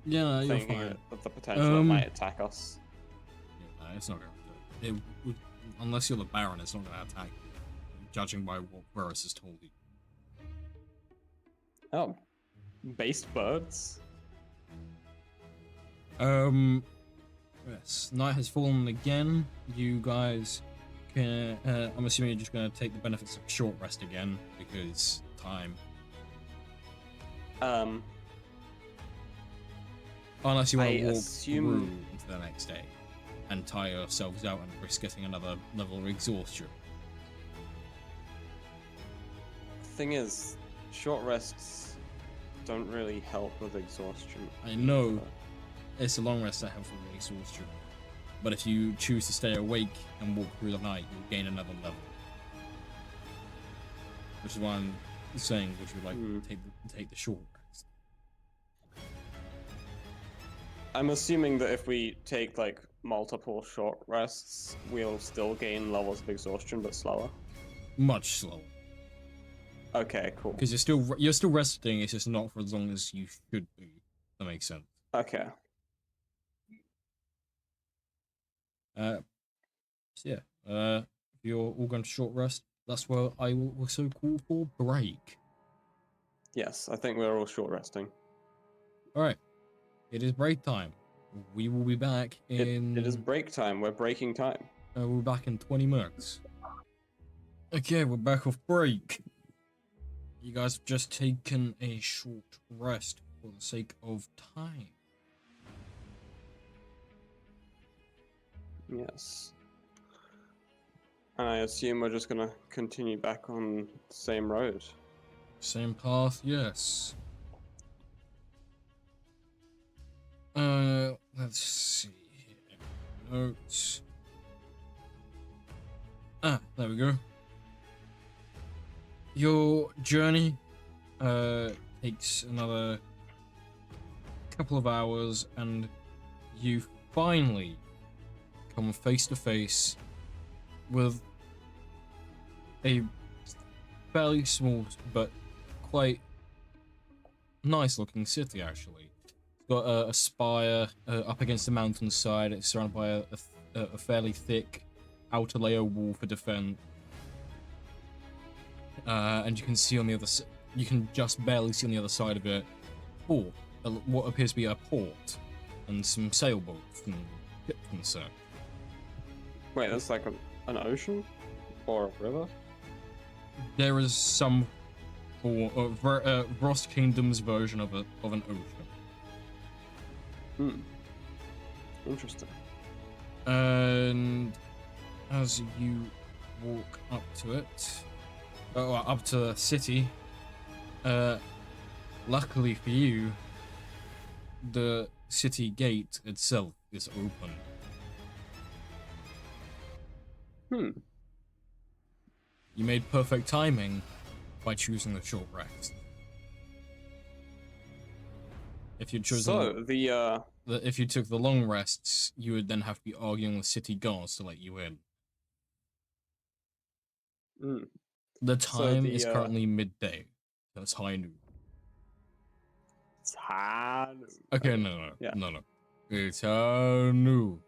Speaker 1: Yeah, you're
Speaker 2: thinking
Speaker 1: fine.
Speaker 2: of the potential it might attack us.
Speaker 1: Yeah, no, it's not gonna do it. Unless you're the Baron, it's not gonna attack you. Judging by what Vrarus has told you.
Speaker 2: Oh, based birds.
Speaker 1: Yes, night has fallen again. You guys can. I'm assuming you're just gonna take the benefits of short rest again because time. Unless you want to walk through into the next day and tire yourselves out and risk getting another level of exhaustion.
Speaker 2: Thing is, short rests don't really help with exhaustion.
Speaker 1: I know it's a long rest that helps with exhaustion, but if you choose to stay awake and walk through the night, you'll gain another level. Which is why I'm saying, would you like to take the short rest?
Speaker 2: I'm assuming that if we take like multiple short rests, we'll still gain levels of exhaustion, but slower.
Speaker 1: Much slower.
Speaker 2: Okay, cool.
Speaker 1: Because you're still resting. It's just not for as long as you should be. That makes sense.
Speaker 2: Okay.
Speaker 1: So yeah. If you're all going to short rest, that's where I will also call for break.
Speaker 2: Yes, I think we're all short resting.
Speaker 1: All right. It is break time. We will be back in.
Speaker 2: It is break time. We're breaking time.
Speaker 1: We're back in 20 minutes. Okay, we're back off break. You guys have just taken a short rest for the sake of time.
Speaker 2: Yes. And I assume we're just gonna continue back on the same road.
Speaker 1: Same path, yes. Let's see here. Notes. Ah, there we go. Your journey takes another couple of hours, and you finally come face to face with a fairly small but quite nice looking city, actually. It's got a spire up against the mountainside. It's surrounded by a fairly thick outer layer wall for defense. And you can see on the other side, you can just barely see on the other side of it, what appears to be a port and some sailboats and ships and such.
Speaker 2: Wait, that's like an ocean or a river?
Speaker 1: There is some Vrost Kingdom's version of an ocean.
Speaker 2: Hmm. Interesting.
Speaker 1: And as you walk up to it, up to the city, luckily for you, the city gate itself is open.
Speaker 2: Hmm.
Speaker 1: You made perfect timing by choosing the short rest. If you chose if you took the long rests, you would then have to be arguing with city guards to let you in.
Speaker 2: Hmm.
Speaker 1: The time
Speaker 2: the,
Speaker 1: is currently midday. That's high noon.
Speaker 2: It's high noon.
Speaker 1: Okay, no. It's high noon.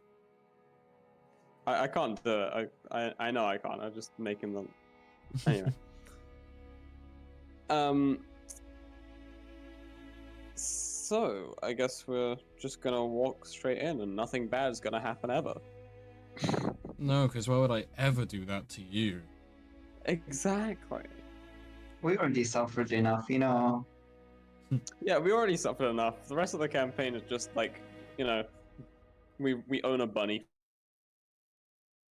Speaker 2: I can't do it. I know I can't. I'm just making them. Anyway. So I guess we're just gonna walk straight in, and nothing bad is gonna happen ever.
Speaker 1: No, because why would I ever do that to you?
Speaker 2: Exactly.
Speaker 3: We already suffered enough, you know.
Speaker 2: Yeah, we already suffered enough. The rest of the campaign is just like, you know, we own a bunny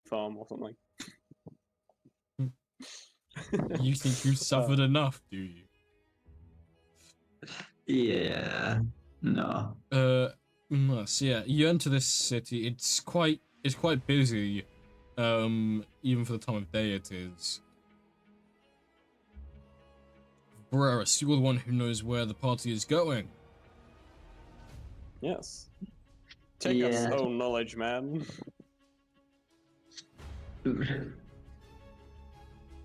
Speaker 2: farm or something.
Speaker 1: You think you suffered enough, do you?
Speaker 3: Yeah. No.
Speaker 1: So yeah, you enter this city. It's quite busy, even for the time of day it is. Vrarus, you're the one who knows where the party is going.
Speaker 2: Yes. Take us,
Speaker 3: Yeah.
Speaker 2: oh knowledge man.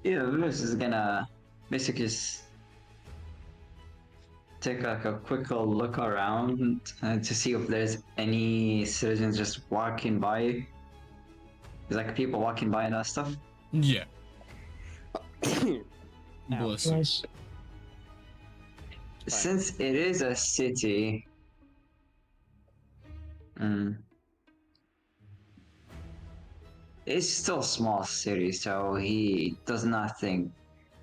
Speaker 3: Yeah, this is gonna basically just take like a quick look around to see if there's any citizens just walking by. There's like people walking by and that stuff.
Speaker 1: Yeah.
Speaker 2: Ow.
Speaker 1: Bless you.
Speaker 5: Nice.
Speaker 3: Since it is a city, it's still a small city, so he does not think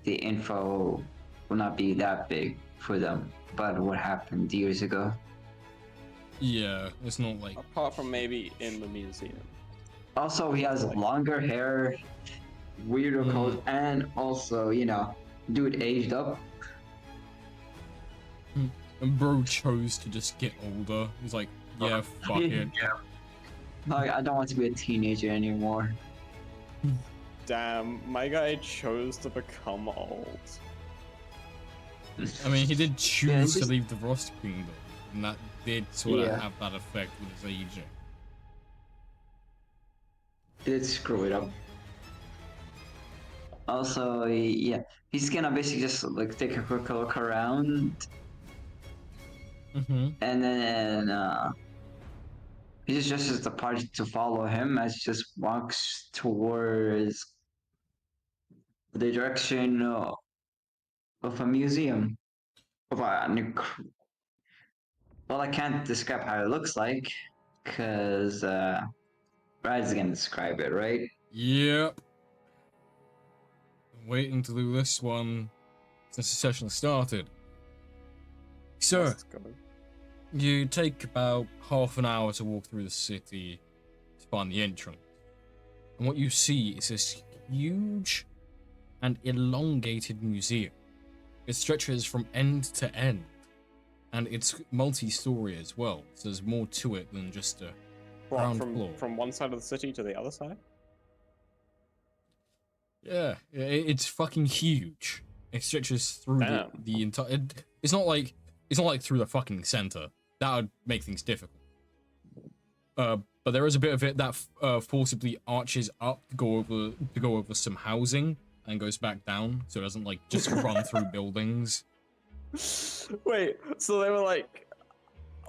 Speaker 3: the info will not be that big for them. But what happened years ago?
Speaker 1: Yeah, it's not like
Speaker 2: Apart from maybe in the museum.
Speaker 3: Also, he has longer hair, weirder clothes, and also, you know, dude aged up.
Speaker 1: and bro chose to just get older. He's like, yeah, fuck it.
Speaker 3: Like, I don't want to be a teenager anymore.
Speaker 2: Damn, my guy chose to become old.
Speaker 1: I mean, he did choose to
Speaker 3: just-
Speaker 1: leave the Vrost Kingdom, and that did sort of
Speaker 3: Yeah.
Speaker 1: have that effect with his aging.
Speaker 3: Did screw it up. Also, yeah, he's gonna basically just like take a quick look around,
Speaker 1: Mm-hmm.
Speaker 3: and then he just gestures the party to follow him as he just walks towards the direction of a museum. Of a well, I can't describe how it looks like, because Brad's gonna describe it, right?
Speaker 1: Yep. Waiting to do this one since the session started. So,
Speaker 2: Let's go.
Speaker 1: you take about half an hour to walk through the city to find the entrance. And what you see is this huge and elongated museum. It stretches from end to end, and it's multi-story as well, so there's more to it than just a
Speaker 2: What,
Speaker 1: ground floor.
Speaker 2: from one side of the city to the other side?
Speaker 1: Yeah, it's fucking huge. It stretches through the entire. It's not like through the fucking center. That would make things difficult. But there is a bit of it that forcibly arches up to go over some housing and goes back down, so it doesn't like just run through buildings.
Speaker 2: Wait, so they were like,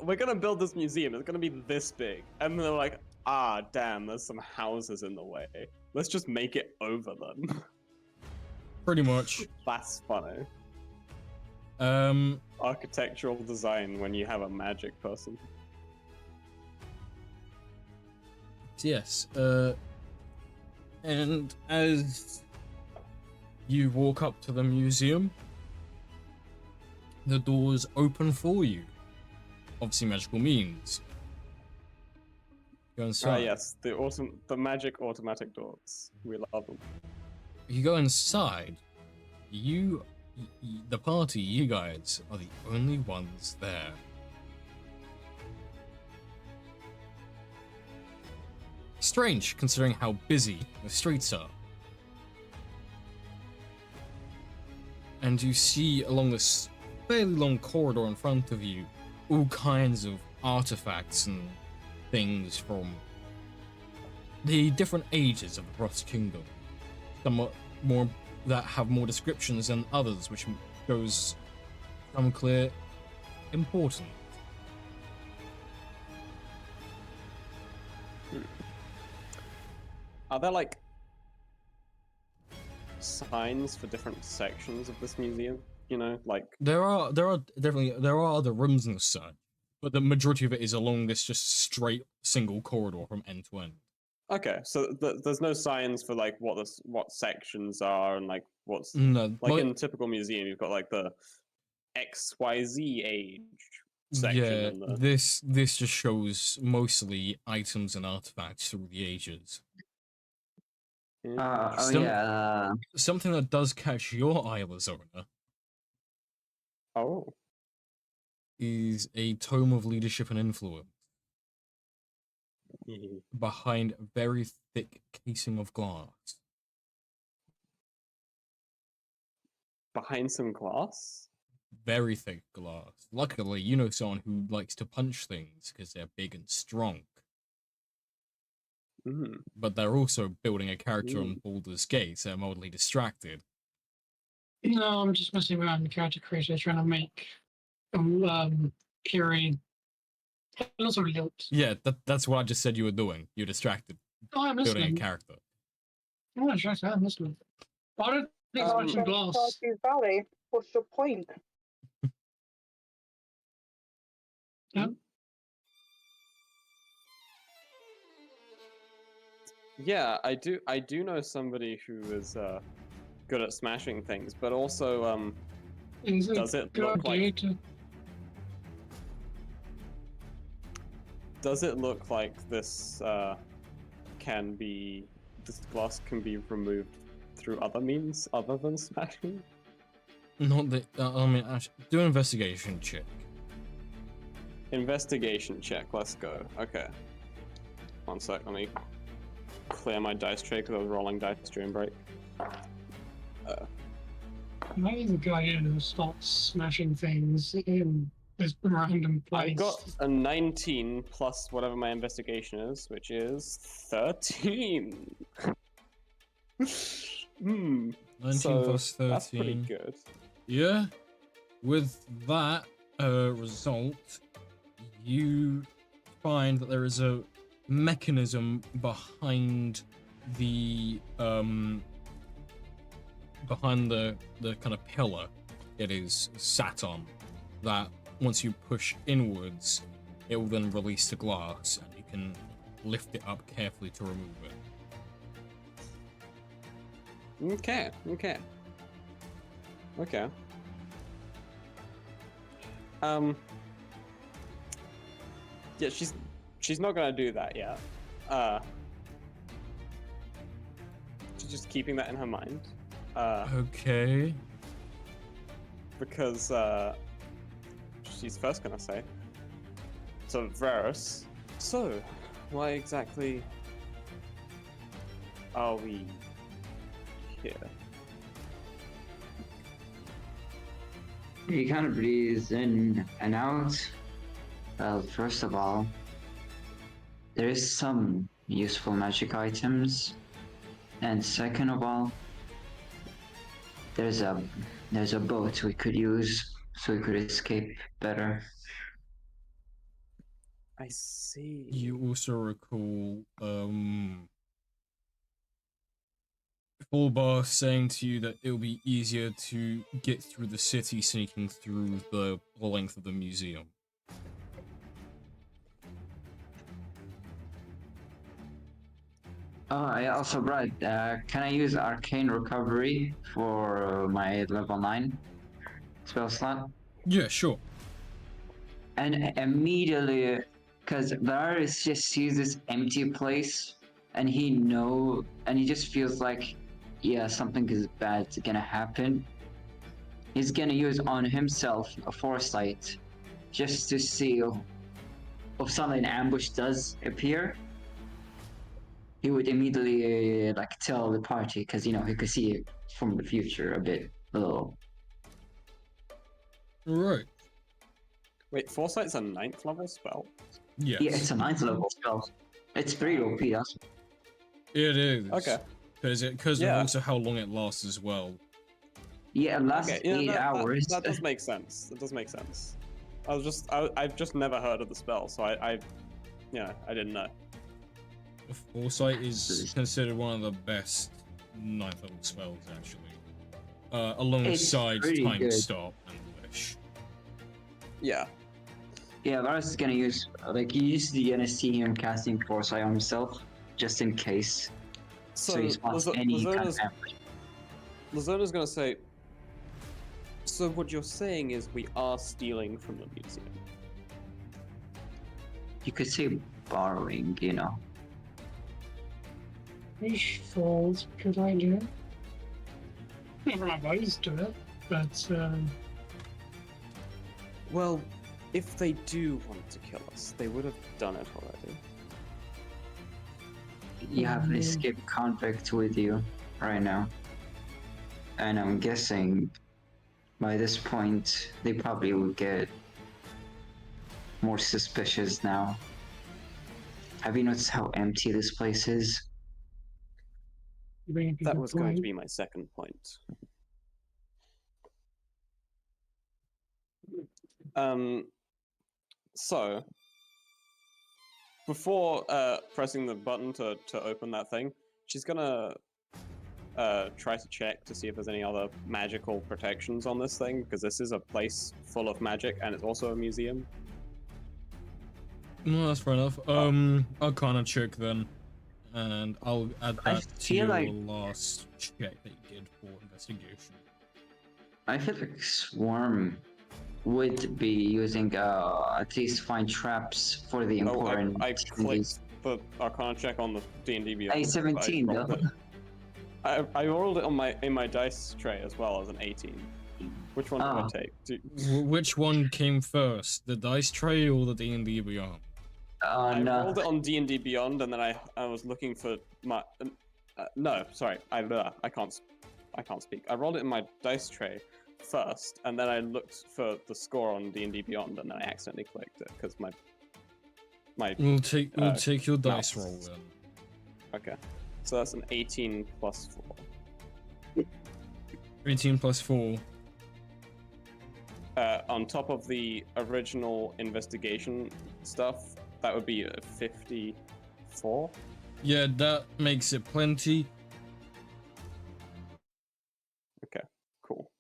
Speaker 2: we're gonna build this museum, it's gonna be this big. And they're like, ah, damn, there's some houses in the way. Let's just make it over them.
Speaker 1: Pretty much.
Speaker 2: That's funny.
Speaker 1: Um,
Speaker 2: Architectural design when you have a magic person.
Speaker 1: yes. And as you walk up to the museum, the doors open for you. Obviously, magical means. Go
Speaker 2: Ah,
Speaker 1: inside.
Speaker 2: yes, the magic automatic doors. We love them.
Speaker 1: You go inside. The party, you guys, are the only ones there. Strange, considering how busy the streets are. And you see along this fairly long corridor in front of you all kinds of artifacts and things from the different ages of the Vrost Kingdom. Some more that have more descriptions than others, which goes some clear important.
Speaker 2: Are there like signs for different sections of this museum? You know, like
Speaker 1: There are other rooms and such, but the majority of it is along this just straight single corridor from end to end.
Speaker 2: okay, so there's no signs for like what sections are and like what's
Speaker 1: No,
Speaker 2: like in a typical museum you've got like the XYZ age section
Speaker 1: yeah,
Speaker 2: and the
Speaker 1: this just shows mostly items and artifacts through the ages.
Speaker 3: Oh
Speaker 1: Some-
Speaker 3: yeah.
Speaker 1: Something that does catch your eye, Lazona,
Speaker 2: oh.
Speaker 1: is a tome of leadership and influence
Speaker 2: Mhm.
Speaker 1: behind a very thick casing of glass.
Speaker 2: Behind some glass?
Speaker 1: Very thick glass. Luckily, you know someone who likes to punch things because they're big and strong.
Speaker 2: Mm.
Speaker 1: But they're also building a character on Baldur's Gate, so they're mildly distracted.
Speaker 5: No, I'm just messing around in the character creator trying to make Kiri lots of looks.
Speaker 1: Yeah, that's what I just said you were doing. You're distracted,
Speaker 5: Oh, I'm
Speaker 1: building a
Speaker 5: listening.
Speaker 1: character.
Speaker 5: I'm not sure I'm listening. Why don't they
Speaker 2: Um,
Speaker 5: some glass?
Speaker 4: Stardew Valley. What's your point?
Speaker 2: Yeah, I do know somebody who is good at smashing things, but also
Speaker 5: Is
Speaker 2: does it
Speaker 5: good
Speaker 2: look like
Speaker 5: idea to-
Speaker 2: does it look like this this glass can be removed through other means other than smashing?
Speaker 1: Not that, I mean, actually, do an investigation check.
Speaker 2: Investigation check, let's go. Okay. One sec, let me clear my dice tray because I was rolling dice during break.
Speaker 5: Maybe the guy who starts smashing things in this random place.
Speaker 2: I got a 19 plus whatever my investigation is, which is 13.
Speaker 1: 19
Speaker 2: So,
Speaker 1: plus 13.
Speaker 2: that's pretty good.
Speaker 1: Yeah. With that result, you find that there is a mechanism behind the kind of pillar it is sat on, that once you push inwards, it will then release the glass and you can lift it up carefully to remove it.
Speaker 2: Okay. Yeah, she's not gonna do that yet. She's just keeping that in her mind.
Speaker 1: Okay.
Speaker 2: Because she's first gonna say, so Vrarus, so why exactly are we here?
Speaker 3: You kind of breathe in and out. Well, first of all, there is some useful magic items, and second of all, there's a boat we could use so we could escape better.
Speaker 2: I see.
Speaker 1: You also recall Fulbar saying to you that it'll be easier to get through the city sneaking through the length of the museum.
Speaker 3: I also, Brad, can I use Arcane Recovery for my level 9 spell slot?
Speaker 1: Yeah, sure.
Speaker 3: And immediately, because Vrarus just sees this empty place, and he just feels like, yeah, something is bad gonna happen. He's gonna use on himself a foresight, just to see if something ambush does appear. He would immediately like tell the party, because he could see it from the future a little.
Speaker 1: Right.
Speaker 2: Wait, Foresight's a 9th level spell?
Speaker 1: Yes.
Speaker 3: Yeah, it's a 9th level spell. It's pretty OP. That's
Speaker 1: It is.
Speaker 2: Okay.
Speaker 1: Because
Speaker 2: Yeah.
Speaker 1: of also how long it lasts as well.
Speaker 3: yeah. It lasts
Speaker 2: Okay, you know,
Speaker 3: 8 hours.
Speaker 2: That does make sense. That does make sense. I've just never heard of the spell, so I didn't know.
Speaker 1: Foresight is considered one of the best 9th level spells, actually. Alongside
Speaker 3: pretty
Speaker 1: Time
Speaker 3: good.
Speaker 1: Stop and Wish.
Speaker 2: Yeah.
Speaker 3: Yeah, Varus is gonna use like you usually gonna see him casting foresight on himself just in case. So he spots any kind of ambush.
Speaker 2: Lazona's gonna say, so what you're saying is we are stealing from the museum.
Speaker 3: You could say borrowing,
Speaker 5: Pretty sure it's a good idea. Never opposed to it, but
Speaker 2: Well, if they do want to kill us, they would have done it already.
Speaker 3: You have an escaped convict with you right now. And I'm guessing by this point they probably will get more suspicious now. Have you noticed how empty this place is?
Speaker 5: you bring up a
Speaker 2: That
Speaker 5: good
Speaker 2: was going to
Speaker 5: point.
Speaker 2: be my second point. So before pressing the button to open that thing, she's gonna try to check to see if there's any other magical protections on this thing, because this is a place full of magic and it's also a museum.
Speaker 1: No, that's fair enough. I'll kind of check then. And I'll add
Speaker 3: I
Speaker 1: that to
Speaker 3: feel
Speaker 1: your
Speaker 3: like-
Speaker 1: last check that you did for investigation.
Speaker 3: I feel like Swarm would be using at least find traps for the important
Speaker 2: I
Speaker 3: activities.
Speaker 2: clicked the Arcana check on the D&D Beyond.
Speaker 3: Hey, 17
Speaker 2: I rolled
Speaker 3: though.
Speaker 2: it. I rolled it in my dice tray as well as an 18. Which one
Speaker 3: Ah.
Speaker 2: did I take?
Speaker 1: Which one came first, the dice tray or the D&D Beyond?
Speaker 2: I
Speaker 3: No.
Speaker 2: rolled it on D&D Beyond, and then I was looking for my no, sorry, I can't speak. I rolled it in my dice tray first, and then I looked for the score on D&D Beyond, and then I accidentally clicked it because my
Speaker 1: We'll take your dice
Speaker 2: mouse.
Speaker 1: roll then.
Speaker 2: okay. So that's an 18 plus 4.
Speaker 1: 18 plus 4.
Speaker 2: On top of the original investigation stuff, that would be a 54.
Speaker 1: Yeah, that makes it plenty.
Speaker 2: Okay, cool.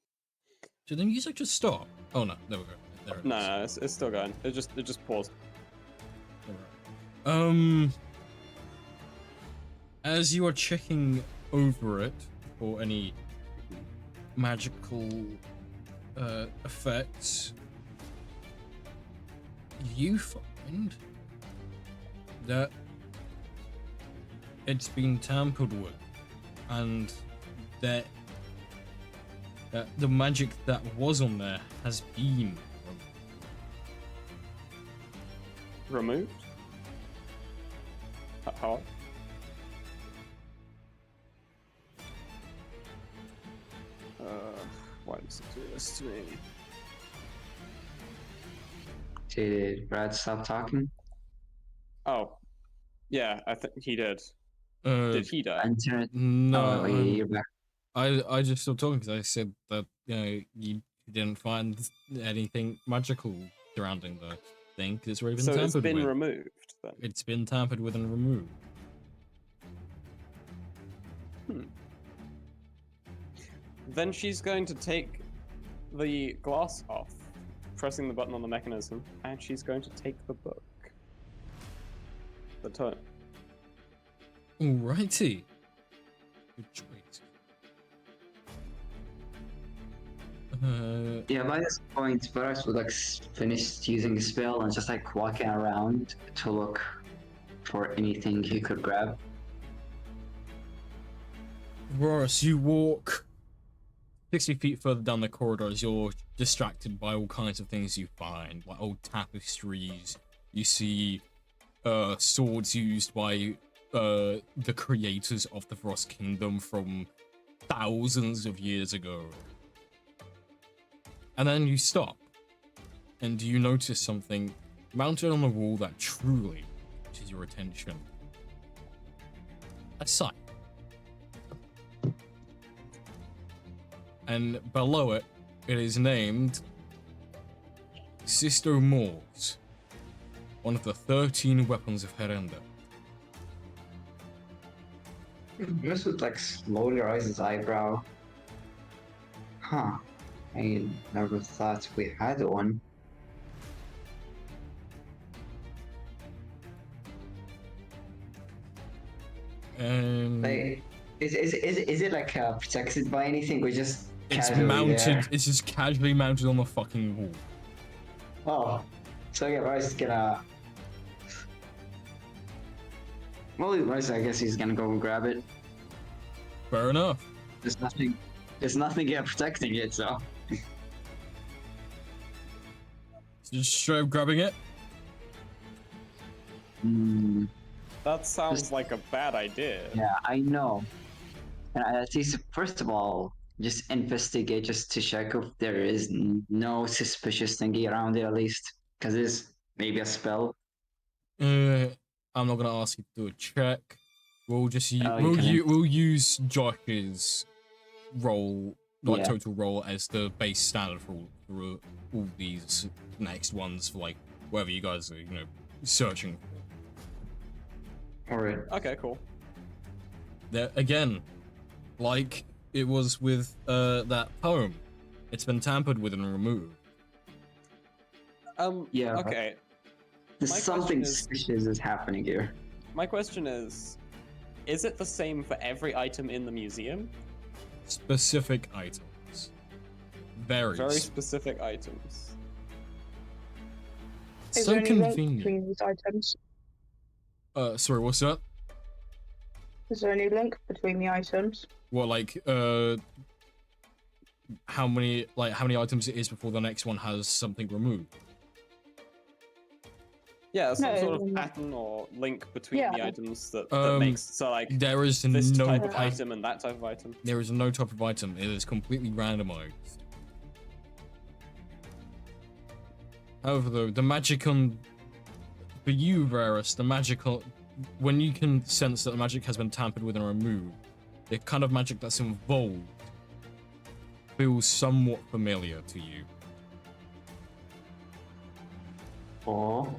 Speaker 1: Did the music just stop? Oh no, there we go. There it is.
Speaker 2: No, it's still going. It just paused.
Speaker 1: Alright. As you are checking over it for any magical effects, you find that it's been tampered with, and that the magic that was on there has been
Speaker 2: Removed? How? Why does it do this to me?
Speaker 3: Did Brad stop talking?
Speaker 2: Oh, yeah, I think he did. Did he die?
Speaker 3: Internet.
Speaker 1: no.
Speaker 3: Oh, you're back.
Speaker 1: I just stopped talking because I said that you didn't find anything magical surrounding the think it's already been
Speaker 2: So
Speaker 1: tampered
Speaker 2: it's been
Speaker 1: with.
Speaker 2: removed then.
Speaker 1: It's been tampered with and removed.
Speaker 2: Then she's going to take the glass off, pressing the button on the mechanism, and she's going to take the book. The tome.
Speaker 1: Alrighty. Good choice.
Speaker 3: Yeah, by this point, Vrarus would like finish using the spell and just like walking around to look for anything he could grab.
Speaker 1: Vrost, you walk 60 feet further down the corridor as you're distracted by all kinds of things you find, like old tapestries. You see swords used by the creators of the Vrost Kingdom from thousands of years ago. And then you stop, and you notice something mounted on the wall that truly catches your attention. A sign. And below it, it is named Sisto Mors, one of the 13 weapons of Herenda.
Speaker 3: Vrarus would like slowly raise his eyebrow. Huh. I never thought we had one. Like, is it like protected by anything or just
Speaker 1: It's
Speaker 3: casually
Speaker 1: mounted,
Speaker 3: there?
Speaker 1: it's just casually mounted on the fucking wall.
Speaker 3: Oh, so yeah, Vrarus is gonna. Well, Vrarus, I guess he's gonna go and grab it.
Speaker 1: Fair enough.
Speaker 3: There's nothing here protecting it, so.
Speaker 1: Just straight up grabbing it.
Speaker 3: Hmm.
Speaker 2: That sounds
Speaker 3: Just-
Speaker 2: like a bad idea.
Speaker 3: Yeah, I know. And at least, first of all, just investigate just to check if there is no suspicious thingy around it, at least. Because it's maybe a spell.
Speaker 1: I'm not gonna ask you to do a check. We'll just
Speaker 3: Oh, you can.
Speaker 1: we'll use Josh's roll, like
Speaker 3: Yeah.
Speaker 1: total roll, as the base standard for all these next ones for like whatever you guys are, searching for.
Speaker 3: Alright.
Speaker 2: Okay, cool.
Speaker 1: There again, like it was with that poem, it's been tampered with and removed.
Speaker 3: Yeah.
Speaker 2: Okay.
Speaker 3: There's
Speaker 2: My
Speaker 3: something
Speaker 2: question is-
Speaker 3: suspicious is happening here.
Speaker 2: My question is it the same for every item in the museum?
Speaker 1: Specific items. Varies.
Speaker 2: Very specific items.
Speaker 4: Is
Speaker 1: So
Speaker 4: there any link
Speaker 1: convenient.
Speaker 4: between these items?
Speaker 1: Sorry, what's that?
Speaker 4: Is there any link between the items?
Speaker 1: What, like, how many items it is before the next one has something removed?
Speaker 2: Yeah, some
Speaker 4: No,
Speaker 2: sort of
Speaker 4: no.
Speaker 2: pattern or link between the
Speaker 4: Yeah.
Speaker 2: items that
Speaker 1: Um,
Speaker 2: makes so like
Speaker 1: There is
Speaker 2: this
Speaker 1: no
Speaker 2: type of
Speaker 1: pat-
Speaker 2: item and that type of item.
Speaker 1: There is no type of item. It is completely randomized. However, though, the magic on for you, Vrarus, the magic on when you can sense that the magic has been tampered with and removed, the kind of magic that's involved feels somewhat familiar to you.
Speaker 3: Oh.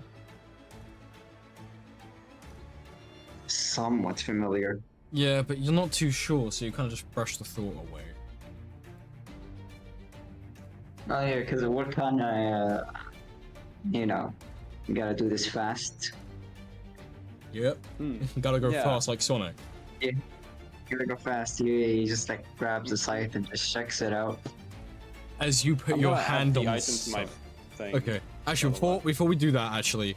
Speaker 3: Somewhat familiar.
Speaker 1: Yeah, but you're not too sure, so you kind of just brush the thought away.
Speaker 3: Oh yeah, because we're kind of, you gotta do this fast.
Speaker 1: Yep,
Speaker 2: Hmm.
Speaker 1: gotta go
Speaker 2: Yeah.
Speaker 1: fast like Sonic.
Speaker 3: Gotta go fast. He just like grabs the scythe and just checks it out.
Speaker 1: As you put
Speaker 2: I'm
Speaker 1: your
Speaker 2: gonna add
Speaker 1: hand
Speaker 2: the
Speaker 1: on the
Speaker 2: item to my
Speaker 1: scythe.
Speaker 2: thing.
Speaker 1: Okay, actually,
Speaker 2: Otherwise.
Speaker 1: before we do that, actually,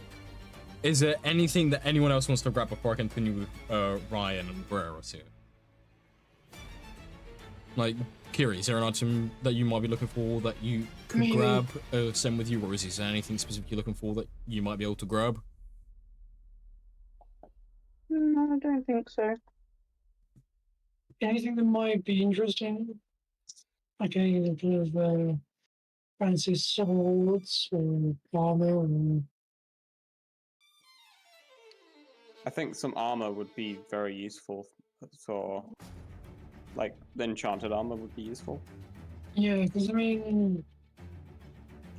Speaker 1: is there anything that anyone else wants to grab before I continue with Ryan and Vrarus here? Like, Kiri, is there an item that you might be looking for that you could
Speaker 5: Maybe.
Speaker 1: grab, send with you, or is there anything specific you're looking for that you might be able to grab?
Speaker 4: No, I don't think so.
Speaker 5: Anything that might be interesting? Like any kind of fancy swords or armor or
Speaker 2: I think some armor would be very useful for like the enchanted armor would be useful.
Speaker 5: yeah, because I mean,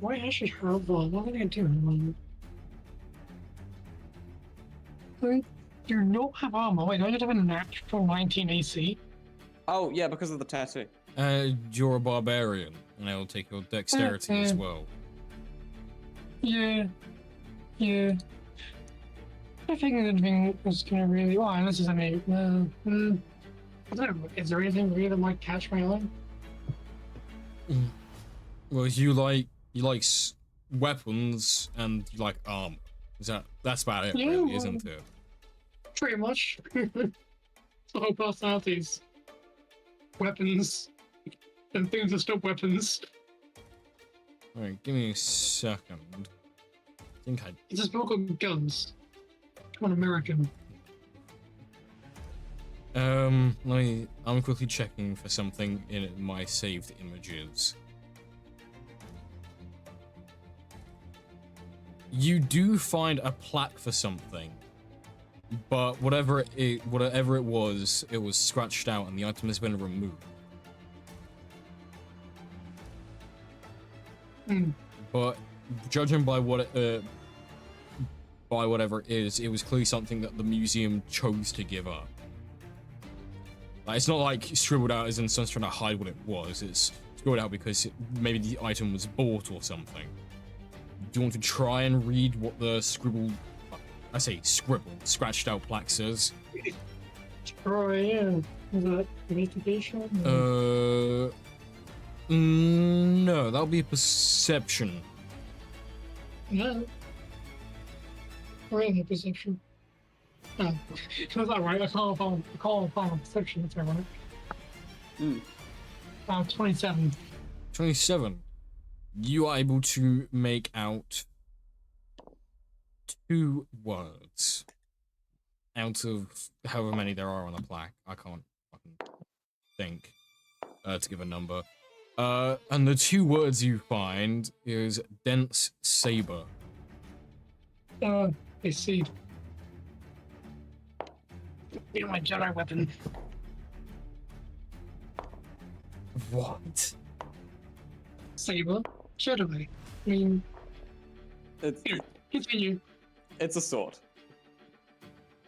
Speaker 5: do I actually have one? I don't think I do have one. I do not have armor. Wait, I just have a natural 19 AC.
Speaker 2: Oh yeah, because of the tattoo.
Speaker 1: You're a barbarian, and I'll take your dexterity as well.
Speaker 5: Yeah. Yeah. I think anything was gonna really. Well, unless there's any. I don't know. Is there anything really that might catch my eye?
Speaker 1: Well, you like weapons and you like armor. That's about it,
Speaker 5: Yeah,
Speaker 1: really,
Speaker 5: well,
Speaker 1: isn't it?
Speaker 5: Pretty much. The whole personalities. Weapons. And things that stop weapons.
Speaker 1: Alright, give me a second. I think I.
Speaker 5: It's a spell called Guns. Come on, American.
Speaker 1: I'm quickly checking for something in my saved images. You do find a plaque for something, but whatever it was scratched out and the item has been removed. But judging by whatever it is, it was clearly something that the museum chose to give up. Like, it's not like scribbled out as in someone's trying to hide what it was. It's scribbled out because maybe the item was bought or something. Do you want to try and read what the scratched out plaque says?
Speaker 5: Oh, yeah. Is that investigation?
Speaker 1: No, that'll be perception.
Speaker 5: No. Really, perception. Oh, that's not right. I call it perception. That's right. 27.
Speaker 1: 27. You are able to make out 2 words out of however many there are on the plaque. I can't fucking think to give a number. And the 2 words you find is dense saber.
Speaker 5: I see. You know, my Jedi weapon.
Speaker 1: What?
Speaker 5: Saber? Jedi. I mean,
Speaker 2: It's
Speaker 5: continue.
Speaker 2: it's a sword.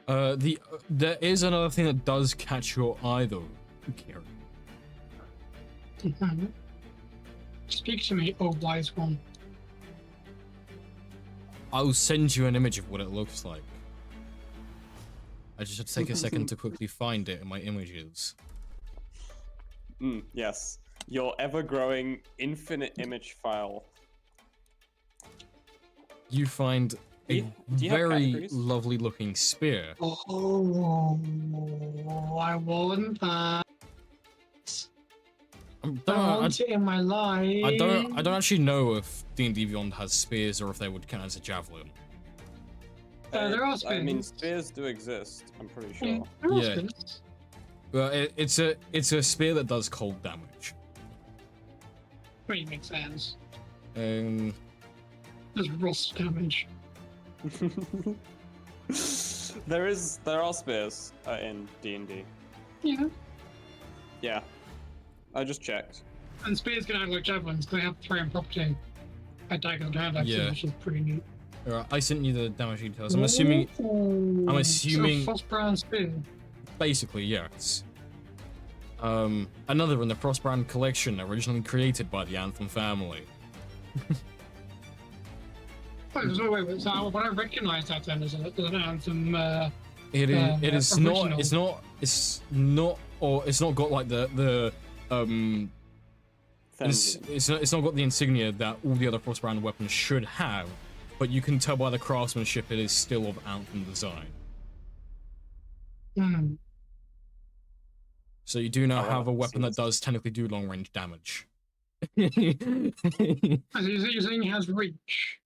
Speaker 1: There is another thing that does catch your eye though, Kieran.
Speaker 5: Speak to me, oh wise one.
Speaker 1: I'll send you an image of what it looks like. I just have to take a second to quickly find it in my images.
Speaker 2: Yes. Your ever-growing infinite image file.
Speaker 1: You find a
Speaker 2: Do you have
Speaker 1: very
Speaker 2: categories?
Speaker 1: lovely looking spear.
Speaker 5: Oh, I want that. I want it in my life.
Speaker 1: I don't actually know if D&D Beyond has spears or if they would count as a javelin.
Speaker 5: There are
Speaker 2: I mean,
Speaker 5: spears.
Speaker 2: spears do exist. I'm pretty
Speaker 5: Yeah,
Speaker 2: sure.
Speaker 5: there are
Speaker 1: Yeah.
Speaker 5: spears.
Speaker 1: But it's a spear that does cold damage.
Speaker 5: Pretty makes sense.
Speaker 1: Um,
Speaker 5: There's rust damage.
Speaker 2: there are spears in D&D.
Speaker 5: Yeah.
Speaker 2: Yeah. I just checked.
Speaker 5: And spears can act like javelins because they have throwing property. A dagger and hand axe,
Speaker 1: Yeah.
Speaker 5: which is pretty neat.
Speaker 1: alright, I sent you the damage details. I'm assuming,
Speaker 5: So Frost Brown spear.
Speaker 1: basically, yes. Another in the Frostbrand collection, originally created by the Anthem family.
Speaker 5: Oh, so wait, so would I recognize that then as an Anthem?
Speaker 1: It is
Speaker 5: original.
Speaker 1: it's not got like the it's not got the insignia that all the other Frostbrand weapons should have, but you can tell by the craftsmanship it is still of Anthem design.
Speaker 5: Hmm.
Speaker 1: So you do now
Speaker 2: Oh,
Speaker 1: have a
Speaker 2: wow.
Speaker 1: weapon that does technically do long range damage.
Speaker 5: So you're saying it has reach,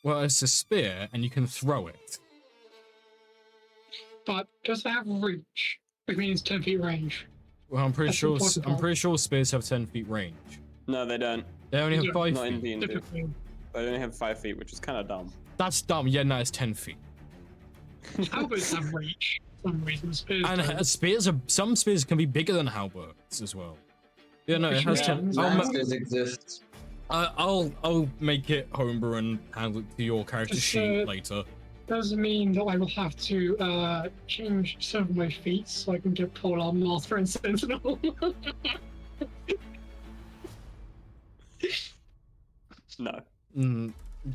Speaker 1: Well, it's a spear and you can throw it.
Speaker 5: but does it have reach? Which means 10 feet range.
Speaker 1: Well, I'm pretty
Speaker 5: That's
Speaker 1: sure
Speaker 5: important.
Speaker 1: I'm pretty sure spears have 10 feet range.
Speaker 2: No, they don't.
Speaker 1: They only have
Speaker 5: Yeah,
Speaker 1: 5
Speaker 2: Not in
Speaker 1: feet.
Speaker 2: D&D.
Speaker 5: Typically.
Speaker 2: They only have 5 feet, which is kind of dumb.
Speaker 1: That's dumb. Yeah, no, it's 10 feet.
Speaker 5: Halberds have reach for some reason. Spears
Speaker 1: And
Speaker 5: don't.
Speaker 1: some spears can be bigger than halberds as well. Yeah, no, it has
Speaker 5: Yeah.
Speaker 1: 10.
Speaker 3: Lances exist.
Speaker 1: I'll make it homebrew and handle it to your character
Speaker 5: Just,
Speaker 1: sheet later.
Speaker 5: does mean that I will have to change some of my feats so I can get polearm, master, and sentinel.
Speaker 2: No.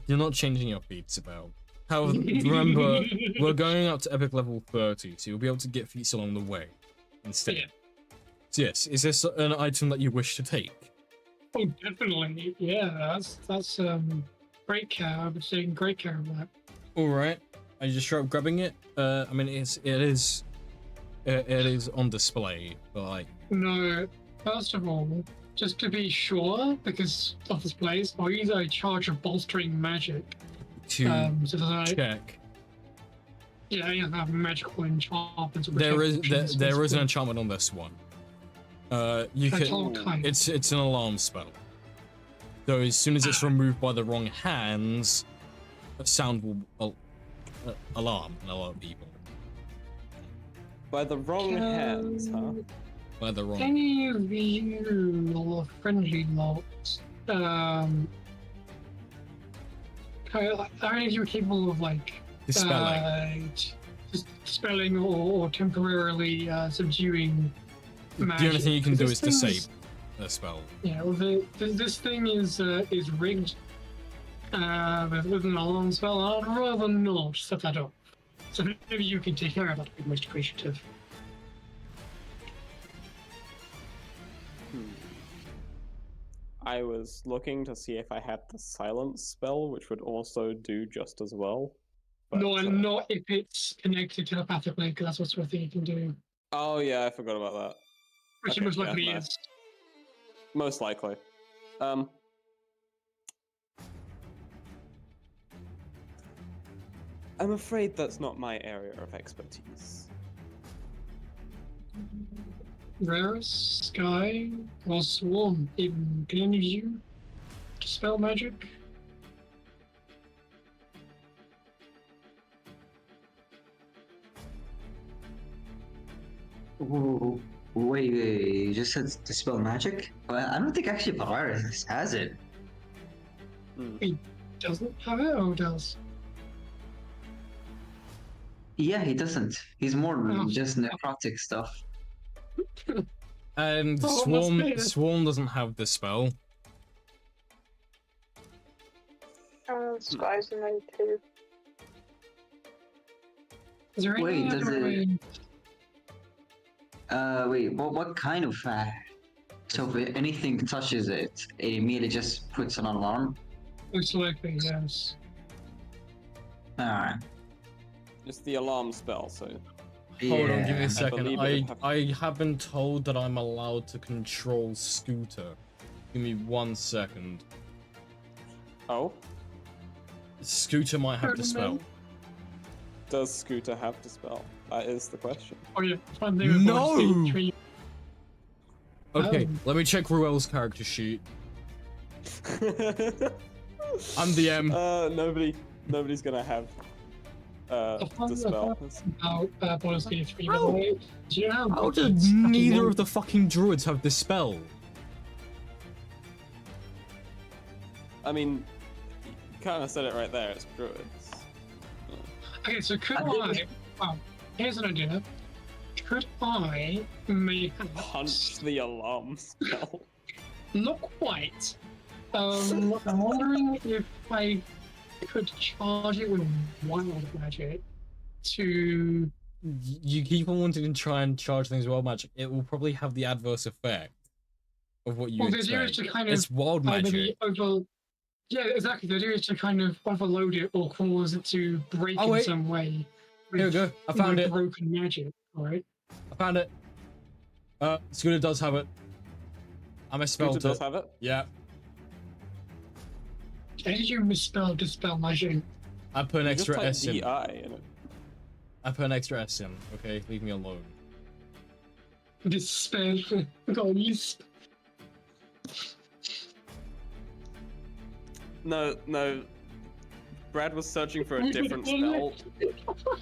Speaker 1: You're not changing your feats about. However, remember, we're going up to epic level 30, so you'll be able to get feats along the way instead.
Speaker 5: Yeah.
Speaker 1: So yes, is this an item that you wish to take?
Speaker 5: Oh, definitely. Yeah, that's great care. I've been taking great care of that.
Speaker 1: All right, are you just straight up grabbing it? I mean, it is on display, but like.
Speaker 5: No, first of all, just to be sure, because of this place, I'll use a charge of bolstering magic.
Speaker 1: To
Speaker 5: So that I,
Speaker 1: check.
Speaker 5: yeah, I have magical enchantments.
Speaker 1: There is an enchantment on this one. You can. It's an alarm spell. So as soon as it's removed by the wrong hands, a sound will alarm and alert people.
Speaker 2: By the wrong hands, huh?
Speaker 1: By the wrong.
Speaker 5: Any of you friendly lots, are any of you capable of like
Speaker 1: Dispelling.
Speaker 5: just dispelling or temporarily subduing magic?
Speaker 1: The only thing you can do is
Speaker 5: This thing
Speaker 1: disable the spell.
Speaker 5: Yeah, well, this thing is rigged with an alarm spell. I'd rather not set that up. So maybe you can take care of that. Would be most appreciative.
Speaker 2: I was looking to see if I had the silence spell, which would also do just as well. But,
Speaker 5: No, and not if it's connected telepathically, because that's what sort of thing you can do.
Speaker 2: Oh yeah, I forgot about that.
Speaker 5: Which
Speaker 2: Okay,
Speaker 5: it most
Speaker 2: yeah,
Speaker 5: likely
Speaker 2: no.
Speaker 5: is.
Speaker 2: Most likely. I'm afraid that's not my area of expertise.
Speaker 5: Vrarus, Sky, or Swarm, even. Can any of you dispel magic?
Speaker 3: Ooh, wait, you just said dispel magic? Well, I don't think actually Vrarus has it.
Speaker 5: Doesn't have it, or does?
Speaker 3: Yeah, he doesn't. He's more
Speaker 5: Oh.
Speaker 3: just necrotic stuff.
Speaker 1: And
Speaker 5: Oh, must be it.
Speaker 1: Swarm doesn't have the spell.
Speaker 4: Sky's in there too.
Speaker 5: Is there
Speaker 3: Wait,
Speaker 5: any
Speaker 3: does
Speaker 5: other
Speaker 3: it-
Speaker 5: way?
Speaker 3: Wait, what kind of so if anything touches it, it immediately just puts an alarm?
Speaker 5: Most likely, yes.
Speaker 3: Alright.
Speaker 2: It's the alarm spell, so
Speaker 1: Hold on, give me
Speaker 3: Yeah.
Speaker 1: a second.
Speaker 2: believe it would have-
Speaker 1: I have been told that I'm allowed to control Scooter. Give me 1 second.
Speaker 2: Oh?
Speaker 1: Scooter might have the spell.
Speaker 2: Does Scooter have the spell? That is the question.
Speaker 5: Oh yeah, fun thing with
Speaker 1: No!
Speaker 5: Vrost Kingdom.
Speaker 1: Okay,
Speaker 5: Oh.
Speaker 1: let me check Ruel's character sheet. I'm the M.
Speaker 2: Nobody's gonna have
Speaker 5: The fun
Speaker 2: the
Speaker 5: thing
Speaker 2: spell.
Speaker 5: about Baldur's Gate 3, by the
Speaker 1: How-
Speaker 5: way, do you know how
Speaker 1: How
Speaker 5: good
Speaker 1: did
Speaker 5: it's fucking
Speaker 1: neither
Speaker 5: long?
Speaker 1: of the fucking druids have this spell?
Speaker 2: I mean, you kind of said it right there. It's druids.
Speaker 5: Okay, so could
Speaker 3: I think-
Speaker 5: well, here's an idea. Could I make
Speaker 2: Punch the alarm spell.
Speaker 5: Not quite. I'm wondering if I could charge it with wild magic to.
Speaker 1: You keep on wanting to try and charge things with wild magic. It will probably have the adverse effect of what you
Speaker 5: Well, the idea is
Speaker 1: expect.
Speaker 5: to kind of
Speaker 1: It's wild
Speaker 5: either
Speaker 1: magic.
Speaker 5: be Yeah, exactly. The idea is to kind of overload it or cause it to break
Speaker 1: Oh,
Speaker 5: in
Speaker 1: wait.
Speaker 5: some way.
Speaker 1: Here we go. I found
Speaker 5: with
Speaker 1: it.
Speaker 5: Broken magic, alright?
Speaker 1: I found it. Scooter does have it. I misspelled
Speaker 2: Scooter does
Speaker 1: it.
Speaker 2: have it.
Speaker 1: Yeah.
Speaker 5: How did you misspell dispel magic?
Speaker 1: I put an
Speaker 2: You just
Speaker 1: extra
Speaker 2: type
Speaker 1: S in.
Speaker 2: DI in it.
Speaker 1: I put an extra S in. Okay, leave me alone.
Speaker 5: Dispel. God, you.
Speaker 2: No. Brad was searching for a different spell.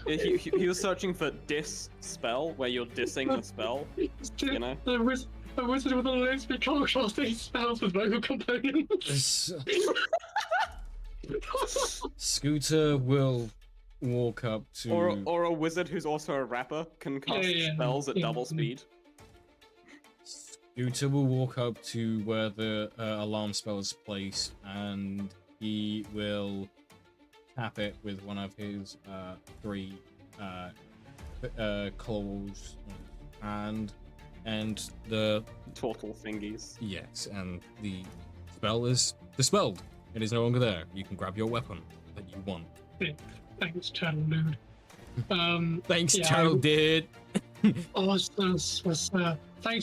Speaker 2: He was searching for dis spell, where you're dissing the spell. You know?
Speaker 5: The wizard with a lesbian can't cast these spells with vocal components.
Speaker 1: Scooter will walk up to.
Speaker 2: Or a wizard who's also a rapper can cast spells at double speed.
Speaker 1: Scooter will walk up to where the alarm spell is placed, and he will tap it with one of his 3 claws and the
Speaker 2: Turtle thingies.
Speaker 1: yes, and the spell is dispelled. It is no longer there. You can grab your weapon that you want.
Speaker 5: Thanks, Channel Dude.
Speaker 1: Thanks,
Speaker 5: yeah,
Speaker 1: Channel Dude.
Speaker 5: Thanks,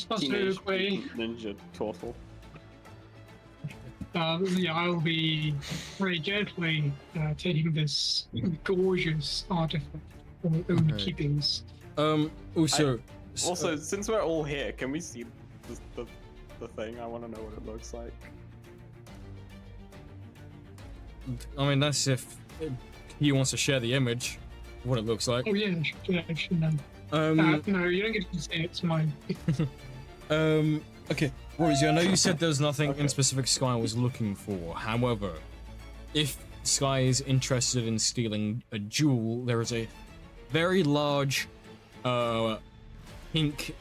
Speaker 5: Master
Speaker 2: Teenage
Speaker 5: Quay.
Speaker 2: Ninja Turtle.
Speaker 5: Yeah, I'll be very gently taking this gorgeous artifact from my own
Speaker 1: Okay.
Speaker 5: keepings.
Speaker 1: Also,
Speaker 2: Since we're all here, can we see the thing? I want to know what it looks like.
Speaker 1: I mean, that's if he wants to share the image of what it looks like.
Speaker 5: Oh yeah, no. No, you don't get to say it's mine.
Speaker 1: Okay, Rosie, I know you said there's nothing
Speaker 2: Okay.
Speaker 1: in specific Sky was looking for. However, if Sky is interested in stealing a jewel, there is a very large, pink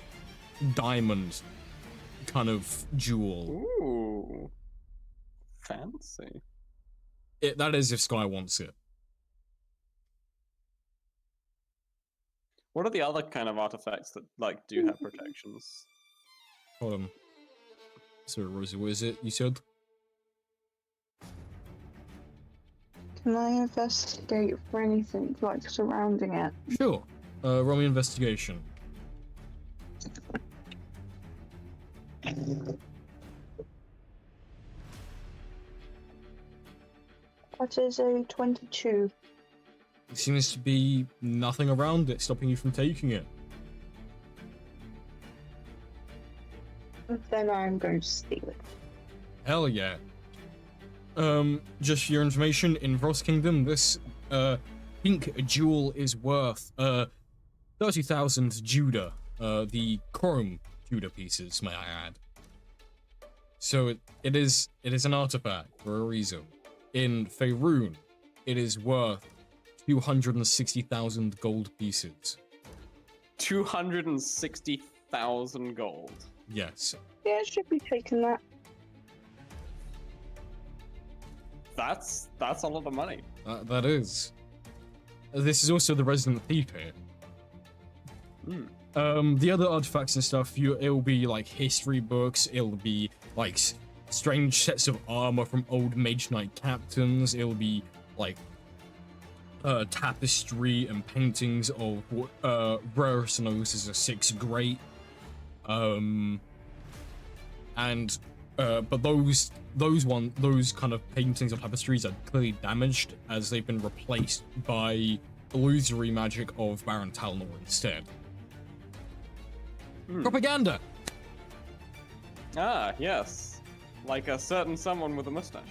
Speaker 1: diamond kind of jewel.
Speaker 2: Ooh, fancy.
Speaker 1: That is if Sky wants it.
Speaker 2: What are the other kind of artifacts that like do have protections?
Speaker 1: Hold on. So, Rosie, what is it you said?
Speaker 4: Can I investigate for anything like surrounding it?
Speaker 1: Sure. Roll me investigation.
Speaker 4: That is a 22.
Speaker 1: There seems to be nothing around it stopping you from taking it.
Speaker 4: Then I'm going to steal it.
Speaker 1: Hell yeah. Just for your information, in Vrost Kingdom, this pink jewel is worth 30,000 Judah. The chrome Judah pieces, may I add. So it is an artifact for a reason. In Faerun, it is worth 260,000 gold pieces.
Speaker 2: 260,000 gold.
Speaker 1: Yes.
Speaker 4: Yeah, I should be taking that.
Speaker 2: That's a lot of money.
Speaker 1: That is. This is also the resident thief here. The other artifacts and stuff, it'll be like history books, it'll be like strange sets of armor from old Mage Knight captains, it'll be like tapestry and paintings of what Vrarus knows as a 6th Great. But those kind of paintings or tapestries are clearly damaged as they've been replaced by illusory magic of Baron Talnor instead. Propaganda!
Speaker 2: Ah, yes. Like a certain someone with a mustache.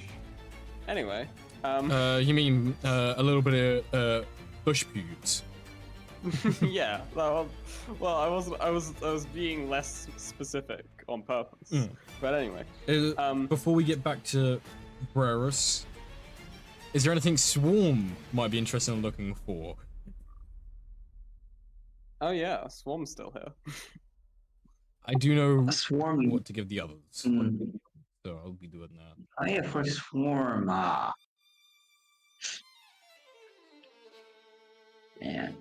Speaker 2: Anyway,
Speaker 1: You mean a little bit of bush pubes?
Speaker 2: yeah. Well, I was being less specific on purpose. But anyway,
Speaker 1: Before we get back to Vrarus, is there anything Swarm might be interested in looking for?
Speaker 2: oh yeah, Swarm's still here.
Speaker 1: I do know
Speaker 3: A swarm.
Speaker 1: what to give the others,
Speaker 3: Mm.
Speaker 1: so I'll be doing that.
Speaker 3: Oh yeah, for swarm. Man.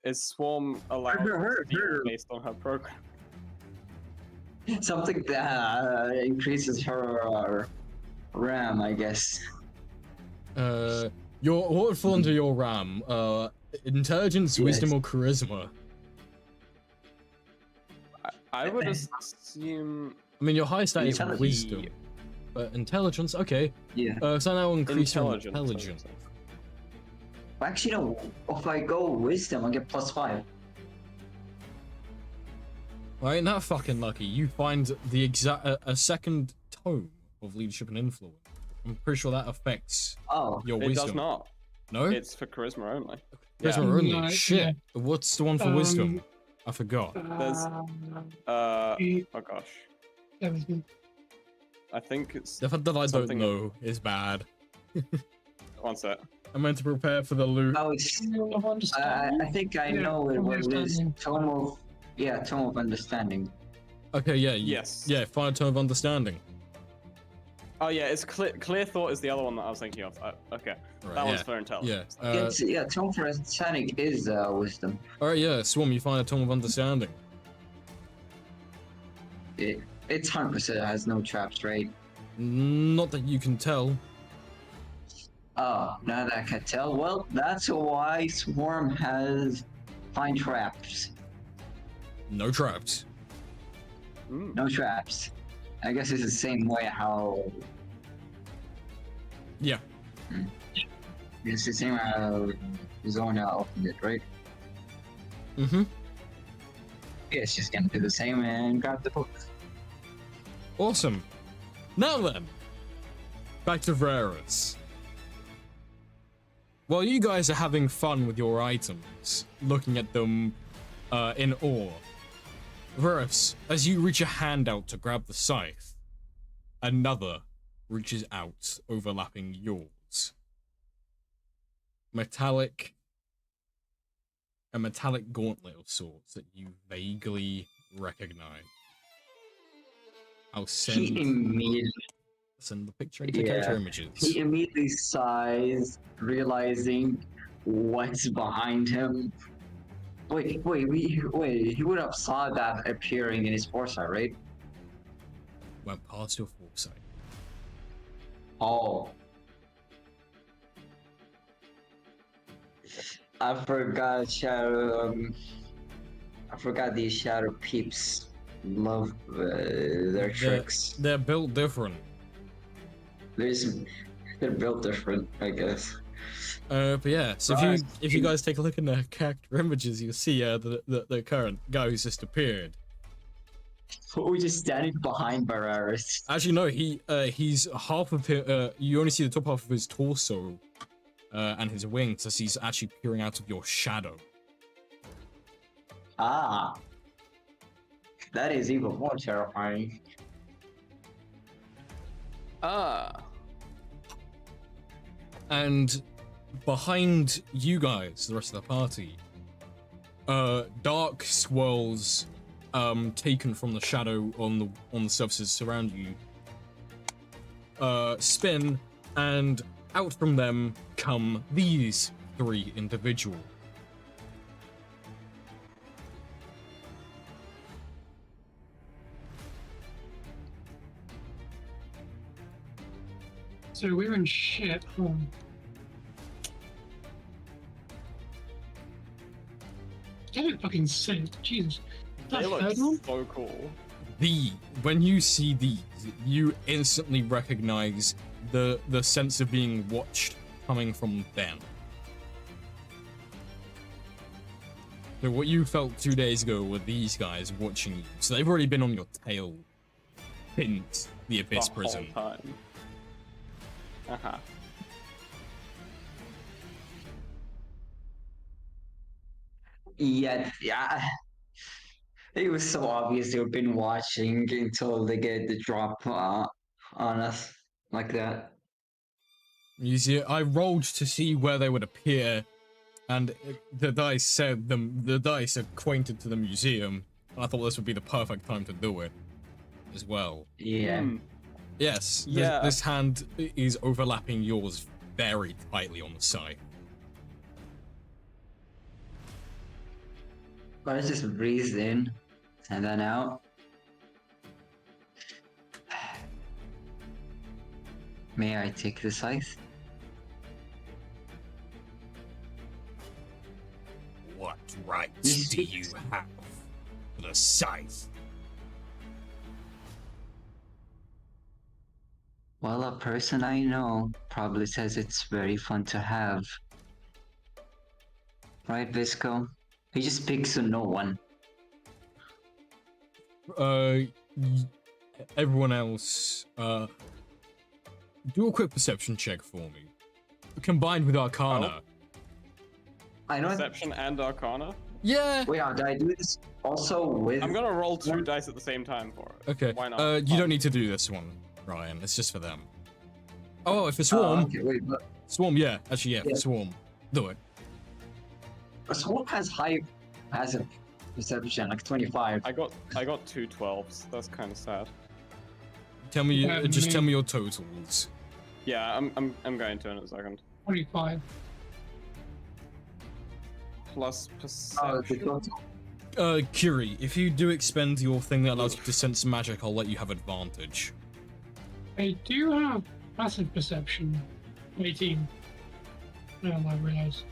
Speaker 2: Is Swarm allowed
Speaker 3: Her-
Speaker 2: to deal
Speaker 3: her-
Speaker 2: based on her program?
Speaker 3: Something that increases her RAM, I guess.
Speaker 1: What would fall under your RAM? Intelligence,
Speaker 3: Yes.
Speaker 1: wisdom, or charisma?
Speaker 2: I would assume
Speaker 1: I mean, your highest stat is
Speaker 3: Intelligence.
Speaker 1: wisdom, but intelligence, okay.
Speaker 3: Yeah.
Speaker 1: So now increase your
Speaker 2: intelligence.
Speaker 1: intelligence.
Speaker 3: Well, actually, no. If I go wisdom, I get +5.
Speaker 1: Well, ain't that fucking lucky? You find the exact a second tome of leadership and influence. I'm pretty sure that affects
Speaker 3: Oh.
Speaker 1: your
Speaker 2: It
Speaker 1: wisdom.
Speaker 2: does not.
Speaker 1: No,
Speaker 2: It's for charisma only.
Speaker 1: charisma
Speaker 2: yeah.
Speaker 1: only.
Speaker 5: No,
Speaker 1: Shit. What's the one for wisdom?
Speaker 5: Um,
Speaker 1: I forgot.
Speaker 2: Oh
Speaker 5: you-
Speaker 2: gosh.
Speaker 5: that was me.
Speaker 2: I think it's
Speaker 1: The fact that I don't
Speaker 2: something-
Speaker 1: know is bad.
Speaker 2: One sec.
Speaker 1: I meant to prepare for the loot.
Speaker 3: Oh, it's.
Speaker 5: Tome of understanding.
Speaker 3: I think I
Speaker 5: Yeah,
Speaker 3: know
Speaker 5: Tome of
Speaker 3: what it is.
Speaker 5: Understanding.
Speaker 3: Tome of. Yeah, Tome of Understanding.
Speaker 1: Okay, yeah.
Speaker 2: Yes.
Speaker 1: Yeah, find Tome of Understanding.
Speaker 2: Oh yeah, it's clear thought is the other one that I was thinking of. Okay,
Speaker 1: Right,
Speaker 2: that
Speaker 1: yeah.
Speaker 2: one's for intelligence.
Speaker 3: Yeah, Tome of Understanding is wisdom.
Speaker 1: Alright, yeah, Swarm, you find a Tome of Understanding.
Speaker 3: It's 100% has no traps, right?
Speaker 1: Not that you can tell.
Speaker 3: Oh, now that I can tell. Well, that's why Swarm has find traps.
Speaker 1: No traps.
Speaker 2: Mm.
Speaker 3: No traps. I guess it's the same way how.
Speaker 1: Yeah.
Speaker 3: It's the same how Zona opened it, right?
Speaker 1: Mm-hmm.
Speaker 3: Yeah, it's just gonna do the same and grab the book.
Speaker 1: Awesome. Now then, back to Vrarus. While you guys are having fun with your items, looking at them in awe, Vrarus, as you reach a hand out to grab the scythe, another reaches out, overlapping yours. A metallic gauntlet of sorts that you vaguely recognize. I'll
Speaker 3: He
Speaker 1: send
Speaker 3: immediately,
Speaker 1: the picture into character images.
Speaker 3: he immediately sighs, realizing what's behind him. Wait, he would have saw that appearing in his foresight, right?
Speaker 1: Went past your foresight.
Speaker 3: Oh. I forgot I forgot these shadow peeps love their tricks.
Speaker 1: They're built different.
Speaker 3: They're built different, I guess.
Speaker 1: But yeah, so
Speaker 3: Right.
Speaker 1: if you guys take a look in the character images, you'll see the current guy who's just appeared.
Speaker 3: We're just standing behind Vrarus.
Speaker 1: Actually, no, he's half of him. You only see the top half of his torso, and his wings, as he's actually peering out of your shadow.
Speaker 3: Ah. That is even more terrifying.
Speaker 2: Ah.
Speaker 1: And behind you guys, the rest of the party, dark swirls, taken from the shadow on the surfaces surround you, spin, and out from them come these three individuals.
Speaker 5: So we're in shit. They look fucking sick. Jesus.
Speaker 2: They
Speaker 5: That
Speaker 2: look
Speaker 5: third one?
Speaker 2: so cool.
Speaker 1: When you see these, you instantly recognize the sense of being watched coming from them. So what you felt 2 days ago were these guys watching you. So they've already been on your tail since the Abyss
Speaker 2: The
Speaker 1: prison.
Speaker 2: whole time. Uh-huh.
Speaker 3: Yeah. It was so obvious they've been watching until they get the drop on us like that.
Speaker 1: You see, I rolled to see where they would appear, and the dice pointed to the museum, and I thought this would be the perfect time to do it as well.
Speaker 3: Yeah.
Speaker 2: Hmm.
Speaker 1: Yes,
Speaker 2: Yeah.
Speaker 1: this hand is overlapping yours very tightly on the side.
Speaker 3: But I just breathed in and then out. May I take the scythe?
Speaker 1: What rights do you have for the scythe?
Speaker 3: Well, a person I know probably says it's very fun to have. Right, Visco? He just picks on no one.
Speaker 1: Everyone else, do a quick perception check for me. Combined with Arcana.
Speaker 3: I know.
Speaker 2: Perception and Arcana.
Speaker 1: Yeah.
Speaker 3: Wait, did I do this also with?
Speaker 2: I'm gonna roll 2 dice at the same time for it.
Speaker 1: Okay.
Speaker 2: Why not?
Speaker 1: You don't need to do this one, Ryan. It's just for them. Oh, if it's Swarm.
Speaker 3: Okay, wait, but
Speaker 1: Swarm, yeah. Actually, yeah,
Speaker 3: Yeah.
Speaker 1: Swarm. Do it.
Speaker 3: Swarm has high passive perception, like 25.
Speaker 2: I got two 12s. That's kind of sad.
Speaker 1: Tell me, just tell
Speaker 5: me-
Speaker 1: me your totals.
Speaker 2: Yeah, I'm going to in a second.
Speaker 5: 25.
Speaker 2: Plus
Speaker 3: Oh, the
Speaker 2: perception.
Speaker 3: total.
Speaker 1: Kiri, if you do expend your thing that allows you to sense magic, I'll let you have advantage.
Speaker 5: I do have passive perception. 18. No, I realise.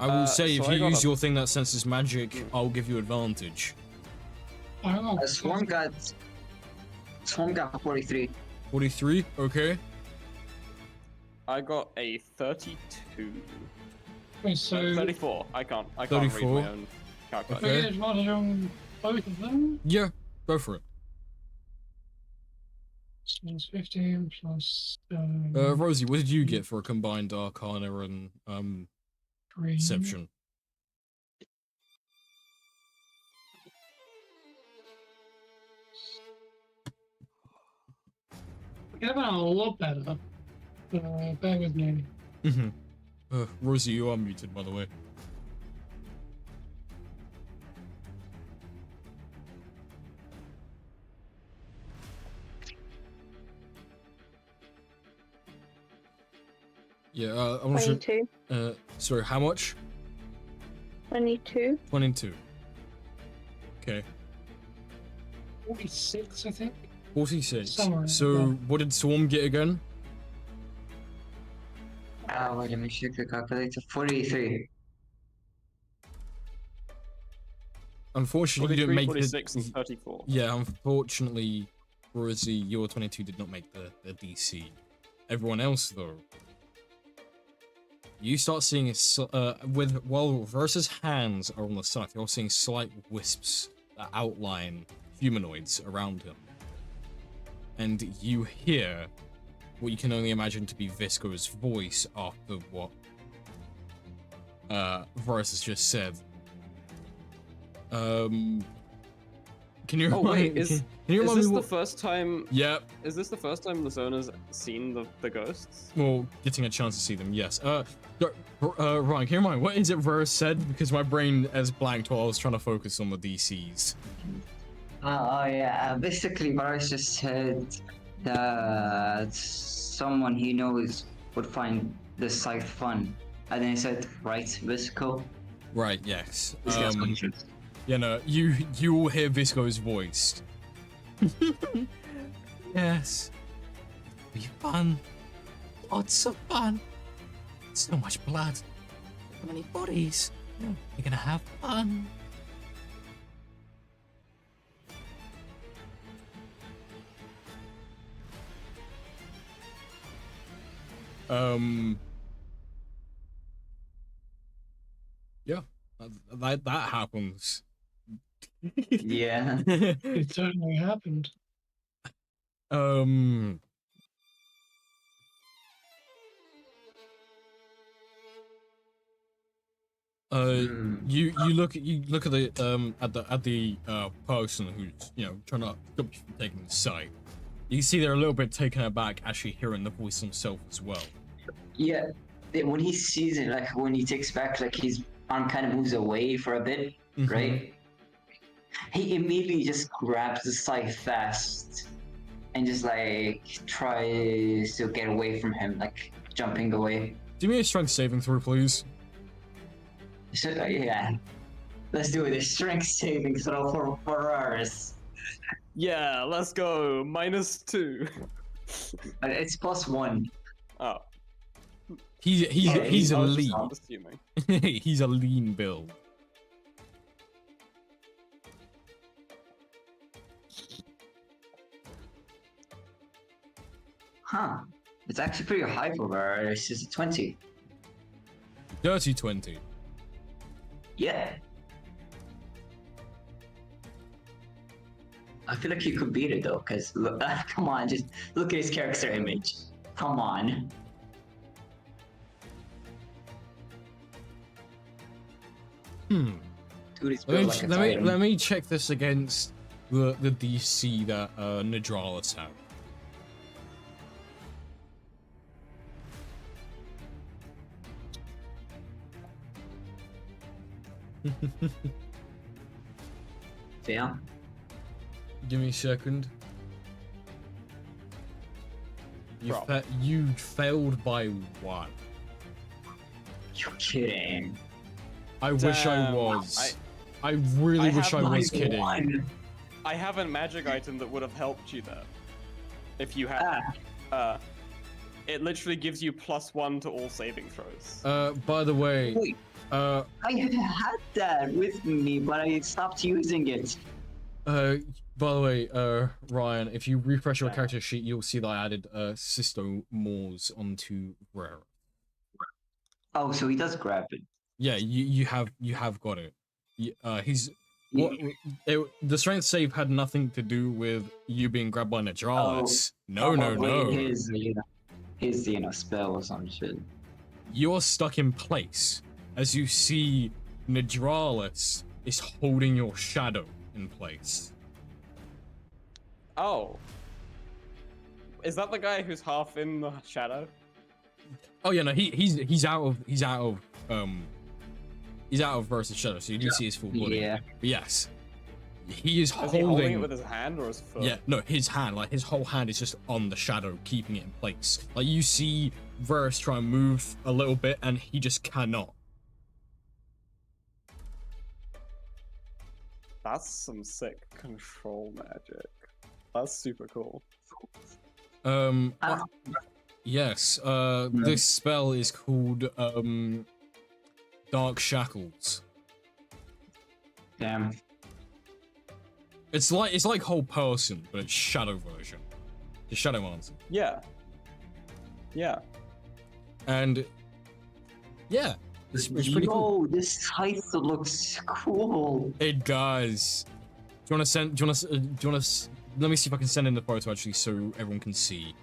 Speaker 1: I will say,
Speaker 2: so
Speaker 1: if
Speaker 2: I
Speaker 1: you
Speaker 2: got
Speaker 1: use
Speaker 2: a-
Speaker 1: your thing that senses magic, I'll give you advantage.
Speaker 5: Oh,
Speaker 3: Swarm got 43.
Speaker 1: 43, okay.
Speaker 2: I got a 32.
Speaker 5: wait, so
Speaker 2: 34. I can't read my
Speaker 1: 34.
Speaker 2: own calculator.
Speaker 1: Okay.
Speaker 5: I get advantage on both of them.
Speaker 1: Yeah, go for it.
Speaker 5: Plus 15 plus
Speaker 1: Rosie, what did you get for a combined Arcana and
Speaker 5: 3.
Speaker 1: Deception?
Speaker 5: Get a lot better. Bear with me.
Speaker 1: Mm-hmm. Rosie, you are muted, by the way. Yeah, I want to.
Speaker 4: 22.
Speaker 1: Sorry, how much?
Speaker 4: 22.
Speaker 1: 22. Okay.
Speaker 5: 46, I think.
Speaker 1: 46.
Speaker 5: Somewhere
Speaker 1: So,
Speaker 5: around there.
Speaker 1: what did Swarm get again?
Speaker 3: Wait, let me check the calculator. 43.
Speaker 1: Unfortunately, you didn't
Speaker 2: 43,
Speaker 1: make
Speaker 2: 46,
Speaker 1: the.
Speaker 2: and 34.
Speaker 1: Yeah, unfortunately, Rosie, your 22 did not make the DC. Everyone else, though. You start seeing while Vrarus's hands are on the side, you're seeing slight wisps that outline humanoids around him. And you hear what you can only imagine to be Visco's voice after what Vrarus has just said. Can you
Speaker 2: Oh
Speaker 1: remind
Speaker 2: wait,
Speaker 1: can
Speaker 2: is
Speaker 1: you remind
Speaker 2: this
Speaker 1: me
Speaker 2: the
Speaker 1: what?
Speaker 2: first time?
Speaker 1: Yep.
Speaker 2: Is this the first time Lazona's seen the ghosts?
Speaker 1: Well, getting a chance to see them, yes. Ryan, can you remind me, what is it Vrarus said? Because my brain has blanked while I was trying to focus on the DCs.
Speaker 3: Oh yeah, basically Varus just said that someone he knows would find the site fun. And then he said, right, Visco?
Speaker 1: Right, yes.
Speaker 3: This guy's conscious.
Speaker 1: Yeah, no, you will hear Visco's voice. Yes. It'll be fun. Lots of fun. So much blood. So many bodies. You're gonna have fun. Yeah, that happens.
Speaker 3: Yeah.
Speaker 5: It certainly happened.
Speaker 1: You look at the person who's trying to stop you from taking the site. You can see they're a little bit taken aback, actually hearing the voice himself as well.
Speaker 3: Yeah. When he sees it, like when he takes back, like his arm kind of moves away for a bit,
Speaker 1: Mhm.
Speaker 3: right? He immediately just grabs the scythe fast and just like tries to get away from him, like jumping away.
Speaker 1: Do me a strength saving throw, please.
Speaker 3: So, yeah. Let's do it. A strength saving throw for Vrarus.
Speaker 2: Yeah, let's go. -2.
Speaker 3: It's +1.
Speaker 2: Oh,
Speaker 1: He's
Speaker 2: I
Speaker 1: a
Speaker 2: was just
Speaker 1: lean.
Speaker 2: half assuming.
Speaker 1: He's a lean build.
Speaker 3: Huh. It's actually pretty high for Vrarus. It's a 20.
Speaker 1: Dirty 20.
Speaker 3: Yeah. I feel like you could beat it though, because look, come on, just look at his character image. Come on. Dude, he's built like a titan.
Speaker 1: Let me check this against the DC that Nidralis had.
Speaker 3: Yeah.
Speaker 1: Give me a second.
Speaker 2: Bro.
Speaker 1: You failed by one.
Speaker 3: You're kidding.
Speaker 1: I wish I
Speaker 2: Damn,
Speaker 1: was. I really
Speaker 2: I
Speaker 1: wish
Speaker 2: have
Speaker 1: I was
Speaker 3: Like
Speaker 1: kidding.
Speaker 3: one.
Speaker 2: I have a magic item that would have helped you there. If you had. It literally gives you +1 to all saving throws.
Speaker 1: By the way,
Speaker 3: Wait, I had that with me, but I stopped using it.
Speaker 1: by the way, Ryan, if you refresh your
Speaker 2: Yeah.
Speaker 1: character sheet, you'll see that I added Sisto Moors onto Vrarus.
Speaker 3: Oh, so he does grab it.
Speaker 1: Yeah, you have got it. He's what the strength save had nothing to do with you being grabbed by Nadralis. No.
Speaker 3: His spell or some shit.
Speaker 1: You're stuck in place as you see Nadralis is holding your shadow in place.
Speaker 2: Oh. Is that the guy who's half in the shadow?
Speaker 1: Oh yeah, no, he's out of Vrarus' shadow, so you do see his full body.
Speaker 3: Yeah.
Speaker 1: But yes, he is
Speaker 2: Is he holding
Speaker 1: holding
Speaker 2: it with his hand or his foot?
Speaker 1: Yeah, no, his hand, like his whole hand is just on the shadow, keeping it in place. Like you see Vrarus try and move a little bit, and he just cannot.
Speaker 2: That's some sick control magic. That's super cool.
Speaker 1: Yes, this spell is called Dark Shackles.
Speaker 3: Damn.
Speaker 1: It's like whole person, but it's shadow version. The shadow answer.
Speaker 2: Yeah. Yeah.
Speaker 1: And yeah, it's pretty cool.
Speaker 3: This scythe looks cool.
Speaker 1: It does. Do you want to let me see if I can send in the photo actually so everyone can see.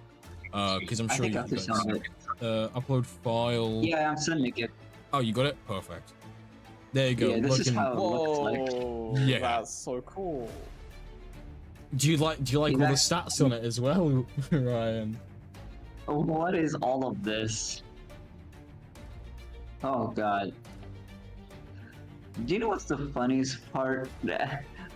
Speaker 1: Because I'm
Speaker 3: I
Speaker 1: sure
Speaker 3: think
Speaker 1: you
Speaker 3: I have to
Speaker 1: guys.
Speaker 3: send it.
Speaker 1: Upload file.
Speaker 3: Yeah, I'm sending it.
Speaker 1: Oh, you got it? Perfect. There you go.
Speaker 3: Yeah, this is
Speaker 1: Looking-
Speaker 3: how it looks like.
Speaker 2: Whoa.
Speaker 1: Yeah.
Speaker 2: That's so cool.
Speaker 1: Do you like all the
Speaker 3: Yeah.
Speaker 1: stats on it as well, Ryan?
Speaker 3: What is all of this? Oh god. Do you know what's the funniest part?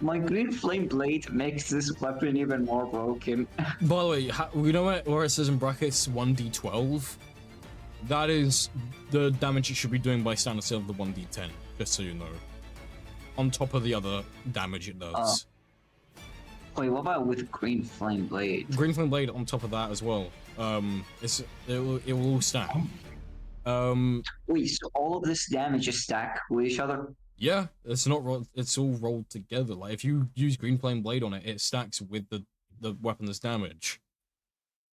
Speaker 3: My green flame blade makes this weapon even more broken.
Speaker 1: By the way, you know where it says in brackets 1d12? That is the damage it should be doing by standard instead of the 1d10, just so you know. On top of the other damage it does.
Speaker 3: Wait, what about with green flame blade?
Speaker 1: Green Flame Blade on top of that as well. It will all stack.
Speaker 3: Wait, so all of this damage is stacked with each other?
Speaker 1: Yeah, it's not it's all rolled together. Like if you use Green Flame Blade on it, it stacks with the weapon's damage.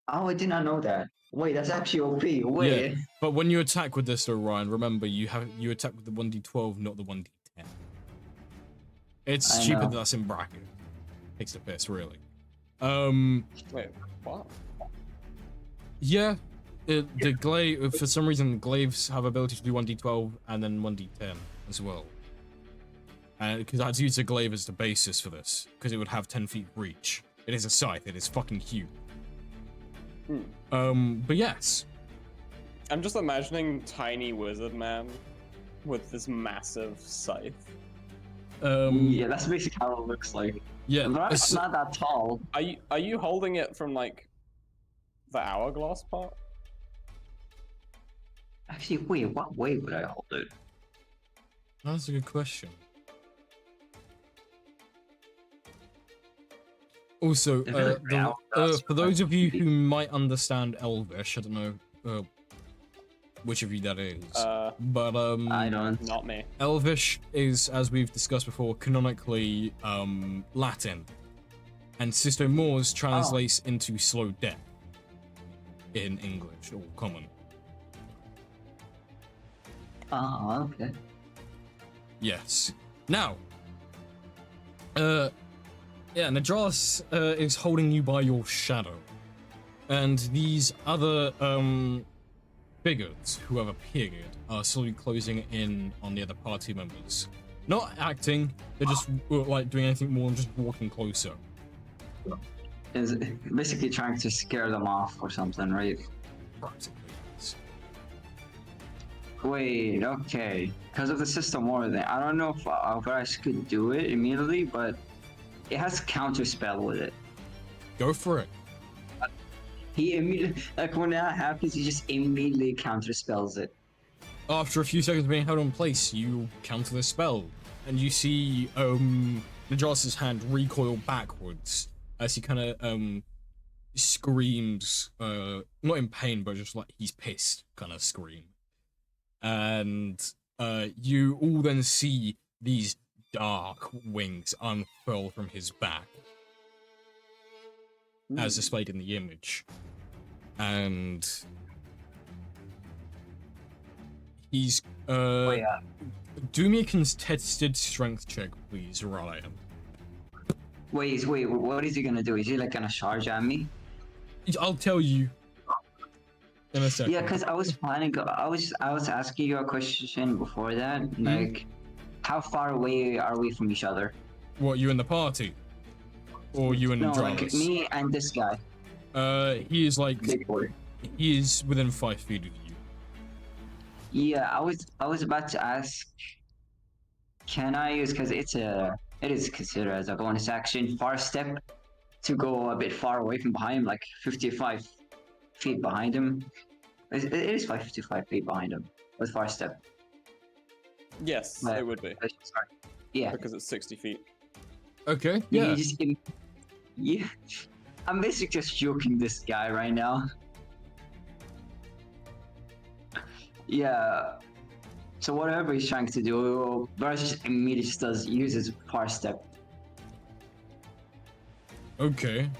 Speaker 3: Oh, I did not know that. Wait, that's actually OP. Wait.
Speaker 1: Yeah, but when you attack with this, though, Ryan, remember you attack with the 1d12, not the 1d10. It's
Speaker 3: I
Speaker 1: stupid
Speaker 3: know.
Speaker 1: that that's in bracket. Takes the piss, really.
Speaker 2: Wait, what?
Speaker 1: Yeah, the glaive for some reason glaives have ability to do 1d12 and then 1d10 as well. And because I'd use a glaive as the basis for this, because it would have 10 feet reach. It is a scythe. It is fucking huge. But yes.
Speaker 2: I'm just imagining tiny wizard man with this massive scythe.
Speaker 3: Yeah, that's basically how it looks like.
Speaker 1: Yeah.
Speaker 3: But it's not that tall.
Speaker 2: Are you holding it from like the hourglass part?
Speaker 3: Actually, wait, what way would I hold it?
Speaker 1: That's a good question. Also,
Speaker 3: Is it
Speaker 1: for those of you who might understand Elvish, I don't know which of you that is, but
Speaker 3: I don't.
Speaker 2: Not me.
Speaker 1: Elvish is, as we've discussed before, canonically Latin, and Sisto Moors translates into slow death in English or common.
Speaker 3: Oh, okay.
Speaker 1: Yes. Now, yeah, Nadralis is holding you by your shadow, and these other figures who have appeared are slowly closing in on the other party members. Not acting, they're just like doing anything more than just walking closer.
Speaker 3: Is basically trying to scare them off or something, right?
Speaker 1: Practically, yes.
Speaker 3: Wait, okay. Because of the system war, then I don't know if Vrarus could do it immediately, but it has counter spell with it.
Speaker 1: Go for it.
Speaker 3: He immediately, like when that happens, he just immediately counter spells it.
Speaker 1: After a few seconds being held in place, you counter the spell, and you see Najasa's hand recoil backwards as he kind of screams, not in pain, but just like he's pissed kind of scream. And you all then see these dark wings unfurl from his back, as displayed in the image. And he's do me a contested strength check, please, Ryan.
Speaker 3: Wait, what is he gonna do? Is he like gonna charge at me?
Speaker 1: I'll tell you in a second.
Speaker 3: Yeah, because I was planning. I was asking you a question before that. Like, how far away are we from each other?
Speaker 1: What, you in the party? Or you and
Speaker 3: No,
Speaker 1: Vrarus?
Speaker 3: like me and this guy.
Speaker 1: He is like
Speaker 3: Big boy.
Speaker 1: he is within 5 feet of you.
Speaker 3: Yeah, I was about to ask. Can I use, because it is considered as a bonus action, far step to go a bit far away from behind him, like 55 feet behind him. It is 55 feet behind him with far step.
Speaker 2: Yes,
Speaker 3: But-
Speaker 2: it would be
Speaker 3: Sorry. Yeah.
Speaker 2: because it's 60 feet.
Speaker 1: Okay,
Speaker 3: You
Speaker 1: yeah.
Speaker 3: just give- yeah. I'm basically just joking this guy right now. Yeah. So whatever he's trying to do, Vrarus just immediately just uses far step.
Speaker 1: Okay.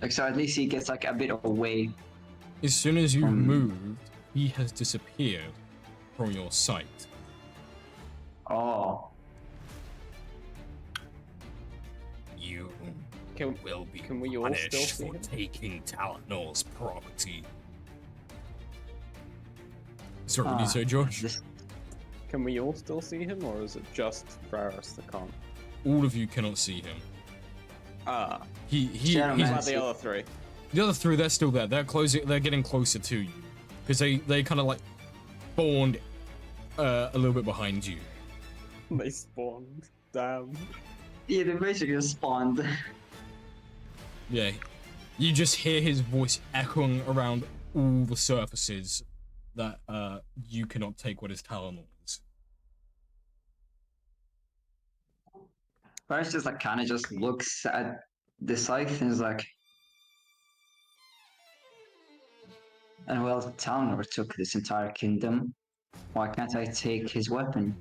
Speaker 3: Like, so at least he gets like a bit away.
Speaker 1: As soon as you
Speaker 3: Um,
Speaker 1: moved, he has disappeared from your sight.
Speaker 3: Oh.
Speaker 1: You
Speaker 2: Can,
Speaker 1: will be
Speaker 2: can we all still
Speaker 1: punished
Speaker 2: see
Speaker 1: for
Speaker 2: him?
Speaker 1: taking Talon's property. Sorry, what did you say, Josh?
Speaker 3: This-
Speaker 2: Can we all still see him, or is it just Vrarus that can't?
Speaker 1: All of you cannot see him.
Speaker 2: Ah,
Speaker 3: Shadow
Speaker 1: he's
Speaker 2: what
Speaker 3: Man.
Speaker 2: about the other three?
Speaker 1: the other three. They're still there. They're closing. They're getting closer to you because they kind of like spawned a little bit behind you.
Speaker 2: They spawned. Damn.
Speaker 3: Yeah, they basically just spawned.
Speaker 1: Yeah, you just hear his voice echoing around all the surfaces that you cannot take what his Talon is.
Speaker 3: Vrarus just like kind of just looks at the scythe and is like, and well, Talon took this entire kingdom. Why can't I take his weapon?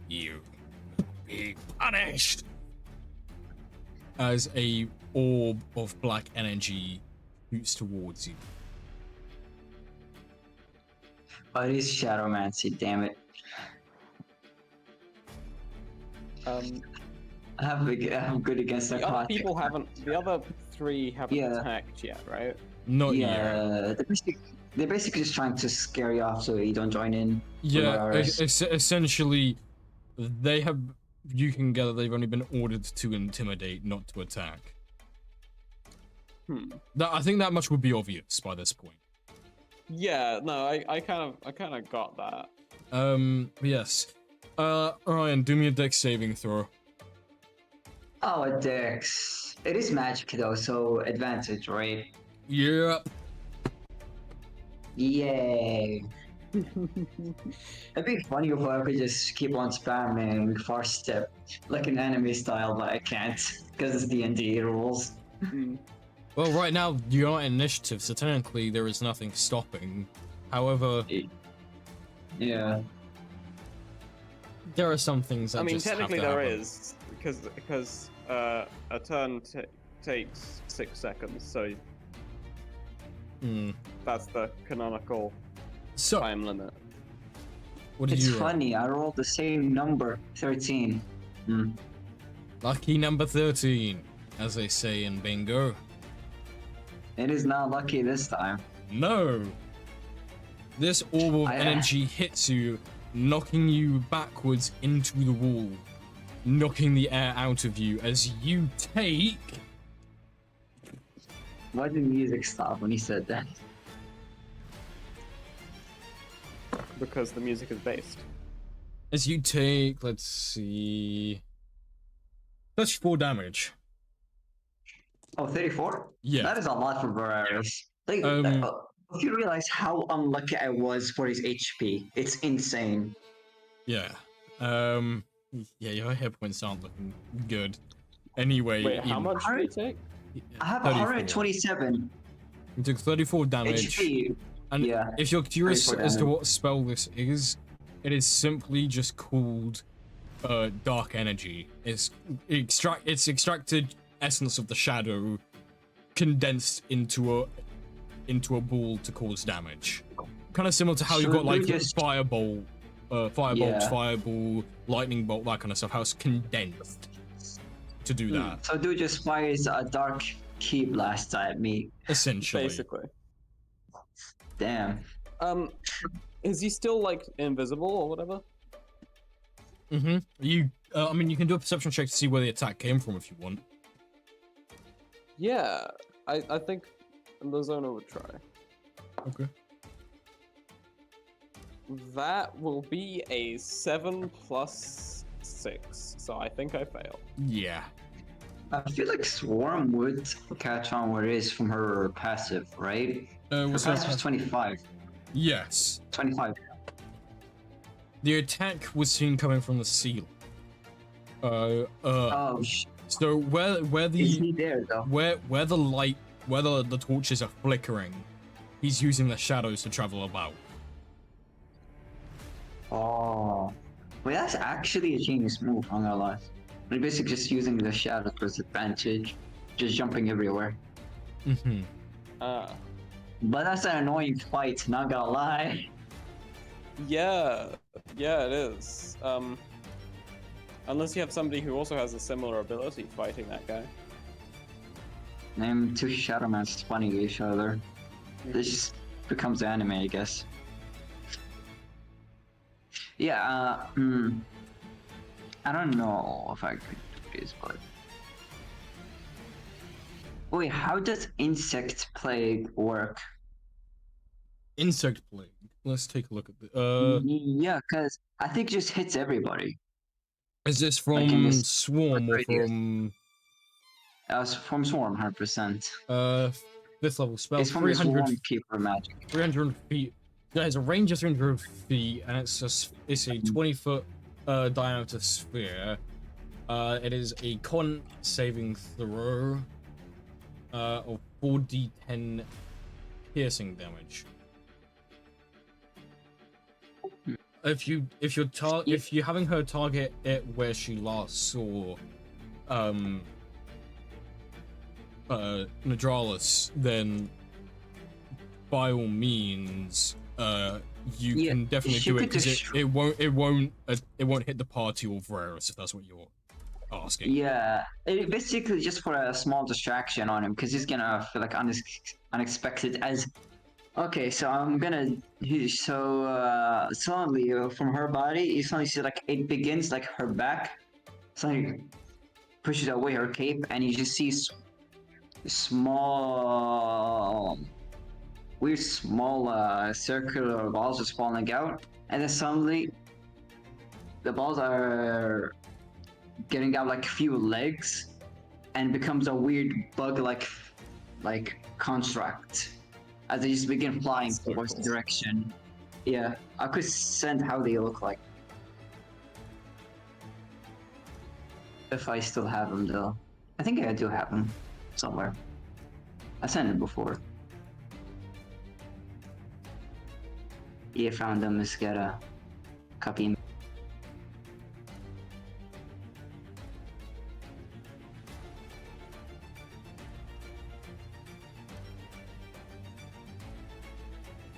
Speaker 1: You be punished. As a orb of black energy shoots towards you.
Speaker 3: Oh, it is Shadowmancy, damn it. I'm good against
Speaker 2: The other
Speaker 3: narcotic.
Speaker 2: people haven't. The other three haven't
Speaker 3: Yeah.
Speaker 2: attacked yet, right?
Speaker 1: Not yet.
Speaker 3: Yeah, they're basically just trying to scare you off so you don't join in.
Speaker 1: Yeah,
Speaker 3: Vrarus.
Speaker 1: essentially, they have. You can gather they've only been ordered to intimidate, not to attack. I think that much would be obvious by this point.
Speaker 2: Yeah. No, I kind of got that.
Speaker 1: Yes. Ryan, do me a dex saving throw.
Speaker 3: Oh, a dex. It is magic though, so advantage, right?
Speaker 1: Yep.
Speaker 3: Yay. It'd be funny if I could just keep on spamming far step like an anime style, but I can't because it's D&D rules.
Speaker 1: Well, right now you're not in initiative, so technically there is nothing stopping. However,
Speaker 3: Yeah.
Speaker 1: there are some things that
Speaker 2: I mean,
Speaker 1: just have
Speaker 2: technically
Speaker 1: to
Speaker 2: there
Speaker 1: happen.
Speaker 2: is because a turn takes 6 seconds, so
Speaker 1: Hmm.
Speaker 2: that's the canonical
Speaker 1: So,
Speaker 2: time limit.
Speaker 1: what did
Speaker 3: It's
Speaker 1: you roll?
Speaker 3: funny, I rolled the same number, 13.
Speaker 1: Lucky number 13, as they say in bingo.
Speaker 3: It is not lucky this time.
Speaker 1: No! This orb of
Speaker 3: I-
Speaker 1: energy hits you, knocking you backwards into the wall, knocking the air out of you as you take
Speaker 3: Why did the music stop when he said that?
Speaker 2: Because the music is based.
Speaker 1: As you take, let's see, 34 damage.
Speaker 3: Oh, 34?
Speaker 1: Yeah.
Speaker 3: That is a lot for Vrarus. Like, if you realize how unlucky I was for his HP, it's insane.
Speaker 1: Yeah. Yeah, your hit points aren't looking good. Anyway,
Speaker 2: Wait, how much did you take?
Speaker 3: I have
Speaker 1: 34.
Speaker 3: 127
Speaker 1: You took 34 damage.
Speaker 3: HP.
Speaker 1: And
Speaker 3: Yeah,
Speaker 1: if you're curious
Speaker 3: 34
Speaker 1: as to
Speaker 3: damage.
Speaker 1: what spell this is, it is simply just called Dark Energy. It's extracted essence of the shadow condensed into a ball to cause damage. Kind of similar to how you've
Speaker 3: So
Speaker 1: got like
Speaker 3: they're just-
Speaker 1: fireball, firebolts,
Speaker 3: Yeah.
Speaker 1: fireball, lightning bolt, that kind of stuff. How it's condensed to do that,
Speaker 3: So dude just fires a dark key blast at me.
Speaker 1: essentially.
Speaker 2: Basically.
Speaker 3: Damn.
Speaker 2: Is he still like invisible or whatever?
Speaker 1: Mm-hmm. I mean, you can do a perception check to see where the attack came from if you want.
Speaker 2: Yeah, I think Lozona would try.
Speaker 1: Okay.
Speaker 2: That will be a 7 plus 6, so I think I fail.
Speaker 1: Yeah.
Speaker 3: I feel like Swarm would catch on where it is from her passive, right? Her
Speaker 1: What's her
Speaker 3: passive is 25.
Speaker 1: Yes.
Speaker 3: 25.
Speaker 1: The attack was seen coming from the ceiling.
Speaker 3: Oh,
Speaker 1: So where
Speaker 3: is
Speaker 1: the
Speaker 3: he there though?
Speaker 1: where the light, where the torches are flickering, he's using the shadows to travel about.
Speaker 3: Oh. Wait, that's actually a genius move, I'm gonna lie. We're basically just using the shadow to his advantage. Just jumping everywhere.
Speaker 1: Mm-hmm.
Speaker 3: But that's an annoying fight, not gonna lie.
Speaker 2: Yeah, it is. Unless you have somebody who also has a similar ability fighting that guy.
Speaker 3: Name two Shadow Mans spawning each other. This just becomes anime, I guess. Yeah, I don't know if I could do this, but... Wait, how does Insect Plague work?
Speaker 1: Insect plague. Let's take a look at the.
Speaker 3: Yeah, because I think it just hits everybody.
Speaker 1: Is this
Speaker 3: like in
Speaker 1: from
Speaker 3: this
Speaker 1: Swarm or
Speaker 3: radius.
Speaker 1: from
Speaker 3: It's from Swarm, 100%.
Speaker 1: 5th level spell?
Speaker 3: It's from the
Speaker 1: 300
Speaker 3: Swarm Keeper magic.
Speaker 1: 300 feet. It has a range of 300 feet, and it's a 20-foot diameter sphere. It is a con saving throw of 4d10 piercing damage. If you're having her target it where she last saw Nadralis, then by all means you can definitely
Speaker 3: she
Speaker 1: do it
Speaker 3: could
Speaker 1: because
Speaker 3: just-
Speaker 1: it won't hit the party or Vrarus, if that's what you're asking.
Speaker 3: Yeah, it basically just for a small distraction on him, because he's gonna feel like unexpected as... Okay, so I'm gonna... suddenly from her body, you suddenly see like it begins like her back, suddenly pushes away her cape, and you just see small... weird small circular balls just falling out, and then suddenly the balls are getting out like a few legs and becomes a weird bug-like construct as they just begin flying
Speaker 2: That's so
Speaker 3: towards the
Speaker 2: cool.
Speaker 3: direction. Yeah, I could send how they look like. If I still have them though. I think I do have them somewhere. I sent it before. Yeah, found them. Let's get a copy.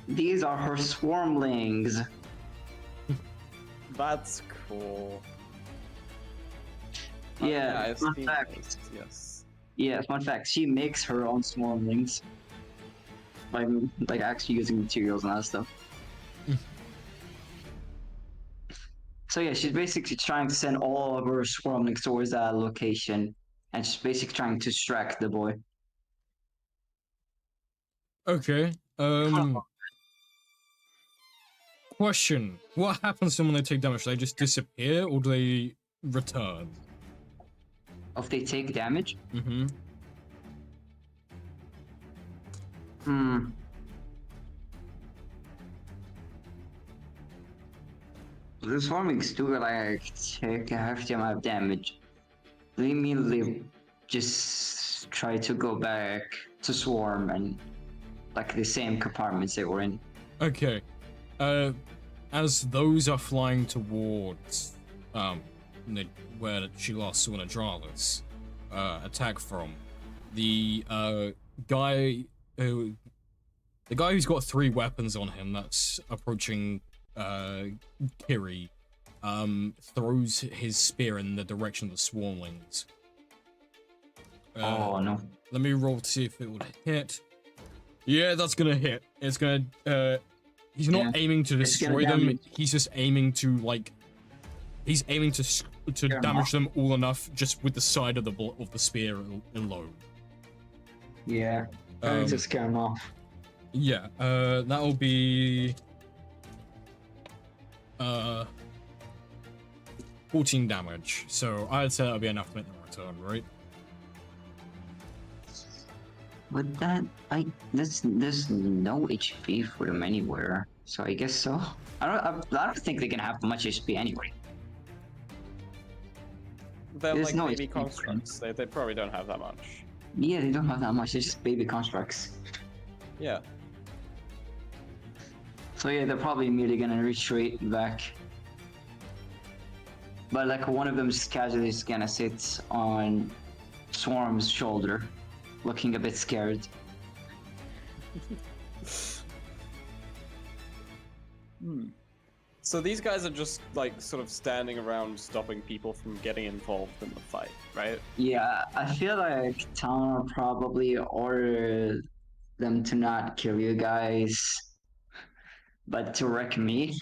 Speaker 3: These are her swarmlings.
Speaker 2: That's cool.
Speaker 3: Yeah,
Speaker 2: I've
Speaker 3: fun
Speaker 2: seen
Speaker 3: fact.
Speaker 2: those, yes.
Speaker 3: Yeah, fun fact. She makes her own swarmlings. Like actually using materials and that stuff. So yeah, she's basically trying to send all of her swarmlings towards that location, and she's basically trying to distract the boy.
Speaker 1: Okay. Question: what happens to them when they take damage? Do they just disappear, or do they return?
Speaker 3: If they take damage,
Speaker 1: Mm-hmm.
Speaker 3: the swarmings do like take a hefty amount of damage. They immediately just try to go back to swarm and like the same compartments they were in.
Speaker 1: Okay. As those are flying towards where she last saw Nadralis attack from, the guy who's got 3 weapons on him that's approaching Kiri throws his spear in the direction of the swarmlings.
Speaker 3: Oh no.
Speaker 1: Let me roll to see if it would hit. Yeah, that's gonna hit. It's gonna he's not aiming to
Speaker 3: It's gonna
Speaker 1: destroy them,
Speaker 3: damage.
Speaker 1: he's just aiming to like he's aiming to
Speaker 3: them
Speaker 1: damage
Speaker 3: off.
Speaker 1: them all enough just with the side of the spear alone.
Speaker 3: Yeah. Trying
Speaker 1: Um,
Speaker 3: to scare them off.
Speaker 1: Yeah, that'll be 14 damage. So I'd say that'll be enough to make them return, right?
Speaker 3: With that, there's no HP for them anywhere, so I guess so. I don't think they can have much HP anyway.
Speaker 2: They're
Speaker 3: There's
Speaker 2: like
Speaker 3: no
Speaker 2: baby
Speaker 3: HP.
Speaker 2: constructs. They probably don't have that much.
Speaker 3: Yeah, they don't have that much. They're just baby constructs.
Speaker 2: Yeah.
Speaker 3: So yeah, they're probably immediately gonna retreat back. But like one of them just casually is gonna sit on Swarm's shoulder, looking a bit scared.
Speaker 2: So these guys are just like sort of standing around stopping people from getting involved in the fight, right?
Speaker 3: Yeah, I feel like Town will probably order them to not kill you guys, but to wreck me.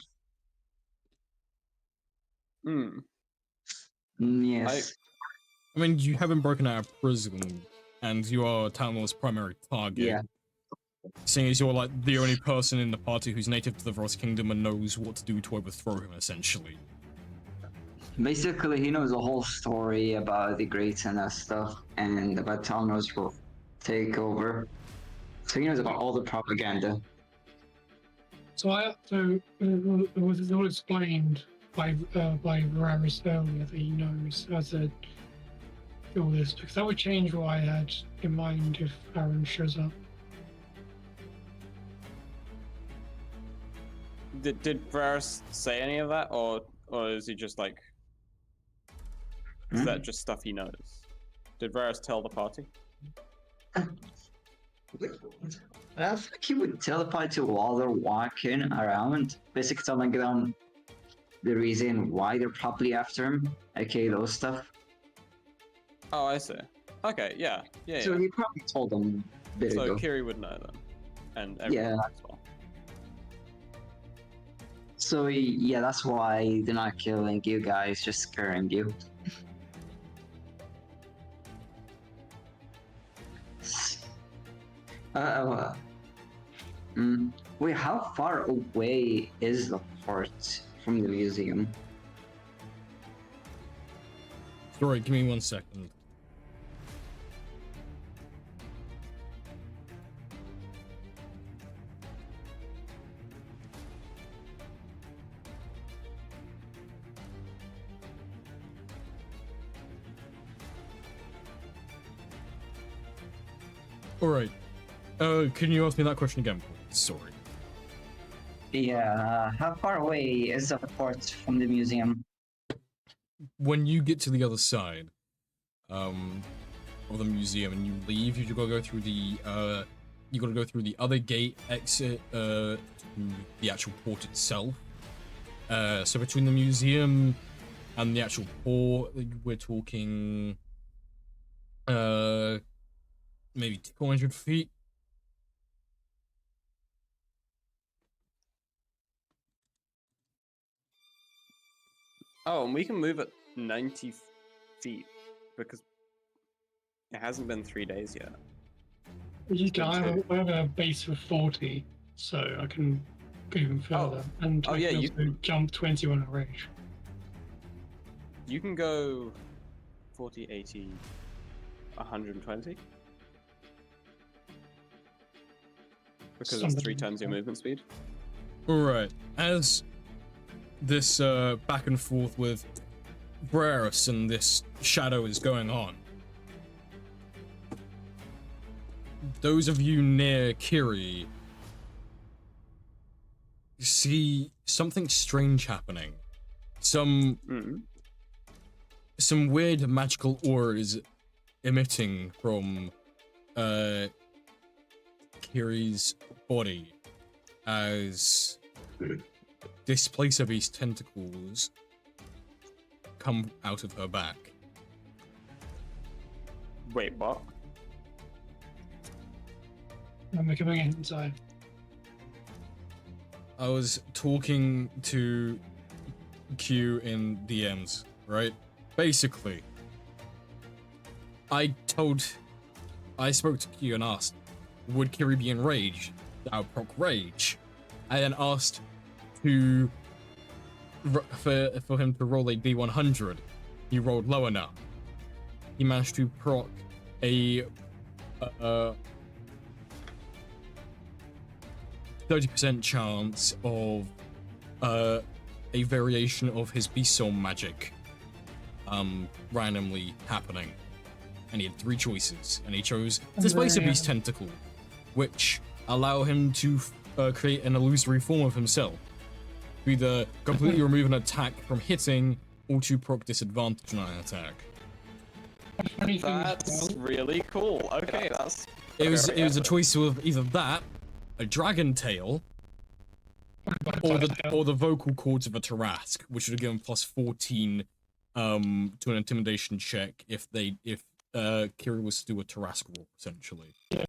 Speaker 2: Hmm.
Speaker 3: Yes.
Speaker 1: I mean, you haven't broken out of prison, and you are Talmor's primary target.
Speaker 3: Yeah.
Speaker 1: Seeing as you're like the only person in the party who's native to the Vrost Kingdom and knows what to do to overthrow him, essentially.
Speaker 3: Basically, he knows the whole story about the Greats and that stuff, and about Talmor's will take over. So he knows about all the propaganda.
Speaker 5: So it was all explained by Vrarus earlier that he knows how to do all this, because that would change what I had in mind if Aaron shows up.
Speaker 2: Did Vrarus say any of that, or is he just like? Is that just stuff he knows? Did Vrarus tell the party?
Speaker 3: I think he would teleport to while they're walking around, basically telling them the reason why they're probably after him, aka those stuff.
Speaker 2: Oh, I see. Okay, yeah.
Speaker 3: So
Speaker 2: Yeah.
Speaker 3: he probably told them a bit
Speaker 2: So
Speaker 3: ago.
Speaker 2: Kiri would know then, and everyone
Speaker 3: Yeah.
Speaker 2: as well.
Speaker 3: So yeah, that's why they're not killing you guys, just scaring you. Wait, how far away is the port from the museum?
Speaker 1: Sorry, give me 1 second. Alright. Can you ask me that question again, please? Sorry.
Speaker 3: Yeah, how far away is the port from the museum?
Speaker 1: When you get to the other side, of the museum and you leave, you gotta go through the other gate exit, to the actual port itself. So between the museum and the actual port, we're talking, maybe 200 feet.
Speaker 2: Oh, and we can move at 90 feet because it hasn't been 3 days yet.
Speaker 5: You
Speaker 2: Spin
Speaker 5: can.
Speaker 2: two.
Speaker 5: I have a base of 40, so I can go even further. And
Speaker 2: Oh,
Speaker 5: I
Speaker 2: yeah,
Speaker 5: can
Speaker 2: you
Speaker 5: also jump 20 when I rage.
Speaker 2: You can go 40, 80, 120. Because it's
Speaker 5: Something
Speaker 2: 3
Speaker 5: like
Speaker 2: times your
Speaker 5: that.
Speaker 2: movement speed.
Speaker 1: Alright, as this back and forth with Vrarus and this shadow is going on, those of you near Kiri see something strange happening. Some weird magical auras emitting from Kiri's body as Displacer Beast tentacles come out of her back.
Speaker 2: Wait, what?
Speaker 5: I'm coming inside.
Speaker 1: I was talking to Q in DMs, right? Basically, I spoke to Q and asked, would Kiri be enraged? That would proc rage. I then asked for him to roll a D100. He rolled low enough. He managed to proc a 30% chance of a variation of his Beast Soul magic randomly happening. And he had 3 choices, and he chose Displacer Beast Tentacle, which allow him to create an illusory form of himself. To either completely remove an attack from hitting, or to proc disadvantage on an attack.
Speaker 2: That's really cool. Okay, that's...
Speaker 1: It was
Speaker 2: very
Speaker 1: a
Speaker 2: epic.
Speaker 1: choice of either that, a dragon tail, or the vocal cords of a Tarask, which would have given plus 14 to an intimidation check if Kiri was to do a Tarask roll, essentially.
Speaker 5: I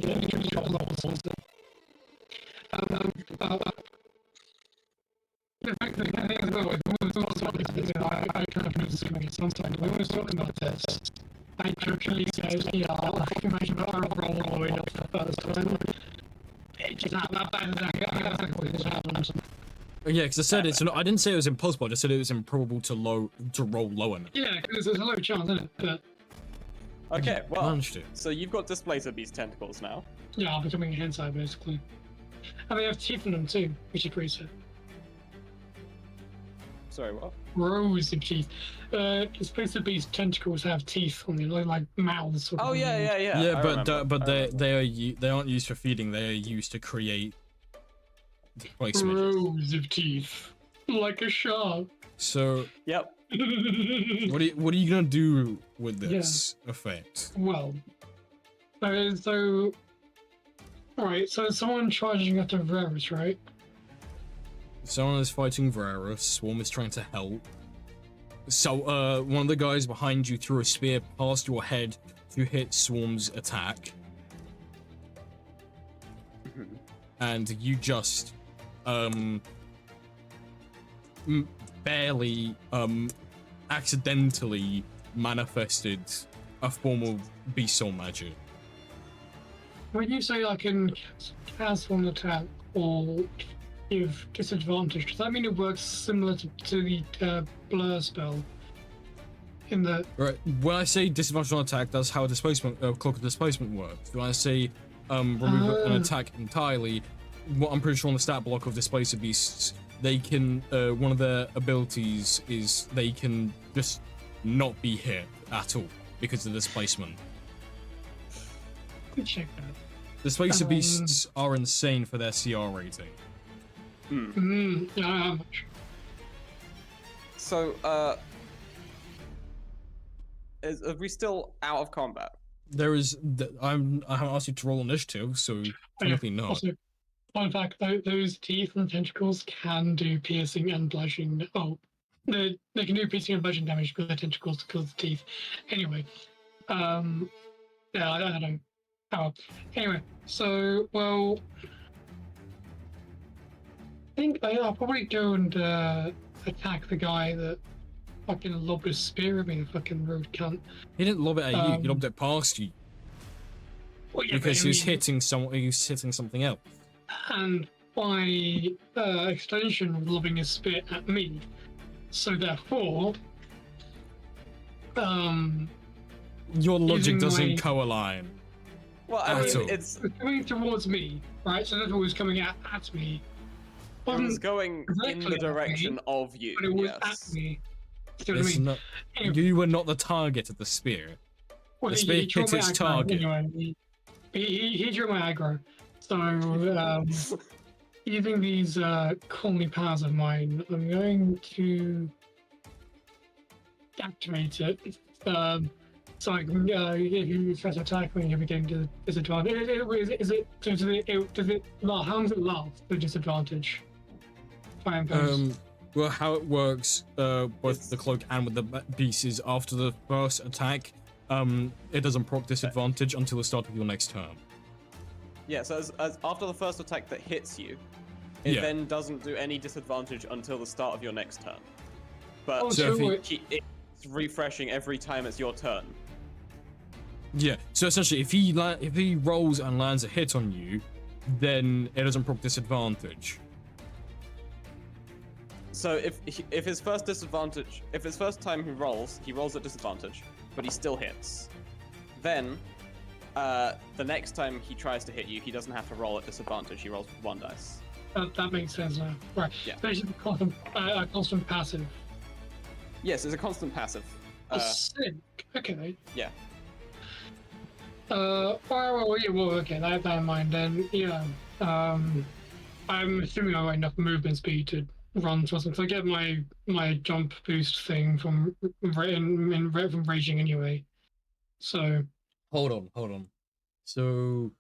Speaker 5: kind of know something sometimes. We always talk about this. I literally says, yeah, I can imagine that I roll all the way up the first time. It's just not that bad as I happens.
Speaker 1: Yeah, because I said it's not. I didn't say it was impossible. I just said it was improbable to roll low enough.
Speaker 5: Yeah, because there's a low chance, isn't it? But
Speaker 2: Okay, well,
Speaker 1: Managed to.
Speaker 2: so you've got Displacer Beast tentacles now.
Speaker 5: yeah, I'm becoming a hentai basically. And they have teeth in them too, which is pretty sick.
Speaker 2: Sorry, what?
Speaker 5: Rows of teeth. Displacer Beast tentacles have teeth on them, like mouths. Sort of
Speaker 2: Oh, yeah.
Speaker 1: Yeah,
Speaker 2: I
Speaker 1: but
Speaker 2: remember.
Speaker 1: they aren't used for feeding. They are used to create displacement.
Speaker 5: Rows of teeth, like a shark.
Speaker 1: So
Speaker 2: Yep.
Speaker 1: what are you gonna do with this effect?
Speaker 5: Well, so alright, so someone charging at the Vrarus, right?
Speaker 1: Someone is fighting Vrarus. Swarm is trying to help. So one of the guys behind you threw a spear past your head to hit Swarm's attack, and you just barely accidentally manifested a form of Beast Soul magic.
Speaker 5: When you say I can cancel an attack or give disadvantage, does that mean it works similar to the blur spell? In the
Speaker 1: Right. When I say disadvantage on attack, that's how a displacement cloak of displacement works. When I say remove an attack entirely, what I'm pretty sure on the stat block of Displacer Beasts, they can one of their abilities is they can just not be hit at all because of displacement.
Speaker 5: good check that.
Speaker 1: Displacer Beasts are insane for their CR rating.
Speaker 5: Yeah, how much?
Speaker 2: So, are we still out of combat?
Speaker 1: There is I haven't asked you to roll initiative, so technically not.
Speaker 5: Also, fun fact, those teeth and tentacles can do piercing and bludgeoning. Oh, they can do piercing and bludgeoning damage because they're tentacles because of the teeth. Anyway, yeah, I don't know. Oh, anyway, so well, I think I'll probably go and attack the guy that fucking lobbed his spear at me, the fucking rude cunt.
Speaker 1: He didn't lob it at you. He lobbed it past you.
Speaker 5: Well, yeah,
Speaker 1: because
Speaker 5: but,
Speaker 1: he was hitting something else.
Speaker 5: And by extension, lobbing his spear at me. So therefore,
Speaker 1: Your logic
Speaker 5: using
Speaker 1: doesn't
Speaker 5: my-
Speaker 1: co-align.
Speaker 2: Well,
Speaker 1: At
Speaker 2: I mean,
Speaker 1: all.
Speaker 2: it's
Speaker 5: coming towards me, right? So therefore, it was coming at me.
Speaker 2: it was
Speaker 5: Wasn't
Speaker 2: going in
Speaker 5: directly
Speaker 2: the
Speaker 5: at
Speaker 2: direction
Speaker 5: me,
Speaker 2: of you.
Speaker 5: but it was
Speaker 2: Yes.
Speaker 5: at me. See what I
Speaker 1: It's
Speaker 5: mean?
Speaker 1: not.
Speaker 5: Anyway,
Speaker 1: You were not the target of the spear.
Speaker 5: well,
Speaker 1: the
Speaker 5: he
Speaker 1: spear
Speaker 5: drew
Speaker 1: hit
Speaker 5: my
Speaker 1: its
Speaker 5: aggro
Speaker 1: target.
Speaker 5: anyway. He drew my aggro. So using these calming powers of mine, I'm going to activate it. So I can, if you try to attack when you're beginning to disadvantage. Does it last? How long does it last? The disadvantage. If I impose.
Speaker 1: Well, how it works, both
Speaker 2: It's-
Speaker 1: the cloak and with the beast is after the first attack, it doesn't proc disadvantage until the start of your next turn.
Speaker 2: Yeah, so as after the first attack that hits you, it
Speaker 1: Yeah.
Speaker 2: then doesn't do any disadvantage until the start of your next turn. But
Speaker 5: Oh,
Speaker 1: so if he-
Speaker 2: it's refreshing every time it's your turn.
Speaker 1: Yeah. So essentially, if he rolls and lands a hit on you, then it doesn't proc disadvantage.
Speaker 2: So if his first disadvantage, if his first time he rolls at disadvantage, but he still hits, then the next time he tries to hit you, he doesn't have to roll at disadvantage. He rolls with 1 dice.
Speaker 5: That makes sense now. Right.
Speaker 2: Yeah.
Speaker 5: Basically, constant passive.
Speaker 2: Yes, it's a constant passive.
Speaker 5: Sick. Okay.
Speaker 2: Yeah.
Speaker 5: Okay, that in mind then. Yeah. I'm assuming I got enough movement speed to run towards them. So I get my jump boost thing from raging anyway. So
Speaker 1: Hold on. So,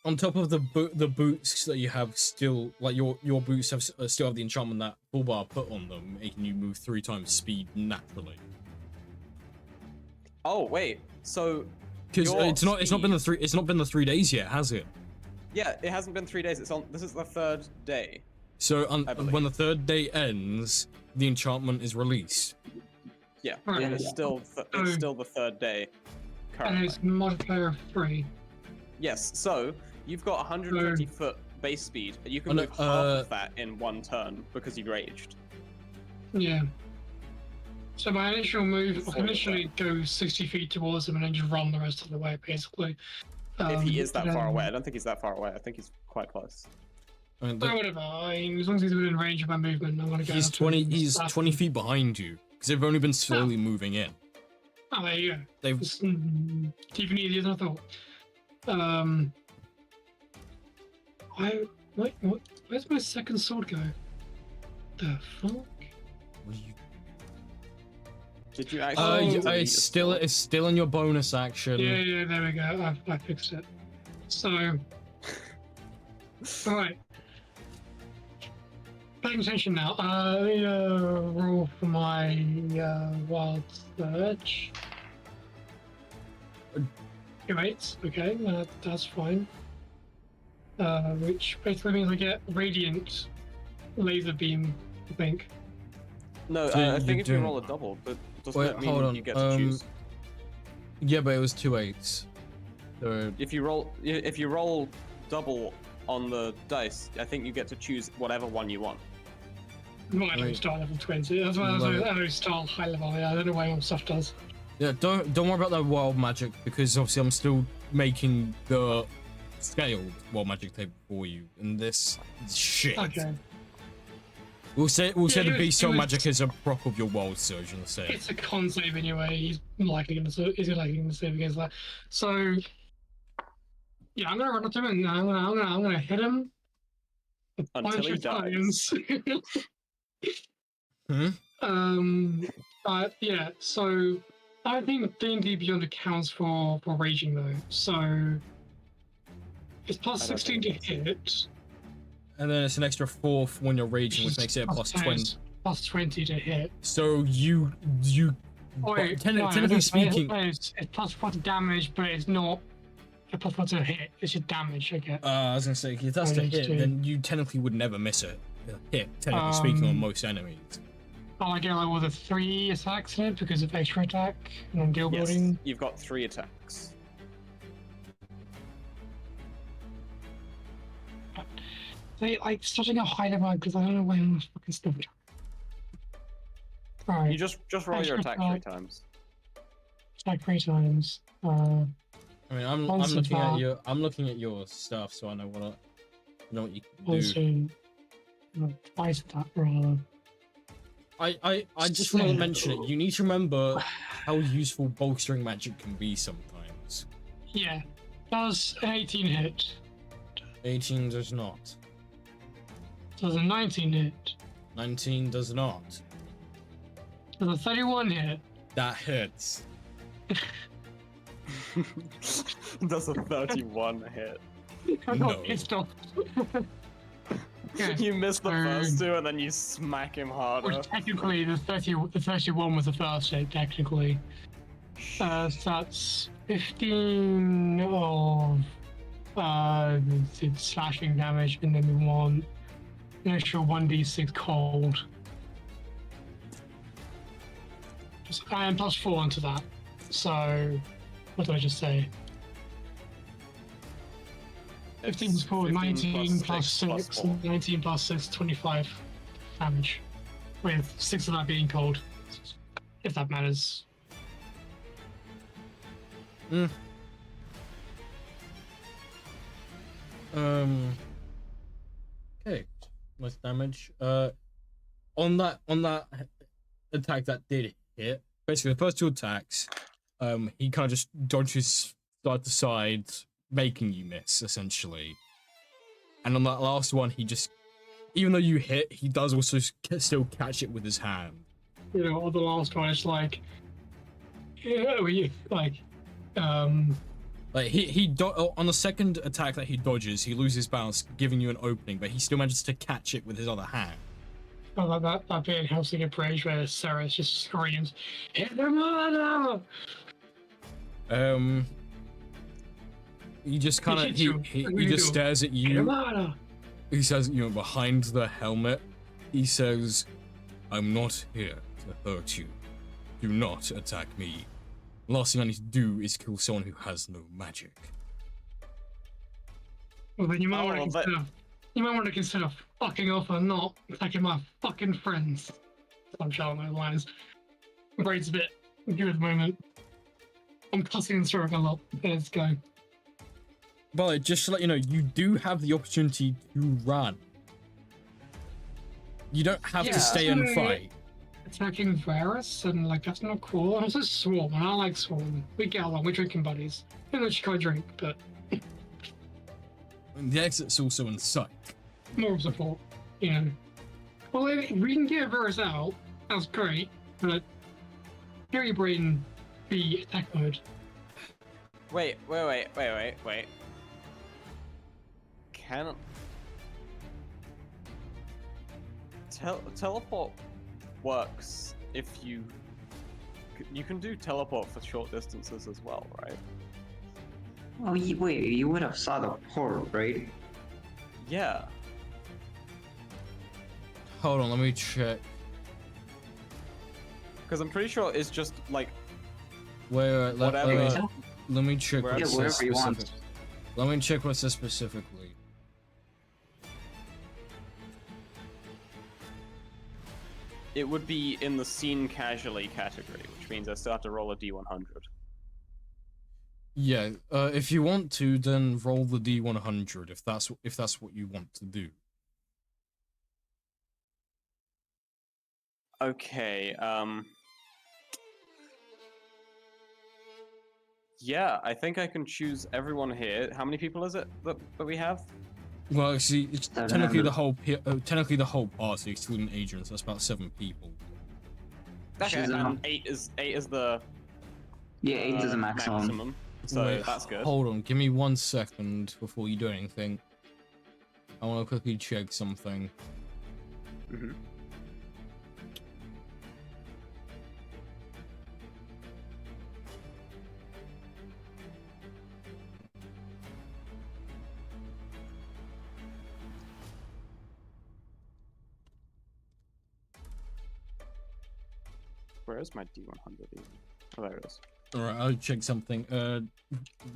Speaker 1: on top of the boots that you have still, like your boots have still have the enchantment that full bar put on them, making you move 3 times speed naturally.
Speaker 2: Oh wait, so
Speaker 1: Because
Speaker 2: your
Speaker 1: it's not been
Speaker 2: speed-
Speaker 1: the 3 days yet, has it?
Speaker 2: yeah, it hasn't been 3 days. This is the 3rd day.
Speaker 1: So
Speaker 2: I believe.
Speaker 1: when the 3rd day ends, the enchantment is released.
Speaker 2: Yeah,
Speaker 5: Right.
Speaker 2: it's still it's still the 3rd day
Speaker 5: and
Speaker 2: currently.
Speaker 5: it's multiplier of 3.
Speaker 2: Yes, so you've got 120 foot base speed. You can
Speaker 1: Oh, no,
Speaker 2: move half of that in 1 turn because you raged.
Speaker 5: Yeah. So my initial move, I
Speaker 2: Before
Speaker 5: can
Speaker 2: your
Speaker 5: initially go 60 feet towards him and then just run the rest of the way, basically.
Speaker 2: If he is that
Speaker 5: Then-
Speaker 2: far away, I don't think he's that far away. I think he's quite close.
Speaker 1: I mean,
Speaker 5: Well, whatever. I mean, as long as he's within range of my movement, I'm gonna go.
Speaker 1: he's
Speaker 5: up to him
Speaker 1: 20.
Speaker 5: and
Speaker 1: He's
Speaker 5: slap
Speaker 1: 20
Speaker 5: him.
Speaker 1: feet behind you because they've only been slowly moving in.
Speaker 5: Oh, there you go.
Speaker 1: They've
Speaker 5: It's even easier than I thought. Wait, what? Where's my second sword go? The fuck?
Speaker 2: Did you actually? use a
Speaker 1: it's
Speaker 2: leader
Speaker 1: still
Speaker 2: sword?
Speaker 1: in your bonus action.
Speaker 5: Yeah, there we go. I fixed it. So, all right. Paying attention now. Roll for my wild surge. 2 8s. Okay, that's fine. Which basically means I get radiant laser beam. I think.
Speaker 2: No,
Speaker 1: So
Speaker 2: I
Speaker 1: you
Speaker 2: think if you
Speaker 1: don't-
Speaker 2: roll a double, but doesn't
Speaker 1: Wait,
Speaker 2: that mean
Speaker 1: hold on,
Speaker 2: you get to choose?
Speaker 1: Yeah, but it was 2 8s. So
Speaker 2: If you roll double on the dice, I think you get to choose whatever one you want.
Speaker 5: Well, I don't
Speaker 1: Wait.
Speaker 5: start level 20. That's why I don't start high level. I don't know why all stuff does.
Speaker 1: yeah, don't worry about that wild magic because obviously I'm still making the scaled wild magic table for you, and this is shit.
Speaker 5: Okay.
Speaker 1: We'll say
Speaker 5: Yeah,
Speaker 1: the
Speaker 5: it
Speaker 1: beast soul
Speaker 5: was-
Speaker 1: magic is a prop of your wild surge and say.
Speaker 5: It's a con save anyway. He's likely going to save against that. So yeah, I'm gonna run up to him and I'm gonna hit him a
Speaker 2: Until
Speaker 5: bunch
Speaker 2: he
Speaker 5: of
Speaker 2: dies.
Speaker 5: times. Yeah. So I think D&D Beyond accounts for raging though. So it's plus
Speaker 2: I don't
Speaker 5: 16 to
Speaker 2: think it
Speaker 5: hit.
Speaker 1: And then it's an extra 4 when you're raging, which
Speaker 5: is
Speaker 1: makes it a plus
Speaker 5: 10,
Speaker 1: 20.
Speaker 5: Plus 20 to hit.
Speaker 1: So you
Speaker 5: Oh, wait,
Speaker 1: technically
Speaker 5: no,
Speaker 1: speaking,
Speaker 5: it's plus 40 damage, but it's not a plus 40 to hit. It's just damage I get.
Speaker 1: I was gonna say if that's the
Speaker 5: Damage
Speaker 1: hit,
Speaker 5: to-
Speaker 1: then you technically would never miss it. Hit, technically speaking, on most enemies.
Speaker 5: I get like with a 3 attacks in it because of extra attack and deal
Speaker 2: Yes,
Speaker 5: building.
Speaker 2: you've got 3 attacks.
Speaker 5: They like starting a high level because I don't know why I'm not fucking stuff.
Speaker 2: You
Speaker 5: Alright,
Speaker 2: just roll your attack 3 times.
Speaker 5: attack 3 times.
Speaker 1: I mean, I'm
Speaker 5: Also
Speaker 1: looking at
Speaker 5: that-
Speaker 1: your your stuff, so I know what you can do.
Speaker 5: Also, twice that rather.
Speaker 1: I just want to mention it. You need to remember how useful bolstering magic can be sometimes.
Speaker 5: Yeah, does an 18 hit?
Speaker 1: 18 does not.
Speaker 5: Does a 19 hit?
Speaker 1: 19 does not.
Speaker 5: Does a 31 hit?
Speaker 1: That hits.
Speaker 2: Does a 31 hit?
Speaker 5: I
Speaker 1: No.
Speaker 5: got pissed off. Yeah.
Speaker 2: You missed the first
Speaker 5: So-
Speaker 2: 2 and then you smack him harder.
Speaker 5: Well, technically, the 31 was the first hit, technically. So that's 15 of it's slashing damage, and then we want an extra 1d6 cold. And plus 4 onto that. So, what did I just say? 15 plus 4, 19 plus 6,
Speaker 2: 4.
Speaker 5: 19 plus 6, 25 damage. With 6 of that being cold. If that matters.
Speaker 1: Okay. Less damage. On that attack that did hit. Basically, the first 2 attacks, he kind of just dodges side to side, making you miss essentially. And on that last one, he just, even though you hit, he does also still catch it with his hand.
Speaker 5: You know, on the last one, it's like, yeah,
Speaker 1: Like on the second attack that he dodges, he loses balance, giving you an opening, but he still manages to catch it with his other hand.
Speaker 5: oh, that bit in Helsing Bridge where Sarah just screams, "Hit the murder!"
Speaker 1: He just kind of
Speaker 5: hits you.
Speaker 1: he
Speaker 5: What do you
Speaker 1: just
Speaker 5: do?
Speaker 1: stares at
Speaker 5: Hit the
Speaker 1: you.
Speaker 5: murder!
Speaker 1: He says, you know, behind the helmet, he says, "I'm not here to hurt you. Do not attack me. Last thing I need to do is kill someone who has no magic."
Speaker 5: Well, then you might
Speaker 2: Oh,
Speaker 5: want to
Speaker 2: but-
Speaker 5: consider. You might want to consider fucking off and not attacking my fucking friends. I'm shouting those lines. My brain's a bit good at the moment. I'm cussing and swearing a lot. Let's go.
Speaker 1: But just to let you know, you do have the opportunity to run. You don't have
Speaker 2: Yeah.
Speaker 1: to stay and fight.
Speaker 5: Attacking Vrarus and like that's not cool. I'm just Swarm and I like Swarm. We get along, we're drinking buddies. Even though she can't drink, but
Speaker 1: And the exit's also in sight.
Speaker 5: more of support, you know. Well, if we can get Vrarus out, that's great, but hear your brain be attack mode.
Speaker 2: Wait. Can teleport works if you can do teleport for short distances as well, right?
Speaker 3: Oh, wait, you would have saw the port, right?
Speaker 2: Yeah.
Speaker 1: Hold on, let me check.
Speaker 2: Because I'm pretty sure it's just like
Speaker 1: Wait,
Speaker 2: whatever.
Speaker 1: let me check what
Speaker 2: Yeah,
Speaker 1: it says
Speaker 3: wherever you want.
Speaker 1: specific. Let me check what it says specifically.
Speaker 2: It would be in the seen casually category, which means I still have to roll a d100.
Speaker 1: Yeah, if you want to, then roll the D100 if that's what you want to do.
Speaker 2: Okay, yeah, I think I can choose everyone here. How many people is it that we have?
Speaker 1: Well, see, it's
Speaker 3: Seven
Speaker 1: technically the
Speaker 3: members.
Speaker 1: whole party, excluding agents. That's about 7 people.
Speaker 2: Okay,
Speaker 3: Choose
Speaker 2: and
Speaker 3: them.
Speaker 2: 8 is the
Speaker 3: Yeah, 8 is the maximum.
Speaker 2: So
Speaker 1: Wait,
Speaker 2: that's good.
Speaker 1: Hold on, give me 1 second before you do anything. I want to quickly check something.
Speaker 2: Mhm. Where is my D100 even? Oh, there it is.
Speaker 1: Alright, I'll check something.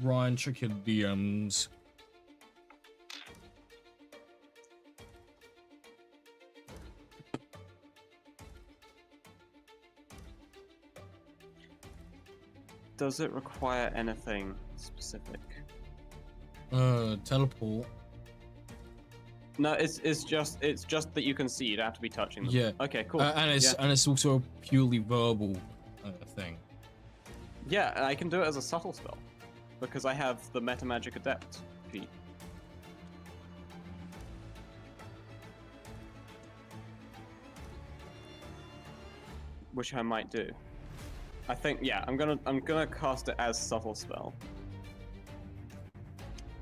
Speaker 1: Ryan, check your DMs.
Speaker 2: Does it require anything specific?
Speaker 1: Teleport.
Speaker 2: No, it's just that you can see. You don't have to be touching them.
Speaker 1: Yeah.
Speaker 2: Okay, cool.
Speaker 1: And it's also a purely verbal thing.
Speaker 2: Yeah, I can do it as a subtle spell because I have the Meta Magic Adept feat. Which I might do. I think I'm gonna cast it as subtle spell.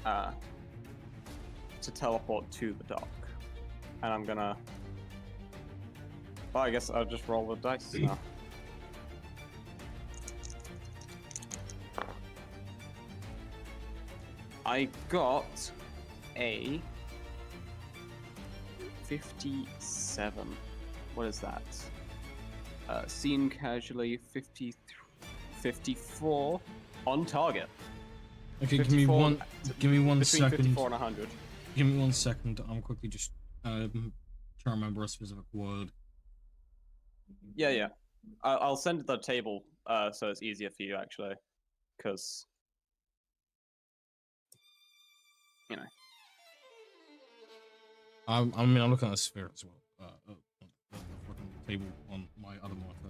Speaker 2: To teleport to the dock. And I'm gonna I guess I'll just roll the dice now. I got a 57. What is that? Seen casually 54 on target.
Speaker 1: Okay, give me one
Speaker 2: between
Speaker 1: second.
Speaker 2: 54 and 100.
Speaker 1: Give me 1 second. I'm quickly just trying to remember a specific word.
Speaker 2: Yeah. I'll send the table so it's easier for you actually, because you know.
Speaker 1: I'm looking at the sphere as well. The fucking table on my other monitor.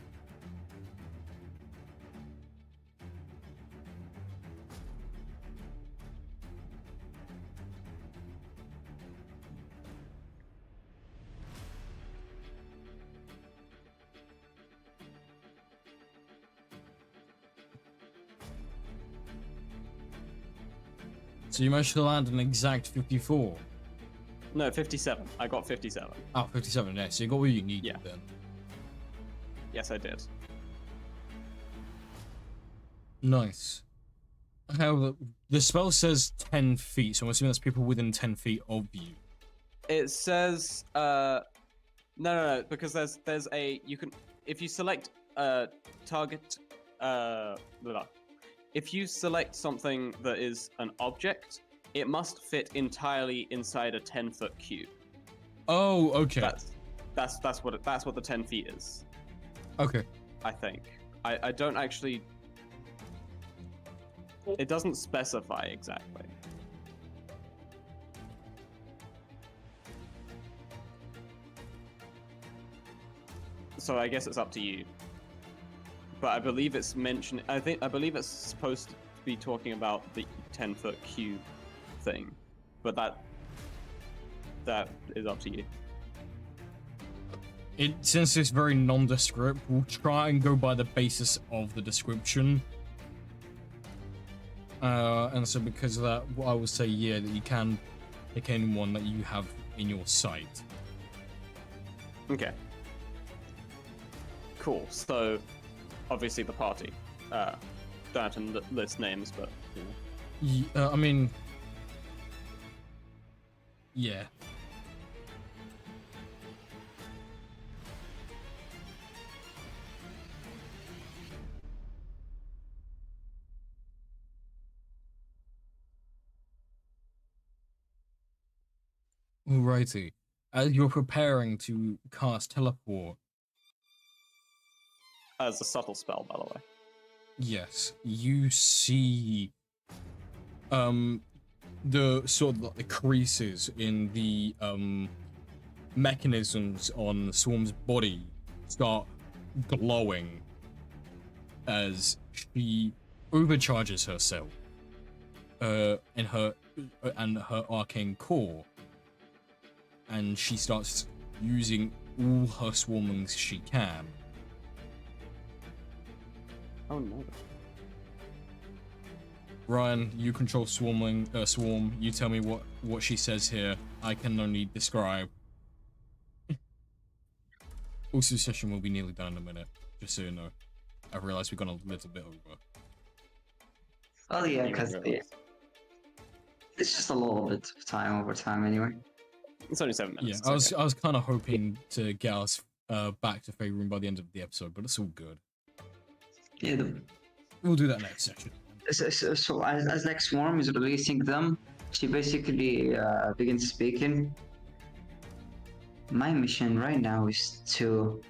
Speaker 1: So you managed to land an exact 54.
Speaker 2: No, 57. I got 57.
Speaker 1: Oh, 57, yeah. So you got what you needed
Speaker 2: Yeah.
Speaker 1: then.
Speaker 2: Yes, I did.
Speaker 1: Nice. However, the spell says 10 feet, so I'm assuming that's people within 10 feet of you.
Speaker 2: It says no, because there's a you can if you select target blah. If you select something that is an object, it must fit entirely inside a 10-foot cube.
Speaker 1: Oh, okay.
Speaker 2: That's what the 10 feet is.
Speaker 1: Okay.
Speaker 2: I think. I don't actually. It doesn't specify exactly. So I guess it's up to you. But I believe it's mentioned. I believe it's supposed to be talking about the 10-foot cube thing, but that is up to you.
Speaker 1: Since it's very nondescript, we'll try and go by the basis of the description. And so because of that, I would say that you can pick anyone that you have in your sight.
Speaker 2: Okay. Cool. So, obviously the party. Don't have to list names, but you know.
Speaker 1: I mean, yeah. Alrighty. As you're preparing to cast teleport,
Speaker 2: As a subtle spell, by the way.
Speaker 1: yes, you see the sort of like the creases in the mechanisms on Swarm's body start glowing as she overcharges herself in her arcane core, and she starts using all her swarmings she can.
Speaker 2: Oh no.
Speaker 1: Ryan, you control Swarm. You tell me what she says here. I can only describe. Also, session will be nearly done in a minute, just so you know. I realized we've gone a little bit over.
Speaker 3: Oh yeah,
Speaker 2: You
Speaker 3: because
Speaker 2: realize.
Speaker 3: it's just a little bit of time over time anyway.
Speaker 2: It's only 7 minutes.
Speaker 1: Yeah,
Speaker 2: it's okay.
Speaker 1: I was kind of hoping to get us back to Fey Room by the end of the episode, but it's all good.
Speaker 3: Yeah.
Speaker 1: We'll do that next session.
Speaker 3: So as like Swarm is releasing them, she basically begins speaking. My mission right now is to,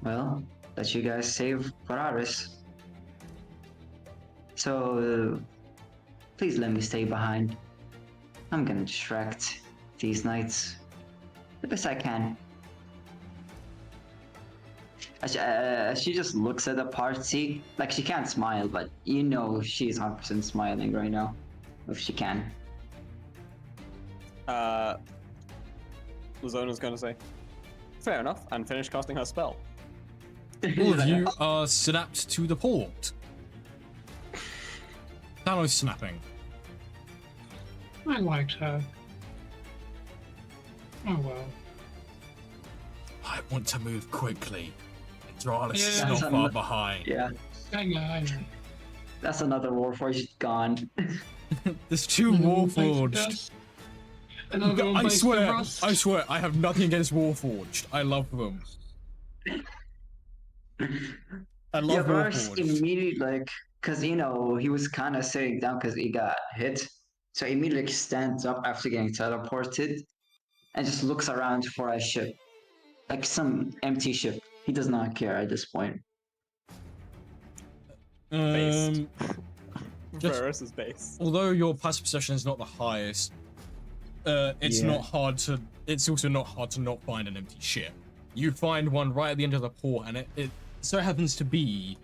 Speaker 3: well, let you guys save Vrarus. So, please let me stay behind. I'm gonna distract these knights the best I can. She just looks at the party, like she can't smile, but you know she's 100% smiling right now, if she can.
Speaker 2: Zona's gonna say, fair enough, and finish casting her spell.
Speaker 1: All of you are snapped to the port. Thanos snapping.
Speaker 5: I liked her. Oh well.
Speaker 1: I want to move quickly. Vrarus is
Speaker 5: Yeah.
Speaker 1: not far behind.
Speaker 3: Yeah,
Speaker 5: I know.
Speaker 3: that's another Warforged gone.
Speaker 1: There's two Warforged.
Speaker 5: Another one
Speaker 1: I
Speaker 5: based in
Speaker 1: swear,
Speaker 5: Rust.
Speaker 1: I swear, I have nothing against Warforged. I love them. I
Speaker 3: Yeah,
Speaker 1: love
Speaker 3: Vrarus
Speaker 1: Warforged.
Speaker 3: immediately, like, because, you know, he was kind of sitting down because he got hit. So he immediately stands up after getting teleported and just looks around for a ship. Like some empty ship. He does not care at this point.
Speaker 1: Just-
Speaker 2: Vrarus is base.
Speaker 1: Although your passive perception is not the highest, it's
Speaker 3: Yeah.
Speaker 1: not hard to. It's also not hard to not find an empty ship. You find one right at the end of the port, and it so happens to be,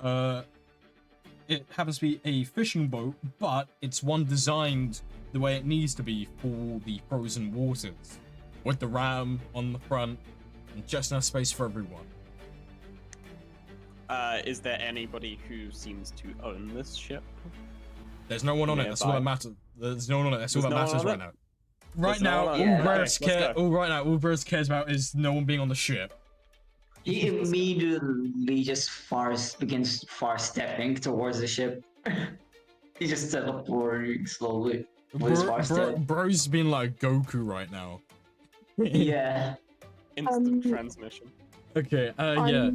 Speaker 1: it happens to be a fishing boat, but it's one designed the way it needs to be for the frozen waters, with the ram on the front, and just enough space for everyone.
Speaker 2: Is there anybody who seems to own this ship?
Speaker 1: There's no one on it. That's all that
Speaker 2: Nearby.
Speaker 1: matters. There's no one on it. That's all
Speaker 2: There's
Speaker 1: that
Speaker 2: no one
Speaker 1: matters
Speaker 2: on
Speaker 1: right
Speaker 2: it?
Speaker 1: now. Right
Speaker 2: There's no
Speaker 1: now,
Speaker 2: one
Speaker 1: all
Speaker 2: on it.
Speaker 1: Vrarus
Speaker 2: Okay, let's go.
Speaker 1: all Vrarus cares about is no one being on the ship.
Speaker 3: He immediately just begins far stepping towards the ship. He's just teleporting slowly. With his far step.
Speaker 1: Bro's being like Goku right now.
Speaker 3: Yeah.
Speaker 2: Instant transmission.
Speaker 1: Okay, yeah.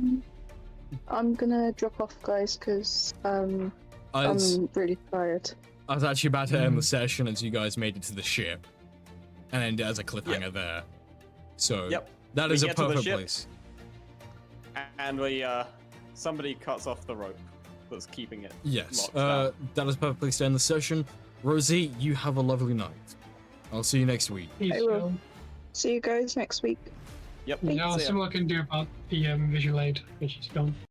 Speaker 4: I'm gonna drop off, guys, because
Speaker 1: I
Speaker 4: I'm
Speaker 1: was,
Speaker 4: really tired.
Speaker 1: I was actually about to end the session as you guys made it to the ship. And end it as a cliffhanger there. So,
Speaker 2: Yep.
Speaker 1: that
Speaker 2: We
Speaker 1: is a
Speaker 2: get to the
Speaker 1: perfect
Speaker 2: ship.
Speaker 1: place.
Speaker 2: And we, somebody cuts off the rope that's keeping it.
Speaker 1: Yes,
Speaker 2: locked down.
Speaker 1: that is a perfect place to end the session. Rosie, you have a lovely night. I'll see you next week.
Speaker 5: He's
Speaker 4: I will. See you guys next week.
Speaker 2: Yep.
Speaker 5: Yeah, I'll
Speaker 2: see ya.
Speaker 5: see what I can do about the visual aid, which is gone.